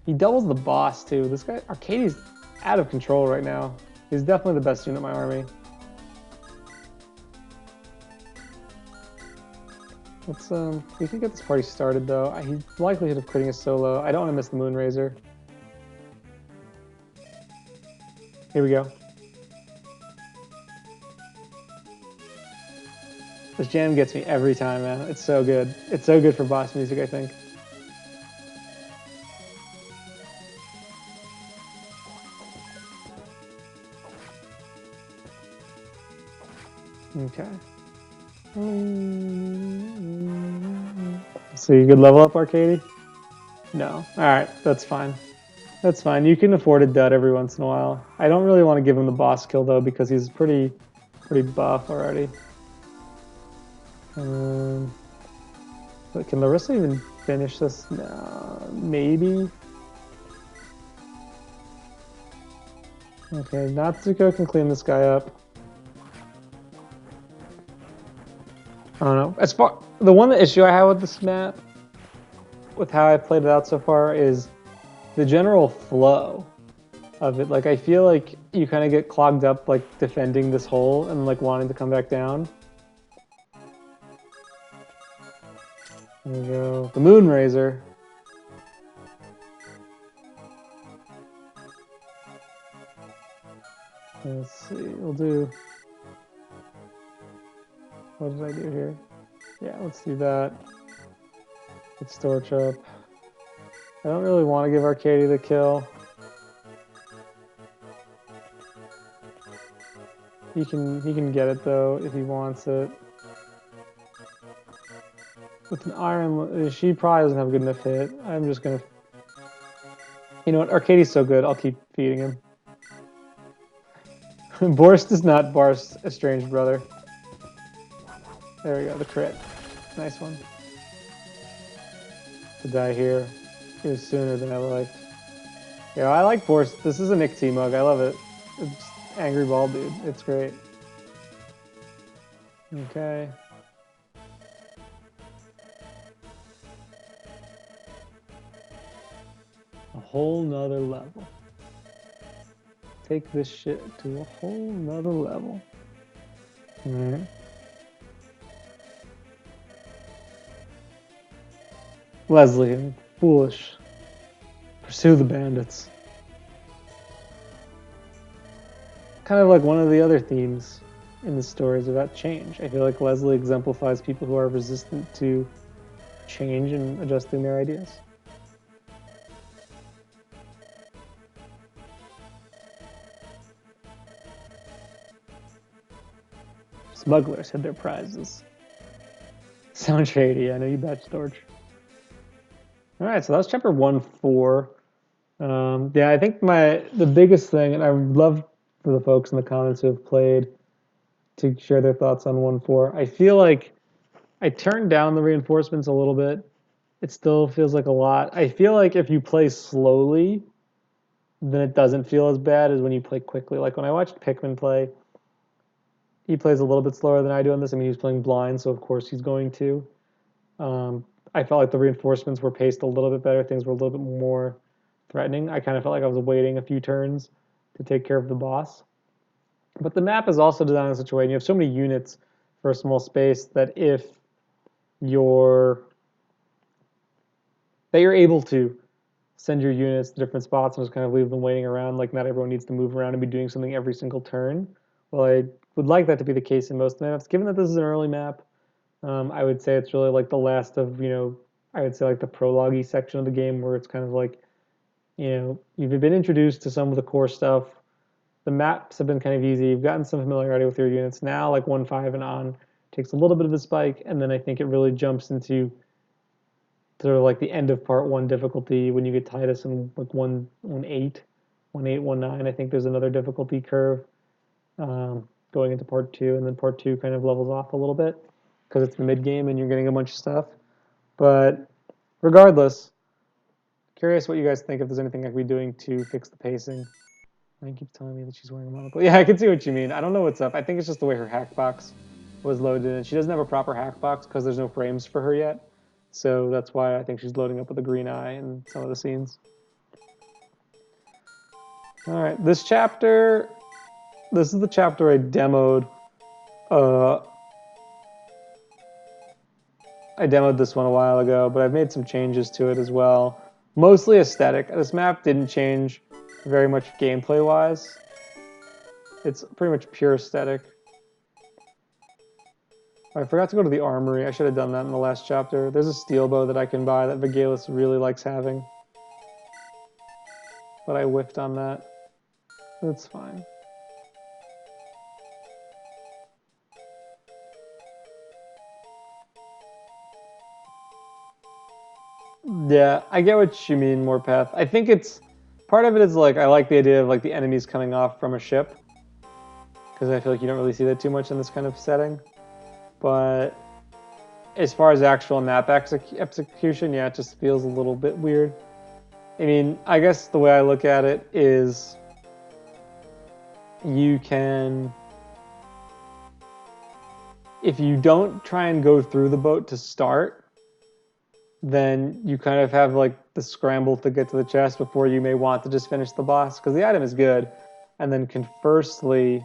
He doubles the boss too. This guy, Arcadie's out of control right now. He's definitely the best unit in my army. Let's we can get this party started though. He's likelihood of quitting is so low. I don't want to miss the Moonraiser. Here we go. This jam gets me every time, man. It's so good. It's so good for boss music, I think. Okay. So you could level up Arcadie? No. Alright, that's fine. That's fine. You can afford a dud every once in a while. I don't really want to give him the boss kill though because he's pretty buff already. But can Larissa even finish this? No, maybe. Okay, Natsuko can clean this guy up. I don't know. As far the one issue I have with this map, with how I played it out so far, is the general flow of it. Like I feel like you kind of get clogged up like defending this hole and like wanting to come back down. There we go. The Moonraiser. Let's see. We'll do. What did I do here? Yeah, let's do that. Let's torch up. I don't really want to give Arcadie the kill. He can get it though if he wants it. With an iron, she probably doesn't have a good enough hit. I'm just gonna. You know what? Arcadie's so good. I'll keep feeding him. Borst is not Barst's estranged brother. There we go. The crit. Nice one. To die here. It was sooner than I liked. Yeah, I like Borst. This is a Nick T mug. I love it. It's angry ball dude. It's great. Okay. A whole nother level. Take this shit to a whole nother level. Alright. Leslie, foolish. Pursue the bandits. Kind of like one of the other themes in the stories about change. I feel like Leslie exemplifies people who are resistant to change and adjusting their ideas. Smugglers had their prizes. Sound shady, I know you bet, Storch. Alright, so that's chapter 1-4. Yeah, I think the biggest thing, and I would love for the folks in the comments who have played to share their thoughts on 1-4. I feel like I turned down the reinforcements a little bit. It still feels like a lot. I feel like if you play slowly, then it doesn't feel as bad as when you play quickly. Like when I watched Pikmin play, he plays a little bit slower than I do on this. I mean, he's playing blind, so of course he's going to. I felt like the reinforcements were paced a little bit better. Things were a little bit more threatening. I kind of felt like I was waiting a few turns to take care of the boss. But the map is also designed in such a way, and you have so many units for a small space you're that you're able to send your units to different spots and just kind of leave them waiting around. Like not everyone needs to move around and be doing something every single turn. Well, I would like that to be the case in most maps. Given that this is an early map, I would say it's really like the last of, I would say like the prologue section of the game where it's kind of like, you've been introduced to some of the core stuff. The maps have been kind of easy. You've gotten some familiarity with your units. Now, like 1.5 and on, takes a little bit of a spike, and then I think it really jumps into sort of like the end of part one difficulty when you get Titus in like 1.8, 1.8, 1.9. I think there's another difficulty curve going into part two, and then part two kind of levels off a little bit because it's the mid game and you're getting a bunch of stuff. But regardless, curious what you guys think if there's anything I could be doing to fix the pacing. Ryan keeps telling me that she's wearing a monocle. Yeah, I can see what you mean. I don't know what's up. I think it's just the way her hack box was loaded in. She doesn't have a proper hack box because there's no frames for her yet. So that's why I think she's loading up with a green eye in some of the scenes. All right, this is the chapter I demoed. I demoed this one a while ago, but I've made some changes to it as well. Mostly aesthetic. This map didn't change very much gameplay-wise. It's pretty much pure aesthetic. I forgot to go to the armory. I should have done that in the last chapter. There's a steel bow that I can buy that Vigalis really likes having. But I whiffed on that. That's fine. Yeah, I get what you mean, Morpath. I think it's... Part of it is like, I like the idea of like the enemies coming off from a ship. Because I feel like you don't really see that too much in this kind of setting. But as far as actual map execution, yeah, it just feels a little bit weird. I mean, I guess the way I look at it is you can, if you don't try and go through the boat to start, then you kind of have like the scramble to get to the chest before you may want to just finish the boss, because the item is good. And then conversely,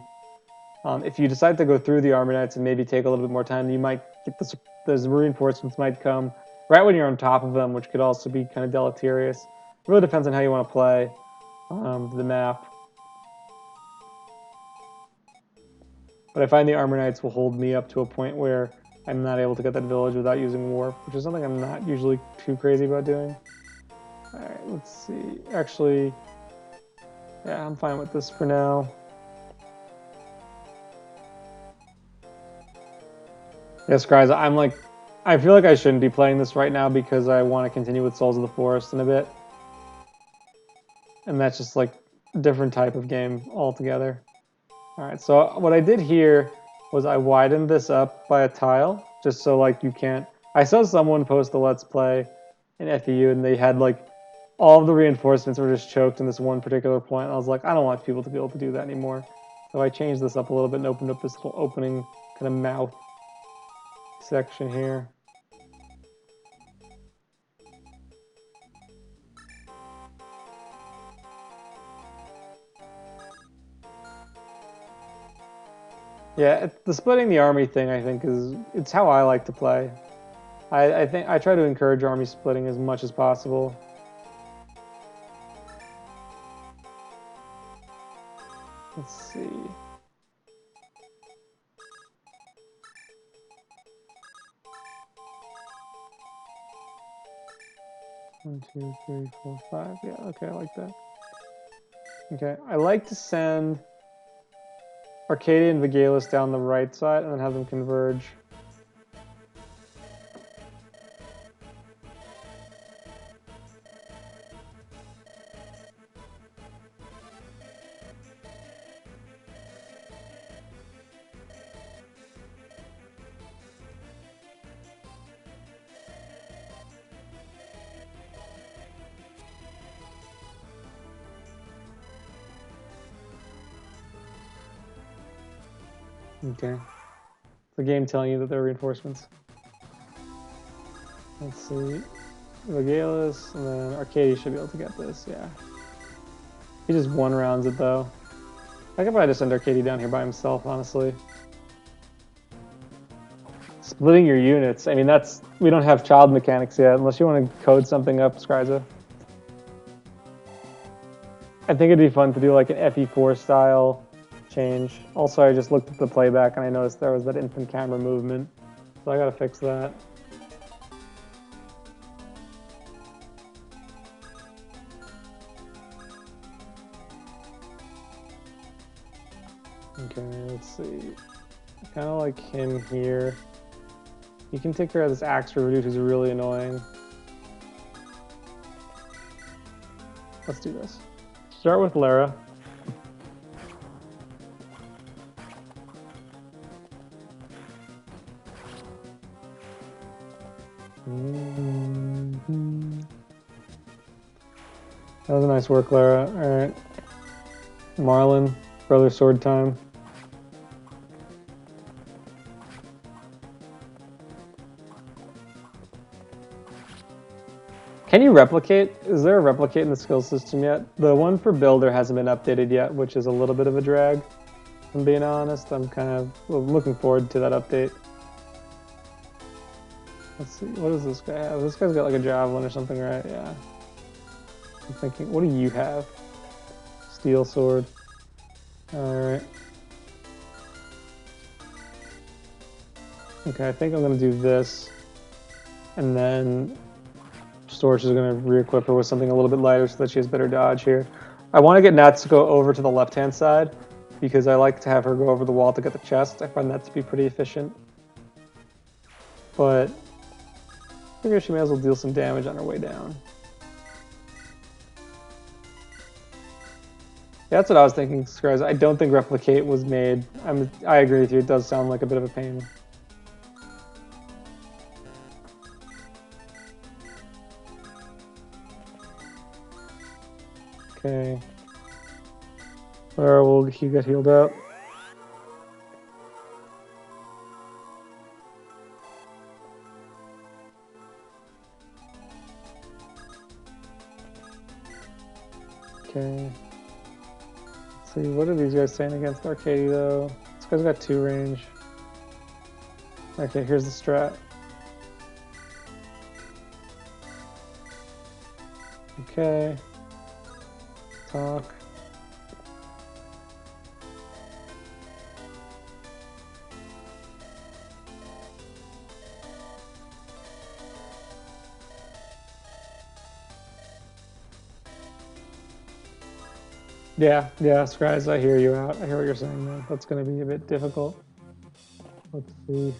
if you decide to go through the armor knights and maybe take a little bit more time, you might get those reinforcements might come right when you're on top of them, which could also be kind of deleterious. It really depends on how you want to play the map. But I find the armor knights will hold me up to a point where I'm not able to get that village without using warp, which is something I'm not usually too crazy about doing. Alright, let's see. Actually, yeah, I'm fine with this for now. Yes, guys, I feel like I shouldn't be playing this right now because I want to continue with Souls of the Forest in a bit. And that's just like a different type of game altogether. Alright, so what I did here was I widened this up by a tile, just so like you can't... I saw someone post a Let's Play in FEU and they had like all of the reinforcements were just choked in this one particular point. And I was like, I don't want people to be able to do that anymore. So I changed this up a little bit and opened up this little opening kind of mouth section here. Yeah, the splitting the army thing I think it's how I like to play. I think I try to encourage army splitting as much as possible. Let's see. One, two, three, four, five. Yeah, okay, I like that. Okay, I like to send Arcadia and Vigalis down the right side and then have them converge. Okay. The game telling you that there are reinforcements. Let's see. Legalis, and then Arcady should be able to get this, yeah. He just one rounds it though. I could probably just send Arcady down here by himself, honestly. Splitting your units. I mean, that's... We don't have child mechanics yet, unless you want to code something up, Skryza. I think it'd be fun to do like an FE4 style change. Also, I just looked at the playback and I noticed there was that infant camera movement. So I gotta fix that. Okay, let's see. Kind of like him here. You can take care of this axe river dude who's really annoying. Let's do this. Start with Lara. That was a nice work, Lara. Alright. Marlin, brother sword time. Can you replicate? Is there a replicate in the skill system yet? The one for builder hasn't been updated yet, which is a little bit of a drag. If I'm being honest, I'm kind of looking forward to that update. Let's see, what does this guy have? This guy's got like a javelin or something, right? Yeah. I'm thinking, what do you have? Steel sword. Alright. Okay, I think I'm gonna do this. And then Storch is gonna re-equip her with something a little bit lighter so that she has better dodge here. I want to get Natsuko over to the left-hand side because I like to have her go over the wall to get the chest. I find that to be pretty efficient. But I figure she may as well deal some damage on her way down. Yeah, that's what I was thinking, Scruz. I don't think Replicate was made. I agree with you, it does sound like a bit of a pain. Okay. Where will he get healed up? Okay. Let's see, what are these guys saying against Arcady though? This guy's got 2 range. Okay, here's the strat. Okay. Talk. Yeah, Scries, I hear you out. I hear what you're saying, man. That's going to be a bit difficult. Let's see.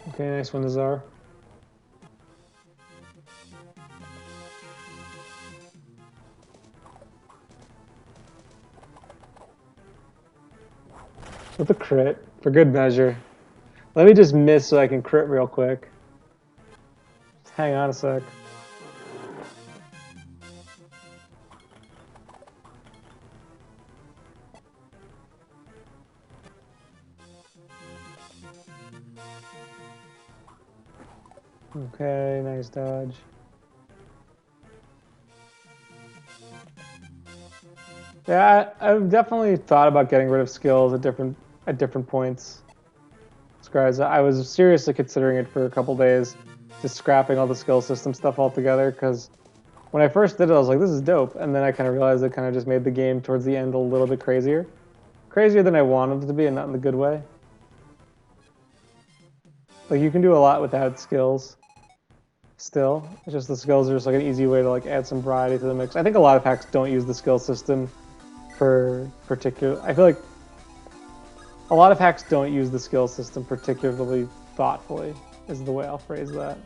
Okay, nice one, Nazar. With a crit, for good measure. Let me just miss so I can crit real quick. Just hang on a sec. Okay, nice dodge. Yeah, I've definitely thought about getting rid of skills at different points. Guys, I was seriously considering it for a couple days, just scrapping all the skill system stuff altogether, because when I first did it, I was like, this is dope, and then I kind of realized it kind of just made the game towards the end a little bit crazier. Crazier than I wanted it to be, and not in the good way. Like, you can do a lot without skills. Still, it's just the skills are just like an easy way to like add some variety to the mix. I think a lot of hacks don't use the skill system for particular. I feel like a lot of hacks don't use the skill system particularly thoughtfully, is the way I'll phrase that.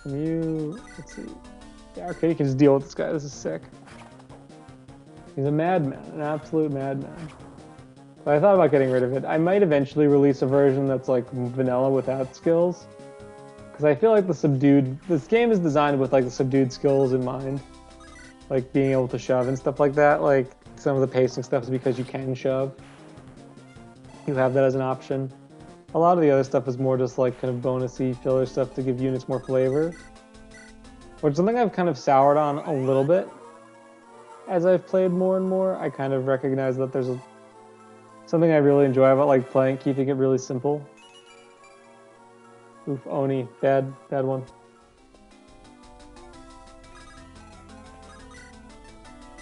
Let's see. Yeah, okay, you can just deal with this guy. This is sick. He's a madman, an absolute madman. But I thought about getting rid of it. I might eventually release a version that's like vanilla without skills. Because I feel like this game is designed with like the subdued skills in mind. like being able to shove and stuff like that. Like some of the pacing stuff is because you can shove. You have that as an option. A lot of the other stuff is more just like kind of bonusy filler stuff to give units more flavor. Which is something I've kind of soured on a little bit. As I've played more and more, I kind of recognize that there's something I really enjoy about like playing, keeping it really simple. Oof, Oni, bad one.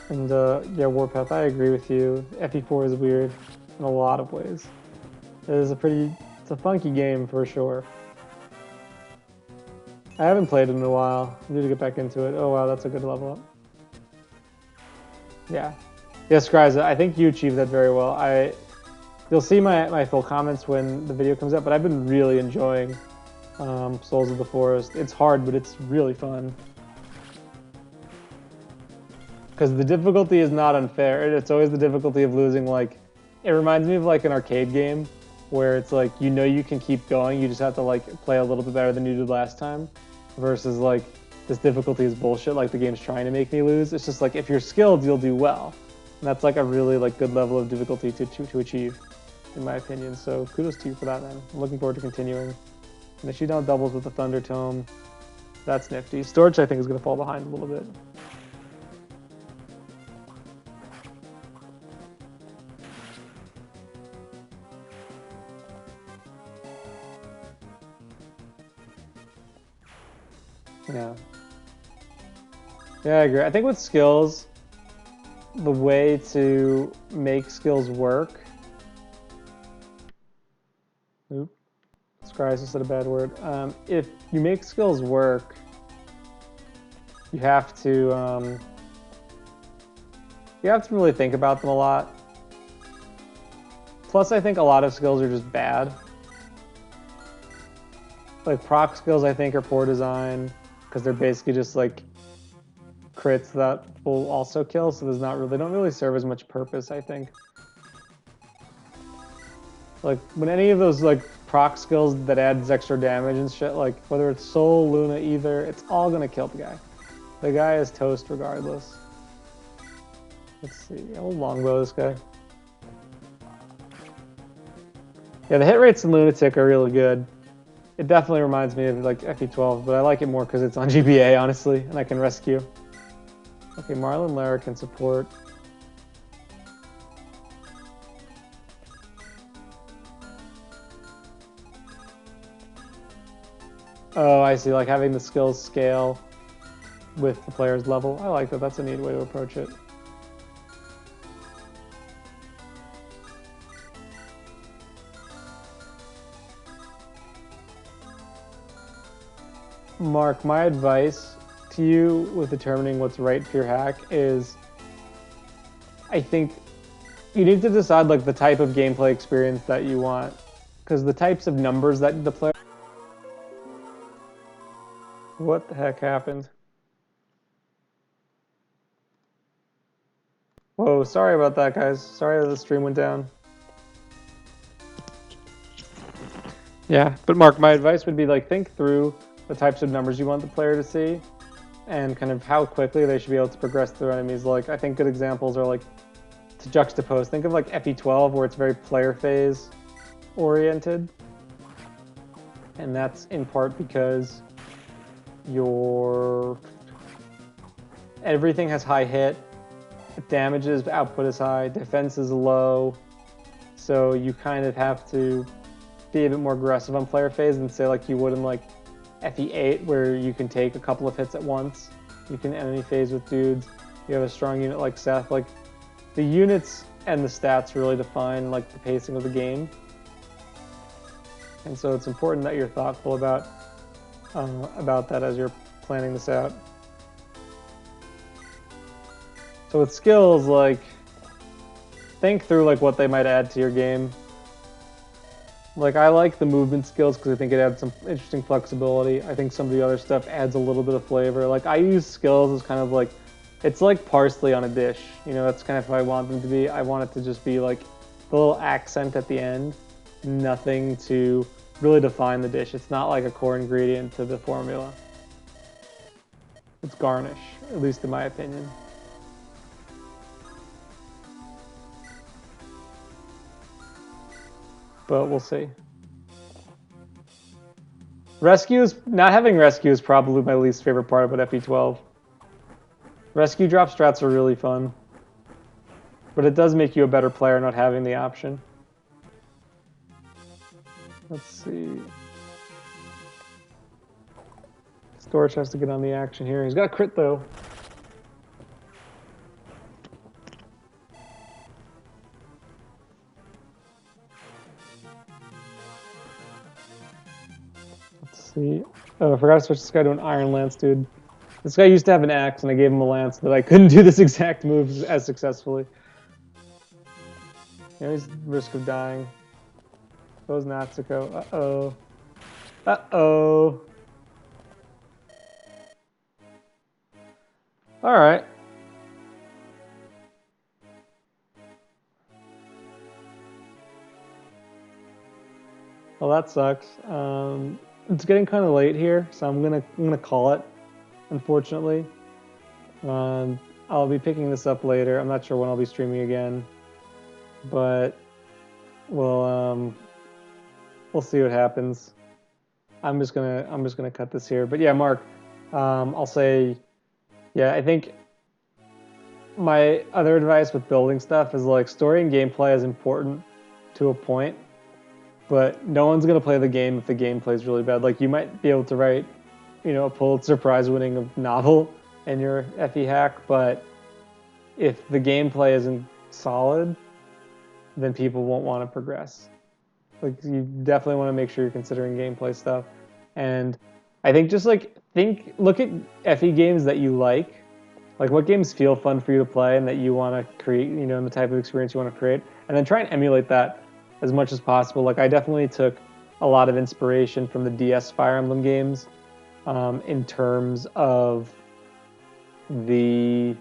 And yeah, Warpath, I agree with you. FE4 is weird in a lot of ways. It's a funky game for sure. I haven't played it in a while. I need to get back into it. Oh wow, that's a good level up. Yeah. Yes, Scryza, I think you achieved that very well. You'll see my full comments when the video comes out, but I've been really enjoying Souls of the Forest. It's hard, but it's really fun. Because the difficulty is not unfair. It's always the difficulty of losing, like, it reminds me of like an arcade game where it's like, you know you can keep going, you just have to like play a little bit better than you did last time, versus like, this difficulty is bullshit, like the game's trying to make me lose. It's just like, if you're skilled, you'll do well. And that's like a really like good level of difficulty to achieve, in my opinion. So kudos to you for that, man. I'm looking forward to continuing. And if she down doubles with the Thunder Tome, that's nifty. Storage, I think, is going to fall behind a little bit. Yeah. Yeah, I agree. I think with skills, the way to make skills work. Oop. Scry's just said a bad word. If you make skills work, you have to really think about them a lot. Plus, I think a lot of skills are just bad. Like proc skills, I think, are poor design because they're basically just like crits that will also kill. So they don't really serve as much purpose, I think. Like when any of those like proc skills that adds extra damage and shit, like whether it's Soul, Luna, either, it's all gonna kill the guy. The guy is toast regardless. Let's see, I'll longbow this guy. Yeah, the hit rates in Lunatic are really good. It definitely reminds me of like FE12, but I like it more because it's on GBA, honestly, and I can rescue. Okay, Marlon Lara can support. Oh, I see, like having the skills scale with the player's level. I like that, that's a neat way to approach it. Mark, my advice to you with determining what's right for your hack is, I think you need to decide like the type of gameplay experience that you want, because the types of numbers that the player... What the heck happened? Whoa, sorry about that, guys. Sorry that the stream went down. Yeah, but Mark, my advice would be like think through the types of numbers you want the player to see and kind of how quickly they should be able to progress through enemies. Like, I think good examples are like to juxtapose. Think of like FE12 where it's very player phase oriented. And that's in part because everything has high hit, damages output is high, defense is low, so you kind of have to be a bit more aggressive on player phase than say like you would in like FE8 where you can take a couple of hits at once. You can enemy phase with dudes. You have a strong unit like Seth. Like the units and the stats really define like the pacing of the game. And so it's important that you're thoughtful about that as you're planning this out. So with skills, like think through like what they might add to your game. Like I like the movement skills because I think it adds some interesting flexibility. I think some of the other stuff adds a little bit of flavor. Like I use skills as kind of like, it's like parsley on a dish. You know, that's kind of how I want them to be. I want it to just be like the little accent at the end. Nothing to really define the dish. It's not like a core ingredient to the formula. It's garnish, at least in my opinion. but we'll see. Not having rescue is probably my least favorite part about FE12. Rescue drop strats are really fun, but it does make you a better player not having the option. Let's see. Storage has to get on the action here. He's got a crit though. Let's see. Oh, I forgot to switch this guy to an Iron Lance, dude. This guy used to have an axe, and I gave him a lance so that I couldn't do this exact move as successfully. You know, he's at risk of dying. Goes Natsuko. Uh-oh. Uh-oh. Alright. Well, that sucks. It's getting kind of late here, so I'm gonna call it, unfortunately. I'll be picking this up later. I'm not sure when I'll be streaming again, but we'll see what happens. I'm just gonna cut this here. But yeah, Mark, I'll say, yeah, I think my other advice with building stuff is like story and gameplay is important to a point, but no one's gonna play the game if the gameplay is really bad. Like you might be able to write, you know, a Pulitzer Prize-winning novel in your FE hack, but if the gameplay isn't solid, then people won't want to progress. Like you definitely want to make sure you're considering gameplay stuff, and I think just like look at FE games that you like what games feel fun for you to play and that you want to create, you know, and the type of experience you want to create, and then try and emulate that as much as possible. Like I definitely took a lot of inspiration from the DS Fire Emblem games in terms of the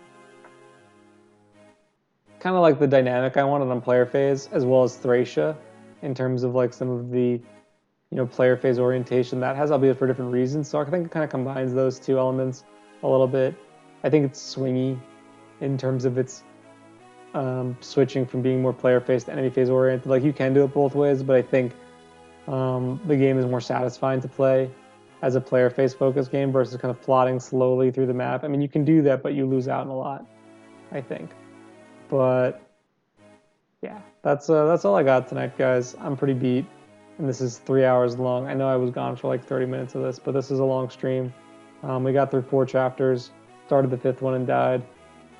kind of like the dynamic I wanted on player phase, as well as Thracia in terms of like some of the, you know, player phase orientation that has, albeit for different reasons. So I think it kind of combines those two elements a little bit. I think it's swingy in terms of its switching from being more player phase to enemy phase oriented. Like you can do it both ways, but I think the game is more satisfying to play as a player phase focused game versus kind of plodding slowly through the map. I mean, you can do that, but you lose out on a lot, I think. But yeah, that's all I got tonight, guys. I'm pretty beat, and this is 3 hours long. I know I was gone for like 30 minutes of this, but this is a long stream. We got through 4 chapters, started the 5th one and died.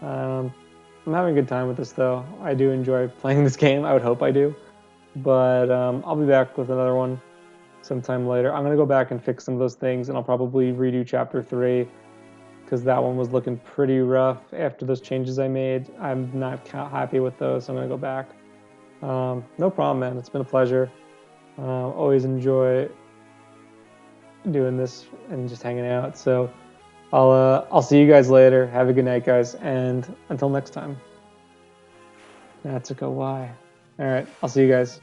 I'm having a good time with this, though. I do enjoy playing this game. I would hope I do. But I'll be back with another one sometime later. I'm going to go back and fix some of those things, and I'll probably redo Chapter 3, because that one was looking pretty rough after those changes I made. I'm not happy with those, so I'm going to go back. No problem, man. It's been a pleasure. Always enjoy doing this and just hanging out. So I'll see you guys later. Have a good night, guys, and until next time. Natsuko, why? All right, I'll see you guys.